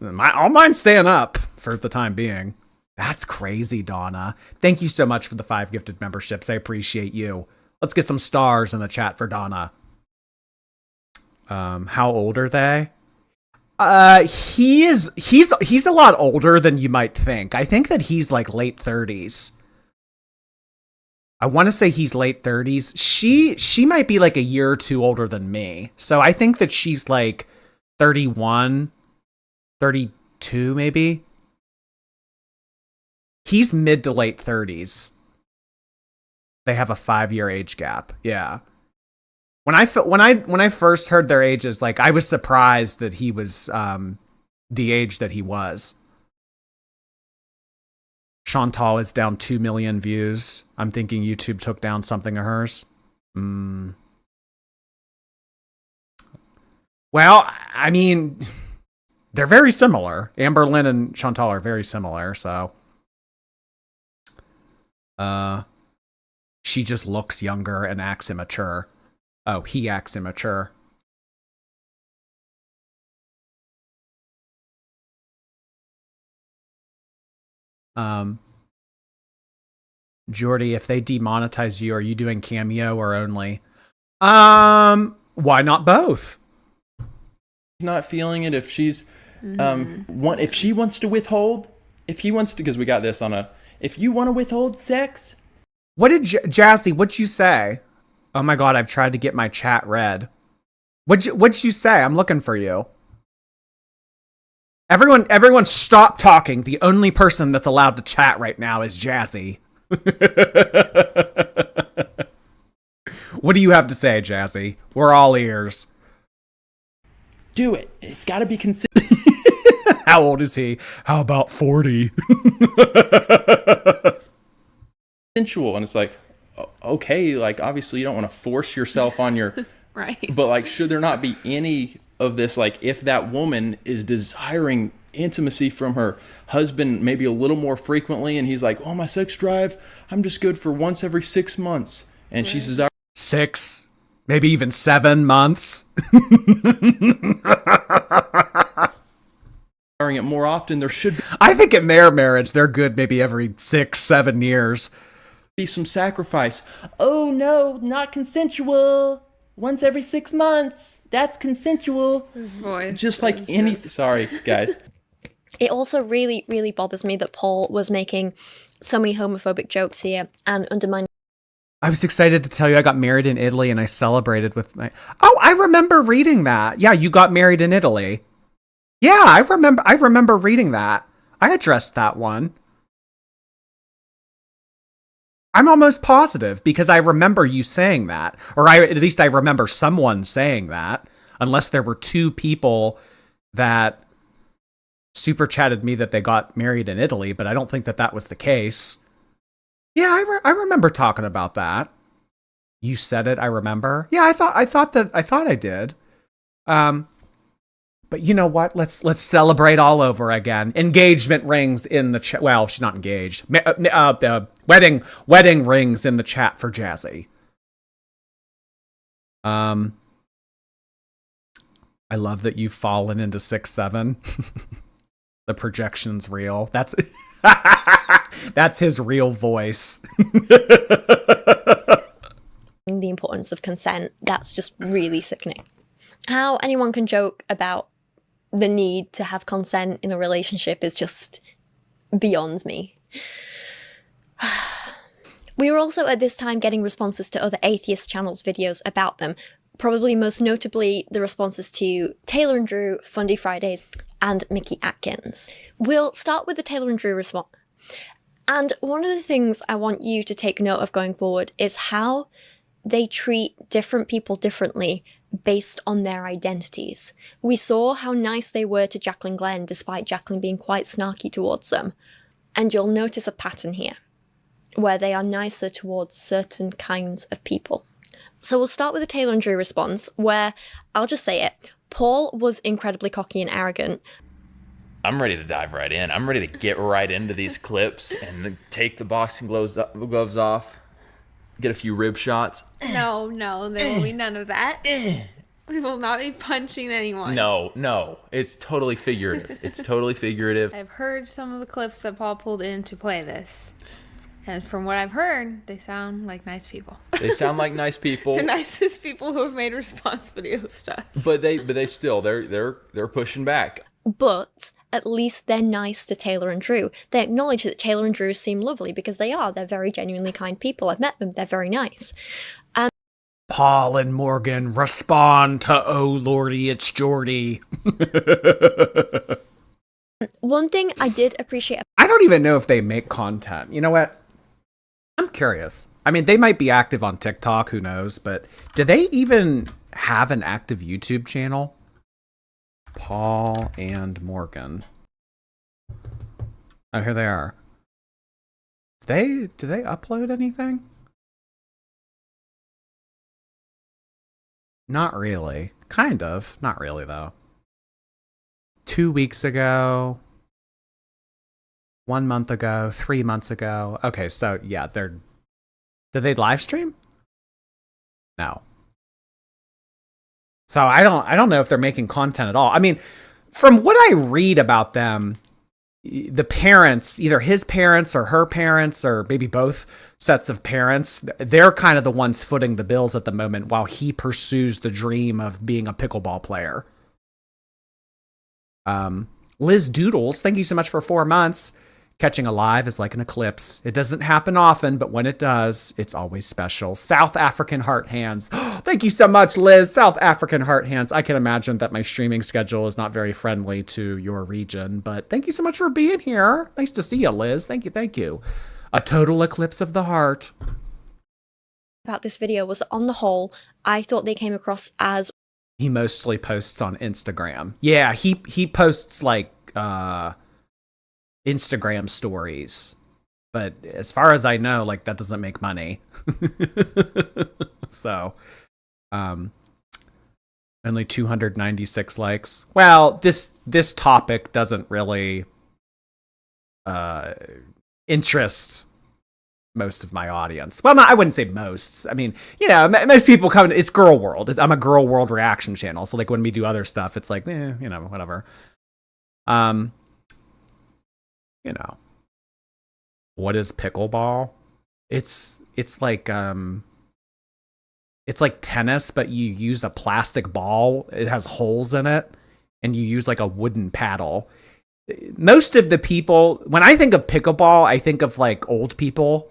I'll mind staying up for the time being. That's crazy, Donna. Thank you so much for the 5 gifted memberships. I appreciate you. Let's get some stars in the chat for Donna. How old are they? He's a lot older than you might think. I think that he's like late 30s. I want to say he's late 30s. She might be like a year or two older than me. So I think that she's like 31, 32 maybe. He's mid to late 30s. They have a 5-year age gap. Yeah. When I first heard their ages, like, I was surprised that he was the age that he was. Chantal is down 2 million views. I'm thinking YouTube took down something of hers. Well, I mean, they're very similar. Amber Lynn and Chantal are very similar, so. She just looks younger and acts immature. Oh, he acts immature. Jordy, if they demonetize you, are you doing cameo or only? Why not both? Not feeling it if she's if she wants to withhold, if he wants to, because we got this on a, if you want to withhold sex. What did Jazzy, what'd you say? Oh my god, I've tried to get my chat read. What'd you say? I'm looking for you. Everyone stop talking. The only person that's allowed to chat right now is Jazzy. What do you have to say, Jazzy? We're all ears. Do it. It's got to be considered. How old is he? How about 40? Sensual, and it's like, okay, like, obviously you don't want to force yourself on your Right. But like, should there not be any of this? Like, if that woman is desiring intimacy from her husband maybe a little more frequently, and he's like, oh, my sex drive, I'm just good for once every 6 months, and she's desiring 6, maybe even 7 months. it more often, there should I think in their marriage, they're good maybe every 6, 7 years. be some sacrifice. Oh no, not consensual. Once every 6 months. That's consensual. His voice. Just like any. Sorry, guys. It also really, really bothers me that Paul was making so many homophobic jokes here and undermining. I was excited to tell you I got married in Italy and I celebrated with my... Oh, I remember reading that. Yeah, you got married in Italy. Yeah, I remember reading that. I addressed that one. I'm almost positive because I remember you saying that. Or at least I remember someone saying that. Unless there were 2 people that super chatted me that they got married in Italy, but I don't think that was the case. Yeah, I remember talking about that. You said it, I remember. Yeah, I thought I did. But you know what? Let's celebrate all over again. Engagement rings in the chat. Well, she's not engaged. Wedding rings in the chat for Jazzy. I love that you've fallen into 6'7". The projection's real. That's That's his real voice. The importance of consent, that's just really sickening. How anyone can joke about the need to have consent in a relationship is just beyond me. We were also at this time getting responses to other atheist channels' videos about them, probably most notably the responses to Taylor and Drew, Fundie Fridays, and Mickey Atkins. We'll start with the Taylor and Drew response. And one of the things I want you to take note of going forward is how they treat different people differently based on their identities. We saw how nice they were to Jacqueline Glenn despite Jacqueline being quite snarky towards them. And you'll notice a pattern here, where they are nicer towards certain kinds of people. So we'll start with the Taylor and Drew response, where, I'll just say it, Paul was incredibly cocky and arrogant. I'm ready to dive right in. I'm ready to get right into these clips and take the boxing gloves off, get a few rib shots. No, there will be none of that. We will not be punching anyone. No. It's totally figurative. I've heard some of the clips that Paul pulled in to play this. And from what I've heard, they sound like nice people. They sound like nice people. The nicest people who have made response videos to us. But they still they're pushing back. But at least they're nice to Taylor and Drew. They acknowledge that Taylor and Drew seem lovely because they are. They're very genuinely kind people. I've met them. They're very nice. Paul and Morgan respond to "Oh Lordy, it's Jordy." One thing I did appreciate. I don't even know if they make content. You know what? I'm curious. I mean, they might be active on TikTok, who knows, but do they even have an active YouTube channel? Paul and Morgan. Oh, here they are. Do they upload anything? Not really. Kind of. Not really, though. 2 weeks ago. 1 month ago. 3 months ago. Okay, so yeah, did they live stream? No. So I don't know if they're making content at all. I mean, from what I read about them, the parents, either his parents or her parents, or maybe both sets of parents, they're kind of the ones footing the bills at the moment while he pursues the dream of being a pickleball player. Liz Doodles, thank you so much for 4 months. Catching a live is like an eclipse. It doesn't happen often, but when it does, it's always special. South African Heart Hands. Thank you so much, Liz. South African Heart Hands. I can imagine that my streaming schedule is not very friendly to your region, but thank you so much for being here. Nice to see you, Liz. Thank you. A total eclipse of the heart. About this video was, on the whole, I thought they came across as... He mostly posts on Instagram. Yeah, he posts like... Instagram stories, but as far as I know, like, that doesn't make money. So only 296 likes. Well, this topic doesn't really interest most of my audience. Well, I wouldn't say most. I mean, you know, most people come. It's Girl World. I'm a Girl World reaction channel, so like when we do other stuff, it's like, you know, whatever. You know, what is pickleball? It's like tennis, but you use a plastic ball. It has holes in it, and you use like a wooden paddle. Most of the people, when I think of pickleball, I think of like old people.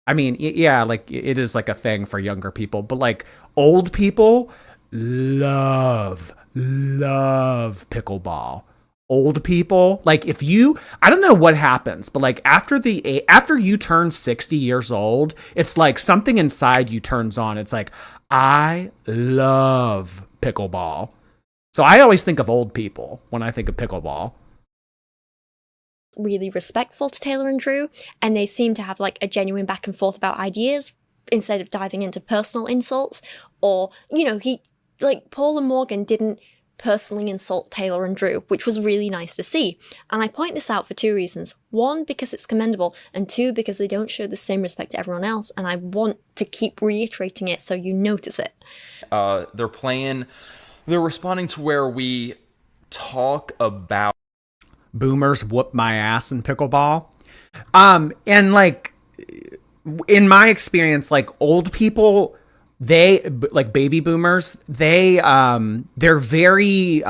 I mean, yeah, like it is like a thing for younger people, but like old people love pickleball. Old people, like I don't know what happens, but like after you turn 60 years old, it's like something inside you turns on. It's like, I love pickleball. So I always think of old people when I think of pickleball. Really respectful to Taylor and Drew, and they seem to have like a genuine back and forth about ideas instead of diving into personal insults. Or, you know, Paul and Morgan didn't personally insult Taylor and Drew, which was really nice to see. And I point this out for 2 reasons. 1, because it's commendable, and 2, because they don't show the same respect to everyone else, and I want to keep reiterating it so you notice it. They're responding to where we talk about boomers whoop my ass in pickleball. And like in my experience, like old people, they like baby boomers, they're very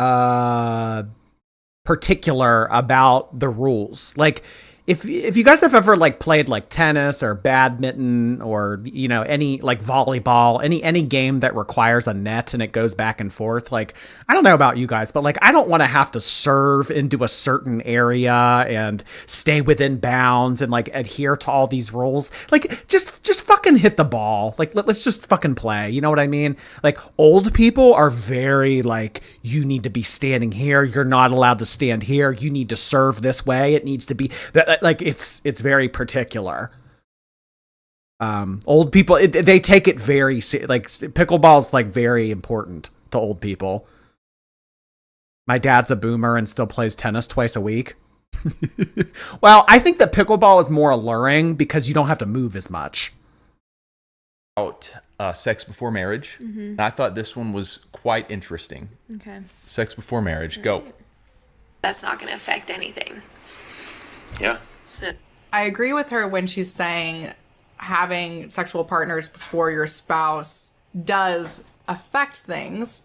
particular about the rules. Like if you guys have ever like played like tennis or badminton or, you know, any like volleyball, any game that requires a net and it goes back and forth, like I don't know about you guys, but like I don't want to have to serve into a certain area and stay within bounds and like adhere to all these rules. Like just fucking hit the ball. Like let's just fucking play. You know what I mean? Like old people are very like, you need to be standing here. You're not allowed to stand here. You need to serve this way. It needs to be like it's very particular. Old people, they take it very like pickleball's like very important to old people. My dad's a boomer and still plays tennis twice a week. Well, I think that pickleball is more alluring because you don't have to move as much. About sex before marriage. And I thought this one was quite interesting. Okay. Sex before marriage. Go. That's not going to affect anything. Yeah. So I agree with her when she's saying having sexual partners before your spouse does affect things,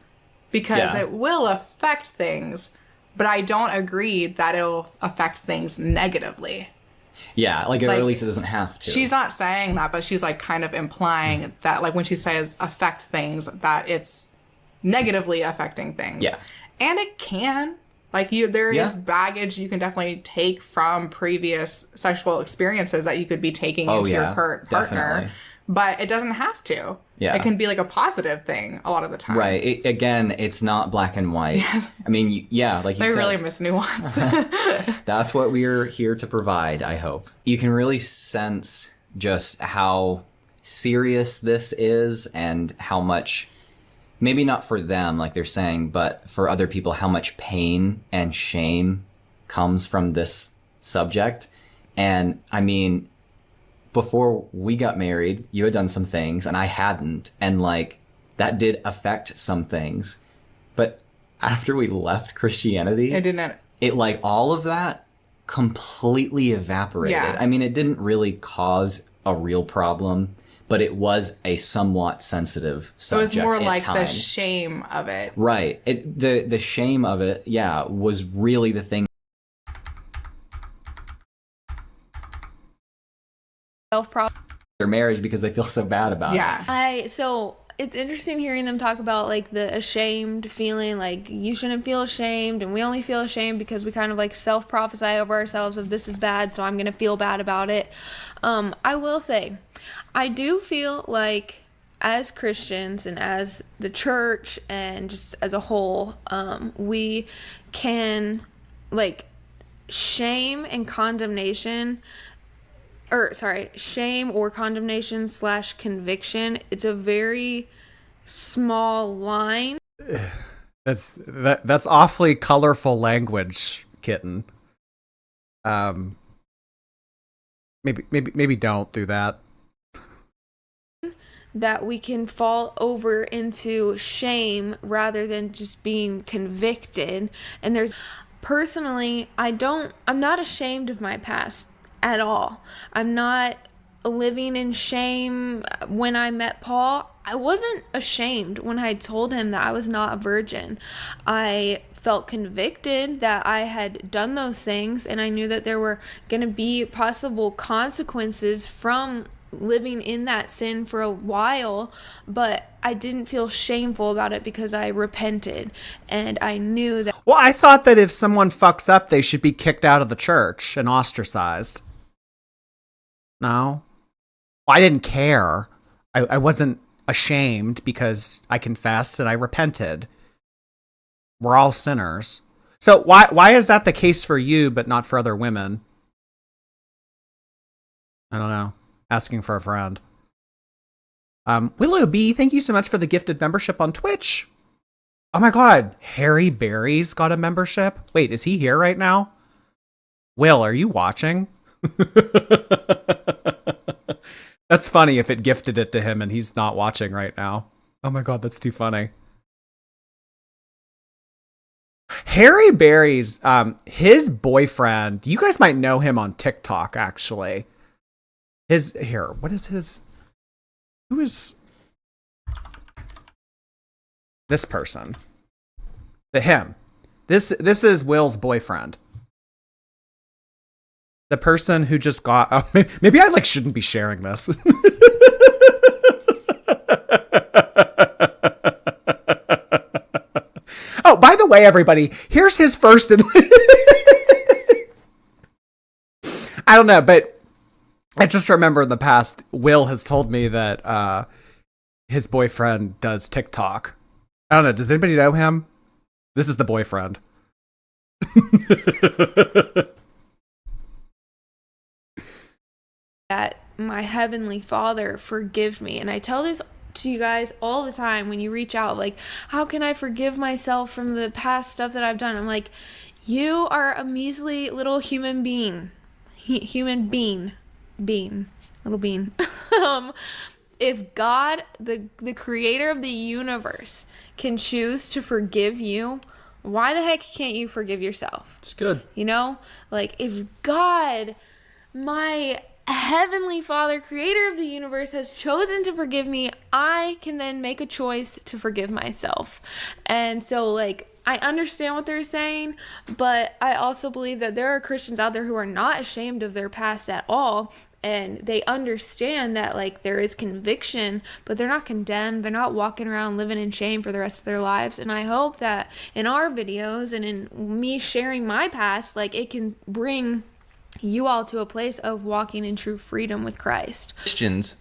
because it will affect things, but I don't agree that it'll affect things negatively. Yeah, like or at least it doesn't have to. She's not saying that, but she's like kind of implying that, like when she says affect things, that it's negatively affecting things. Yeah. And it can. Like there is baggage you can definitely take from previous sexual experiences that you could be taking into your current partner. Definitely. But it doesn't have to. Yeah. It can be like a positive thing a lot of the time. Right. Again, it's not black and white. I mean, like you said. They really miss nuance. That's what we're here to provide, I hope. You can really sense just how serious this is and how much, maybe not for them, like they're saying, but for other people, how much pain and shame comes from this subject. And I mean, before we got married, you had done some things and I hadn't. And like, that did affect some things. But after we left Christianity, it like all of that completely evaporated. Yeah. I mean, it didn't really cause a real problem, but it was a somewhat sensitive subject. It was more like times. the shame of it. Right. The shame of it, was really the thing. self-problem. Their marriage because they feel so bad about it. So it's interesting hearing them talk about like the ashamed feeling, like you shouldn't feel ashamed, and we only feel ashamed because we kind of like self-prophesy over ourselves of this is bad, so I'm gonna feel bad about it. I will say, I do feel like as Christians and as the church and just as a whole, we can like shame or condemnation / conviction. It's a very small line. That's awfully colorful language, kitten. Maybe don't do that. That we can fall over into shame rather than just being convicted. And personally, I'm not ashamed of my past at all. I'm not living in shame. When I met Paul, I wasn't ashamed when I told him that I was not a virgin. I felt convicted that I had done those things, and I knew that there were going to be possible consequences from living in that sin for a while, but I didn't feel shameful about it because I repented and I knew that. Well, I thought that if someone fucks up, they should be kicked out of the church and ostracized. No? Well, I didn't care. I wasn't ashamed because I confessed and I repented. We're all sinners. So why is that the case for you but not for other women? I don't know. Asking for a friend. Willow B, thank you so much for the gifted membership on Twitch. Oh my god, Harry Berry's got a membership? Wait, is he here right now? Will, are you watching? That's funny if it gifted it to him and he's not watching right now. Oh my god, that's too funny. Harry Berry's, his boyfriend, you guys might know him on TikTok, actually. Who is this person? This is Will's boyfriend. The person who just got, oh, maybe I shouldn't be sharing this. Oh, by the way, everybody, here's his first. I don't know, but I just remember in the past, Will has told me that his boyfriend does TikTok. I don't know. Does anybody know him? This is the boyfriend. That my heavenly Father forgive me. And I tell this to you guys all the time when you reach out, like, how can I forgive myself from the past stuff that I've done? I'm like, you are a measly little human being. Little bean. If God, the creator of the universe, can choose to forgive you, why the heck can't you forgive yourself? It's good. You know, like, if God, my Heavenly Father, creator of the universe, has chosen to forgive me, I can then make a choice to forgive myself. And so, like, I understand what they're saying, but I also believe that there are Christians out there who are not ashamed of their past at all, and they understand that, like, there is conviction, but they're not condemned. They're not walking around living in shame for the rest of their lives. And I hope that in our videos and in me sharing my past, like, it can bring you all to a place of walking in true freedom with Christ. Christians,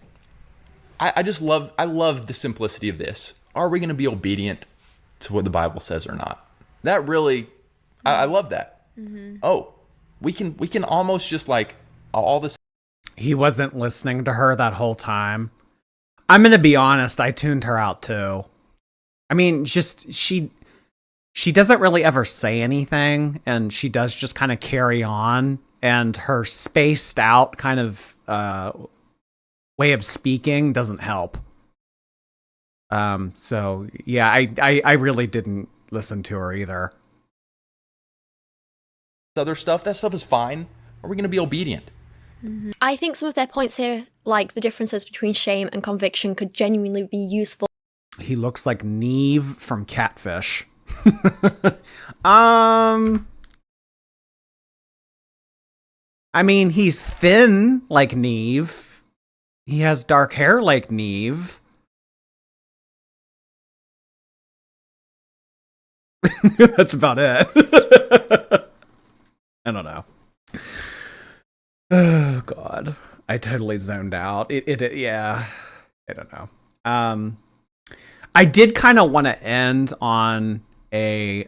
I love the simplicity of this. Are we going to be obedient to what the Bible says or not? That really, I love that. Mm-hmm. Oh, we can almost just like all this. He wasn't listening to her that whole time. I'm going to be honest. I tuned her out too. I mean, just she doesn't really ever say anything, and she does just kind of carry on. And her spaced out kind of way of speaking doesn't help. So yeah, I really didn't listen to her either. Other stuff, that stuff is fine. Are we going to be obedient? Mm-hmm. I think some of their points here, like the differences between shame and conviction, could genuinely be useful. He looks like Neve from Catfish. I mean, he's thin like Neve. He has dark hair like Neve. That's about it. I don't know. Oh, God. I totally zoned out. Yeah. I don't know. I did kind of want to end on a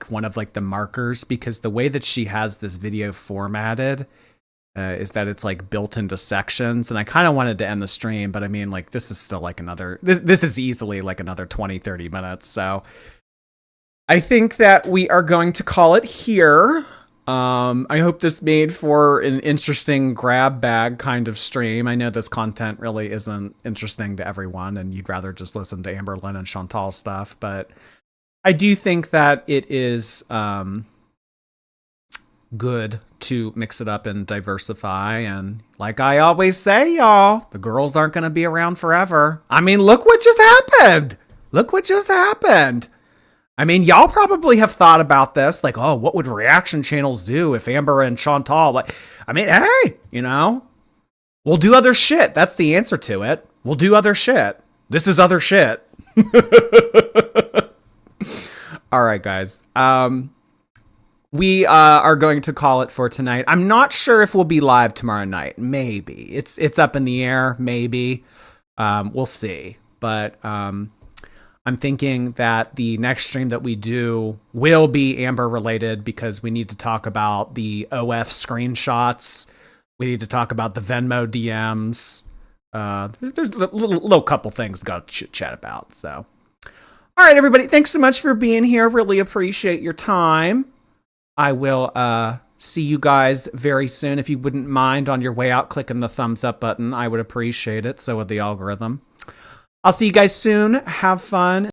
one of the markers, because the way that she has this video formatted is that it's built into sections, and I kind of wanted to end the stream, but I mean, this is still this is easily another 20-30 minutes, so I think that we are going to call it here. I hope this made for an interesting grab bag kind of stream. I know this content really isn't interesting to everyone, and you'd rather just listen to Amber Lynn and Chantal stuff, but I do think that it is good to mix it up and diversify. And like I always say, y'all, the girls aren't going to be around forever. I mean, look what just happened. I mean, y'all probably have thought about this, oh, what would reaction channels do if Amber and Chantal, I mean, hey, we'll do other shit. That's the answer to it. We'll do other shit. This is other shit. All right, guys. We are going to call it for tonight. I'm not sure if we'll be live tomorrow night. Maybe. It's up in the air. Maybe. We'll see. But I'm thinking that the next stream that we do will be Amber related, because we need to talk about the OF screenshots. We need to talk about the Venmo DMs. There's a little couple things we've got to chat about. So, all right, everybody. Thanks so much for being here. Really appreciate your time. I will see you guys very soon. If you wouldn't mind on your way out clicking the thumbs up button, I would appreciate it. So would the algorithm. I'll see you guys soon. Have fun.